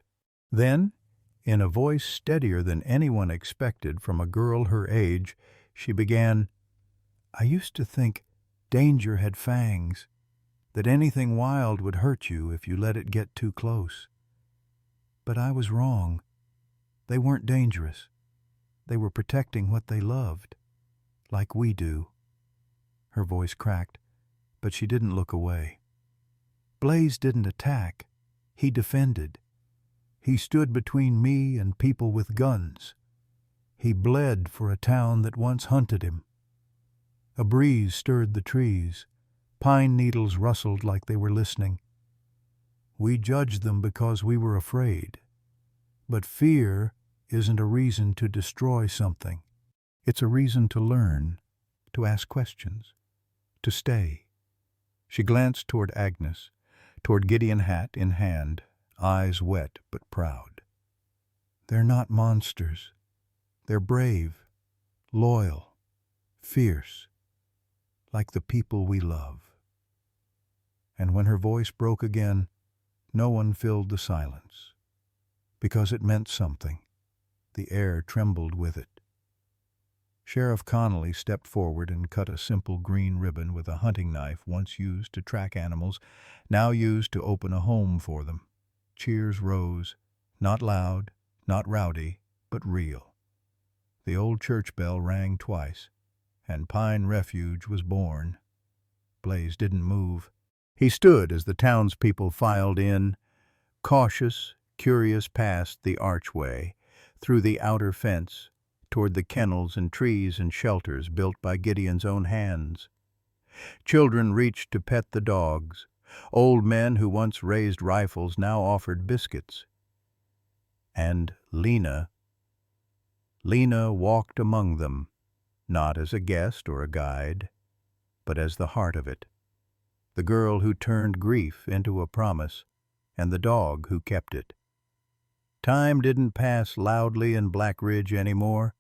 Then, in a voice steadier than anyone expected from a girl her age, she began, "I used to think danger had fangs, that anything wild would hurt you if you let it get too close. But I was wrong. They weren't dangerous. They were protecting what they loved, like we do." Her voice cracked, but she didn't look away. Blaze didn't attack. He defended. He stood between me and people with guns. He bled for a town that once hunted him. A breeze stirred the trees. Pine needles rustled like they were listening. We judged them because we were afraid. But fear isn't a reason to destroy something. It's a reason to learn, to ask questions, to stay. She glanced toward Agnes, toward Gideon, hat in hand, eyes wet but proud. They're not monsters. They're brave, loyal, fierce, like the people we love. And when her voice broke again, no one filled the silence, because it meant something. The air trembled with it. Sheriff Connolly stepped forward and cut a simple green ribbon with a hunting knife once used to track animals, now used to open a home for them. Cheers rose, not loud, not rowdy, but real. The old church bell rang twice, and Pine Refuge was born. Blaze didn't move. He stood as the townspeople filed in, cautious, curious, past the archway, through the outer fence, toward the kennels and trees and shelters built by Gideon's own hands. Children reached to pet the dogs. Old men who once raised rifles now offered biscuits. And Lena walked among them, not as a guest or a guide, but as the heart of it, the girl who turned grief into a promise, and the dog who kept it. Time didn't pass loudly in Black Ridge anymore.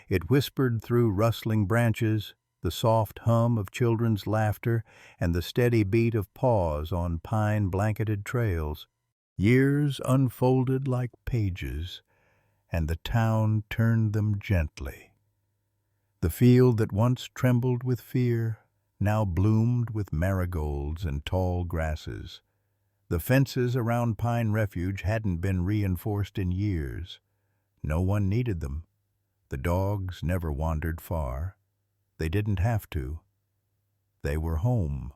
It whispered through rustling branches, the soft hum of children's laughter, and the steady beat of paws on pine-blanketed trails. Years unfolded like pages, and the town turned them gently. The field that once trembled with fear now bloomed with marigolds and tall grasses. The fences around Pine Refuge hadn't been reinforced in years. No one needed them. The dogs never wandered far. They didn't have to. They were home.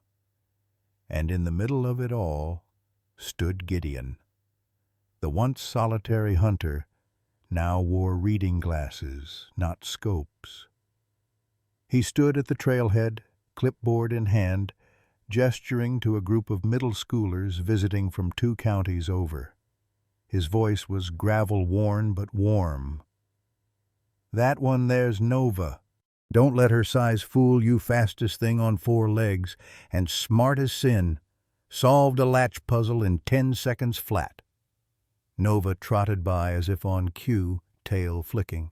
And in the middle of it all stood Gideon. The once solitary hunter now wore reading glasses, not scopes. He stood at the trailhead, clipboard in hand, gesturing to a group of middle schoolers visiting from 2 counties over. His voice was gravel-worn but warm. "That one there's Nova. Don't let her size fool you. Fastest thing on 4 legs, and smart as sin. Solved a latch puzzle in 10 seconds flat." Nova trotted by as if on cue, tail flicking.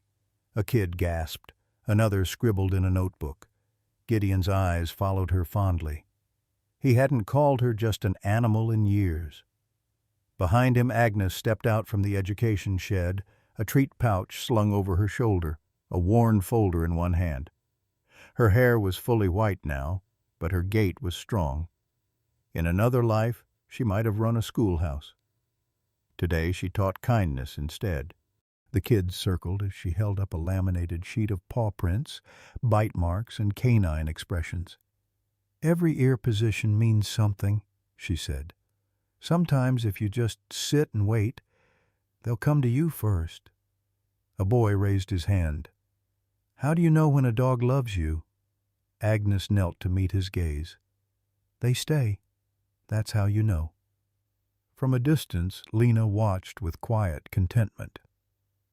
A kid gasped. Another scribbled in a notebook. Gideon's eyes followed her fondly. He hadn't called her just an animal in years. Behind him, Agnes stepped out from the education shed, a treat pouch slung over her shoulder, a worn folder in one hand. Her hair was fully white now, but her gait was strong. In another life, she might have run a schoolhouse. Today she taught kindness instead. The kids circled as she held up a laminated sheet of paw prints, bite marks, and canine expressions. "Every ear position means something," she said. "Sometimes if you just sit and wait, they'll come to you first." A boy raised his hand. "How do you know when a dog loves you?" Agnes knelt to meet his gaze. "They stay. That's how you know." From a distance, Lena watched with quiet contentment.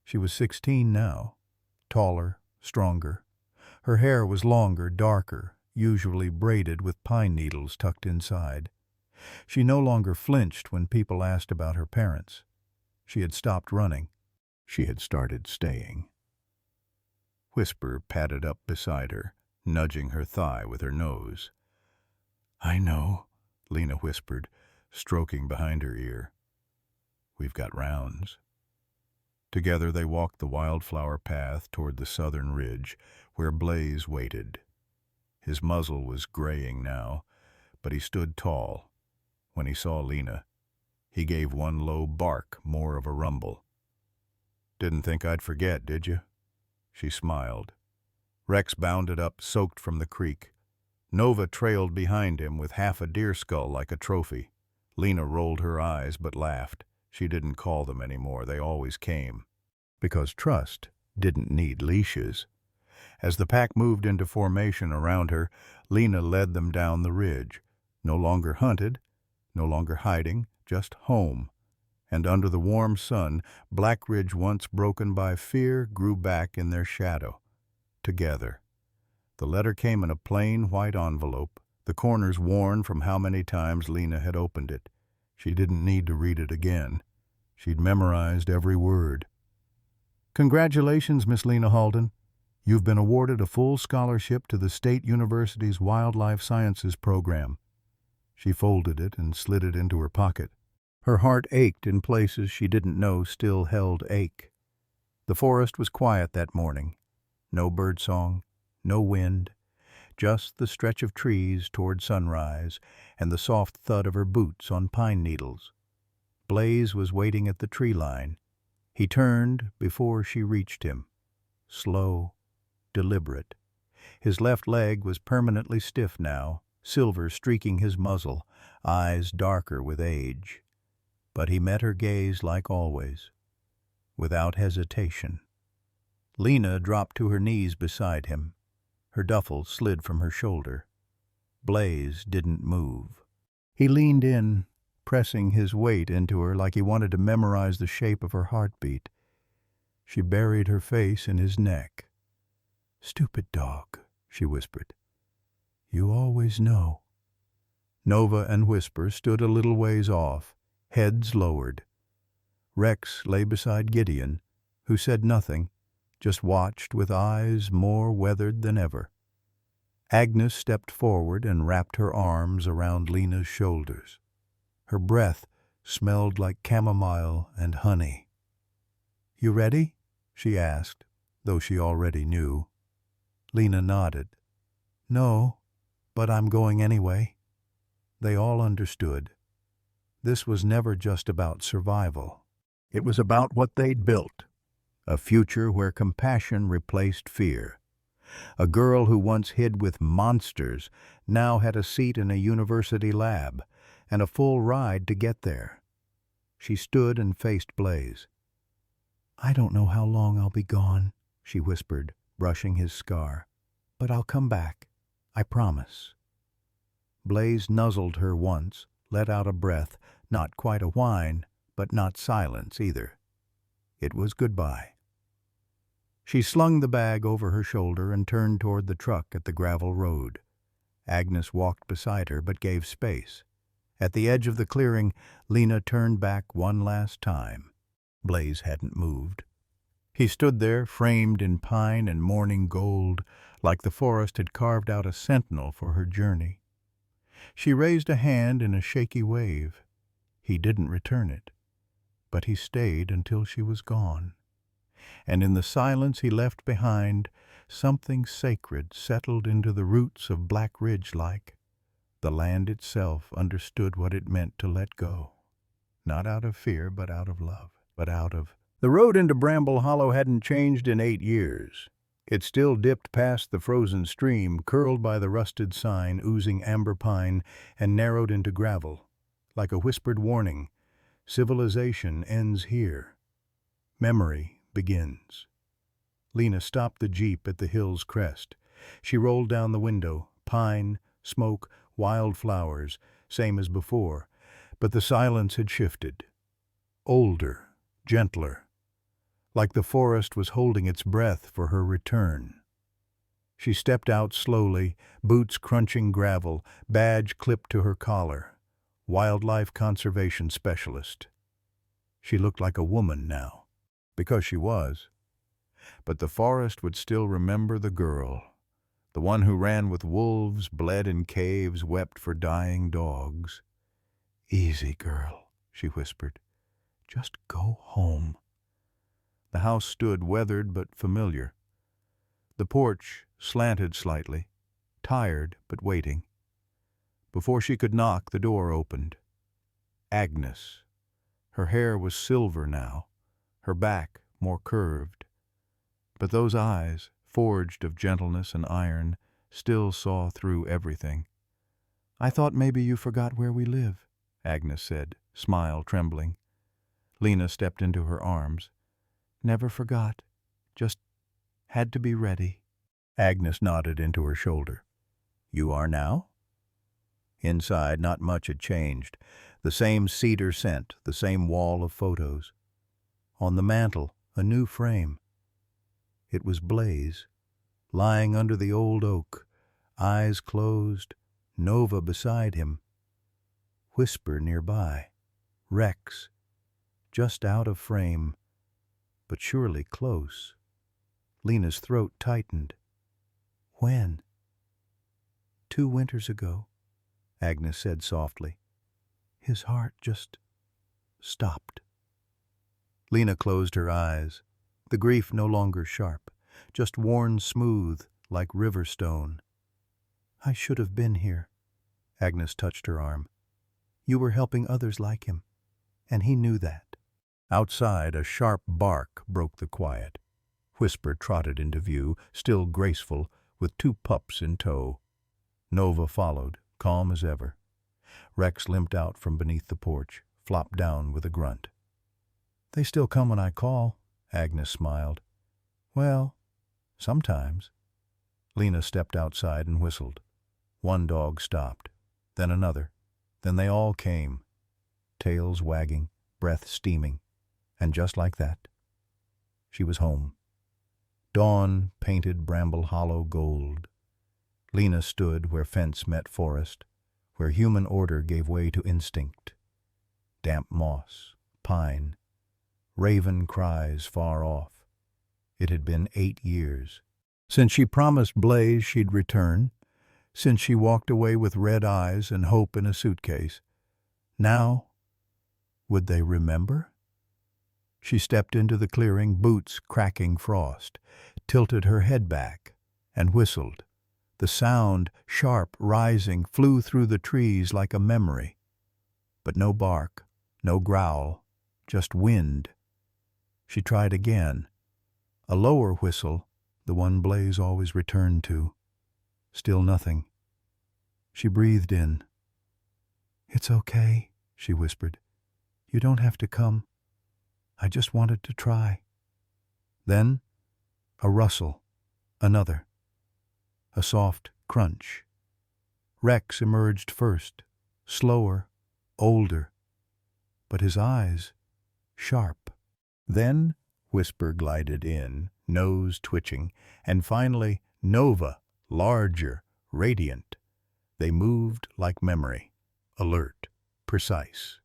She was 16 now, taller, stronger. Her hair was longer, darker, usually braided with pine needles tucked inside. She no longer flinched when people asked about her parents. She had stopped running. She had started staying. Whisper padded up beside her, nudging her thigh with her nose. "I know," Lena whispered, stroking behind her ear. "We've got rounds." Together they walked the wildflower path toward the southern ridge, where Blaze waited. His muzzle was graying now, but he stood tall. When he saw Lena, he gave one low bark, more of a rumble. "Didn't think I'd forget, did you?" She smiled. Rex bounded up, soaked from the creek. Nova trailed behind him with half a deer skull like a trophy. Lena rolled her eyes but laughed. She didn't call them anymore. They always came. Because trust didn't need leashes. As the pack moved into formation around her, Lena led them down the ridge. No longer hunted, no longer hiding, just home. And under the warm sun, Black Ridge, once broken by fear, grew back in their shadow. Together. The letter came in a plain white envelope, the corners worn from how many times Lena had opened it. She didn't need to read it again. She'd memorized every word. "Congratulations, Miss Lena Halden. You've been awarded a full scholarship to the State University's Wildlife Sciences program." She folded it and slid it into her pocket. Her heart ached in places she didn't know still held ache. The forest was quiet that morning. No birdsong, no wind, just the stretch of trees toward sunrise and the soft thud of her boots on pine needles. Blaze was waiting at the tree line. He turned before she reached him. Slow, deliberate. His left leg was permanently stiff now, silver streaking his muzzle, eyes darker with age. But he met her gaze like always, without hesitation. Lena dropped to her knees beside him. Her duffel slid from her shoulder. Blaze didn't move. He leaned in, pressing his weight into her like he wanted to memorize the shape of her heartbeat. She buried her face in his neck. "Stupid dog," she whispered. "You always know." Nova and Whisper stood a little ways off, heads lowered. Rex lay beside Gideon, who said nothing, just watched with eyes more weathered than ever. Agnes stepped forward and wrapped her arms around Lena's shoulders. Her breath smelled like chamomile and honey. "You ready?" she asked, though she already knew. Lena nodded. "No, but I'm going anyway." They all understood. This was never just about survival. It was about what they'd built. A future where compassion replaced fear. A girl who once hid with monsters now had a seat in a university lab and a full ride to get there. She stood and faced Blaze. "I don't know how long I'll be gone," she whispered, brushing his scar. "But I'll come back. I promise." Blaze nuzzled her once, let out a breath, not quite a whine, but not silence either. It was goodbye. She slung the bag over her shoulder and turned toward the truck at the gravel road. Agnes walked beside her but gave space. At the edge of the clearing, Lena turned back one last time. Blaze hadn't moved. He stood there, framed in pine and morning gold, like the forest had carved out a sentinel for her journey. She raised a hand in a shaky wave. He didn't return it, but he stayed until she was gone. And in the silence he left behind, something sacred settled into the roots of Black Ridge like. The land itself understood what it meant to let go. Not out of fear, but out of love. The road into Bramble Hollow hadn't changed in 8 years. It still dipped past the frozen stream, curled by the rusted sign, oozing amber pine, and narrowed into gravel. Like a whispered warning, civilization ends here. Memory begins. Lena stopped the jeep at the hill's crest. She rolled down the window. Pine, smoke, wildflowers, same as before. But the silence had shifted. Older, gentler. Like the forest was holding its breath for her return. She stepped out slowly, boots crunching gravel, badge clipped to her collar. Wildlife conservation specialist. She looked like a woman now, because she was. But the forest would still remember the girl, the one who ran with wolves, bled in caves, wept for dying dogs. "Easy, girl," she whispered. "Just go home." The house stood weathered but familiar. The porch slanted slightly, tired but waiting. Before she could knock, the door opened. Agnes. Her hair was silver now, her back more curved. But those eyes, forged of gentleness and iron, still saw through everything. "I thought maybe you forgot where we live," Agnes said, smile trembling. Lena stepped into her arms. Never forgot. Just had to be ready. Agnes nodded into her shoulder. You are now? Inside, not much had changed. The same cedar scent, the same wall of photos. On the mantel, a new frame. It was Blaze, lying under the old oak, eyes closed, Nova beside him. Whisper nearby. Rex, just out of frame, but surely close. Lena's throat tightened. When? 2 winters ago, Agnes said softly. His heart just stopped. Lena closed her eyes, the grief no longer sharp, just worn smooth like river stone. I should have been here. Agnes touched her arm. You were helping others like him, and he knew that. Outside, a sharp bark broke the quiet. Whisper trotted into view, still graceful, with 2 pups in tow. Nova followed, calm as ever. Rex limped out from beneath the porch, flopped down with a grunt. They still come when I call, Agnes smiled. Well, sometimes. Lena stepped outside and whistled. 1 dog stopped, then another. Then they all came, tails wagging, breath steaming, and just like that, she was home. Dawn painted Bramble Hollow gold. Lena stood where fence met forest, where human order gave way to instinct. Damp moss, pine, raven cries far off. It had been 8 years. Since she promised Blaze she'd return, since she walked away with red eyes and hope in a suitcase. Now, would they remember? She stepped into the clearing, boots cracking frost, tilted her head back, and whistled. The sound, sharp, rising, flew through the trees like a memory. But no bark, no growl, just wind. She tried again. A lower whistle, the one Blaze always returned to. Still nothing. She breathed in. It's okay, she whispered. You don't have to come. I just wanted to try. Then, a rustle, another. A soft crunch. Rex emerged first, slower, older, but his eyes sharp. Then Whisper glided in, nose twitching, and finally Nova, larger, radiant. They moved like memory, alert, precise.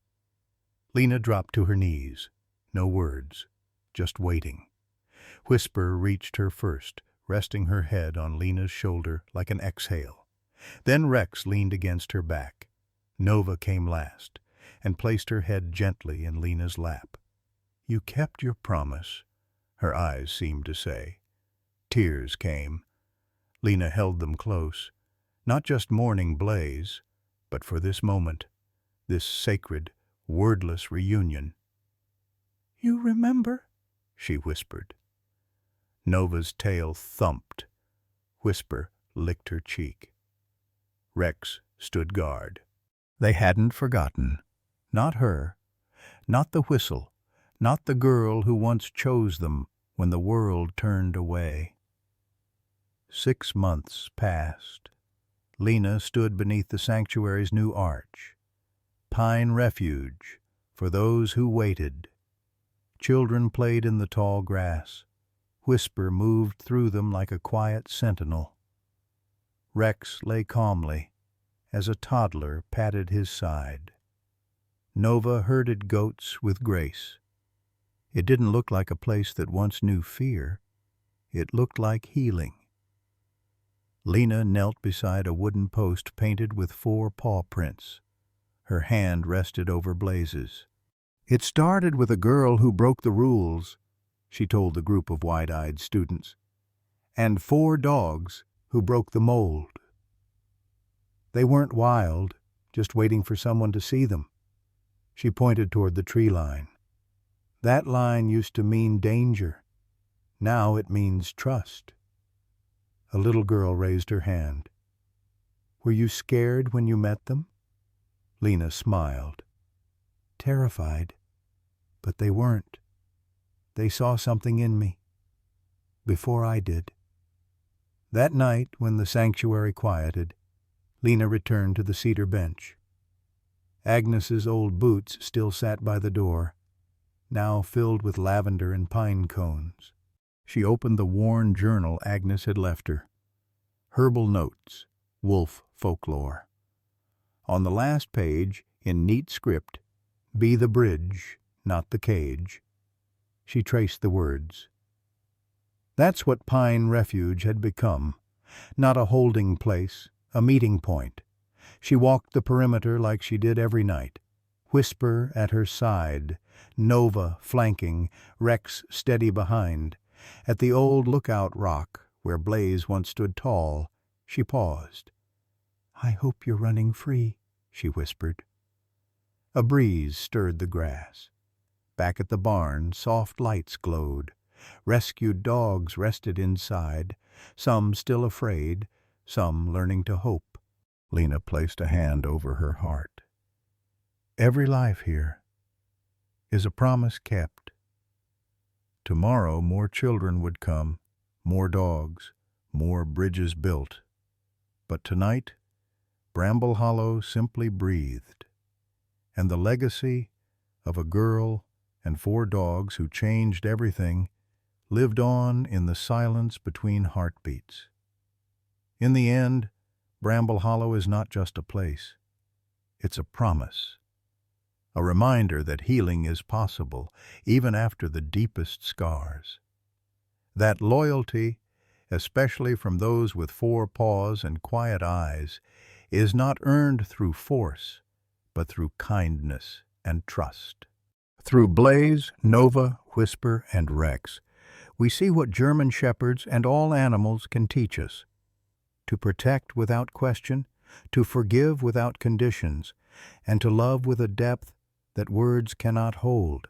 Lena dropped to her knees. No words, just waiting. Whisper reached her first, resting her head on Lena's shoulder like an exhale. Then Rex leaned against her back. Nova came last, and placed her head gently in Lena's lap. "You kept your promise," her eyes seemed to say. Tears came. Lena held them close, not just mourning Blaze, but for this moment, this sacred, wordless reunion. "You remember?" she whispered. Nova's tail thumped. Whisper licked her cheek. Rex stood guard. They hadn't forgotten. Not her. Not the whistle. Not the girl who once chose them when the world turned away. 6 months passed. Lena stood beneath the sanctuary's new arch. Pine refuge for those who waited. Children played in the tall grass. Whisper moved through them like a quiet sentinel. Rex lay calmly as a toddler patted his side. Nova herded goats with grace. It didn't look like a place that once knew fear. It looked like healing. Lena knelt beside a wooden post painted with 4 paw prints. Her hand rested over Blaze's. "It started with a girl who broke the rules," she told the group of wide-eyed students, "and 4 dogs who broke the mold. They weren't wild, just waiting for someone to see them." She pointed toward the tree line. "That line used to mean danger. Now it means trust." A little girl raised her hand. "Were you scared when you met them?" Lena smiled. "Terrified, But they weren't. They saw something in me, before I did. That night, when the sanctuary quieted, Lena returned to the cedar bench. Agnes's old boots still sat by the door, now filled with lavender and pine cones. She opened the worn journal Agnes had left her. Herbal notes, wolf folklore. On the last page, in neat script, "Be the bridge, not the cage," she traced the words. That's what Pine Refuge had become, not a holding place, a meeting point. She walked the perimeter like she did every night, Whisper at her side, Nova flanking, Rex steady behind. At the old lookout rock, where Blaze once stood tall, she paused. "I hope you're running free," she whispered. A breeze stirred the grass. Back at the barn, soft lights glowed. Rescued dogs rested inside, some still afraid, some learning to hope. Lena placed a hand over her heart. Every life here is a promise kept. Tomorrow more children would come, more dogs, more bridges built. But tonight, Bramble Hollow simply breathed. And the legacy of a girl and 4 dogs who changed everything lived on in the silence between heartbeats. In the end, Bramble Hollow is not just a place. It's a promise. A reminder that healing is possible, even after the deepest scars. That loyalty, especially from those with 4 paws and quiet eyes, is not earned through force, but through kindness and trust. Through Blaze, Nova, Whisper, and Rex, we see what German shepherds and all animals can teach us. To protect without question, to forgive without conditions, and to love with a depth that words cannot hold.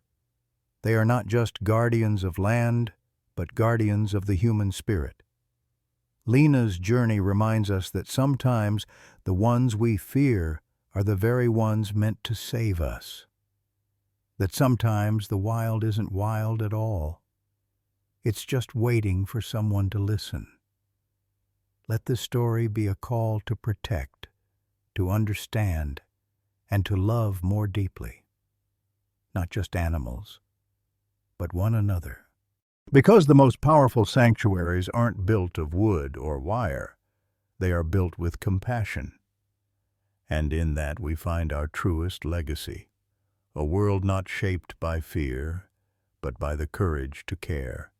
They are not just guardians of land, but guardians of the human spirit. Lena's journey reminds us that sometimes the ones we fear are the very ones meant to save us. That sometimes the wild isn't wild at all. It's just waiting for someone to listen. Let this story be a call to protect, to understand, and to love more deeply. Not just animals, but one another. Because the most powerful sanctuaries aren't built of wood or wire, they are built with compassion. And in that we find our truest legacy, a world not shaped by fear, but by the courage to care.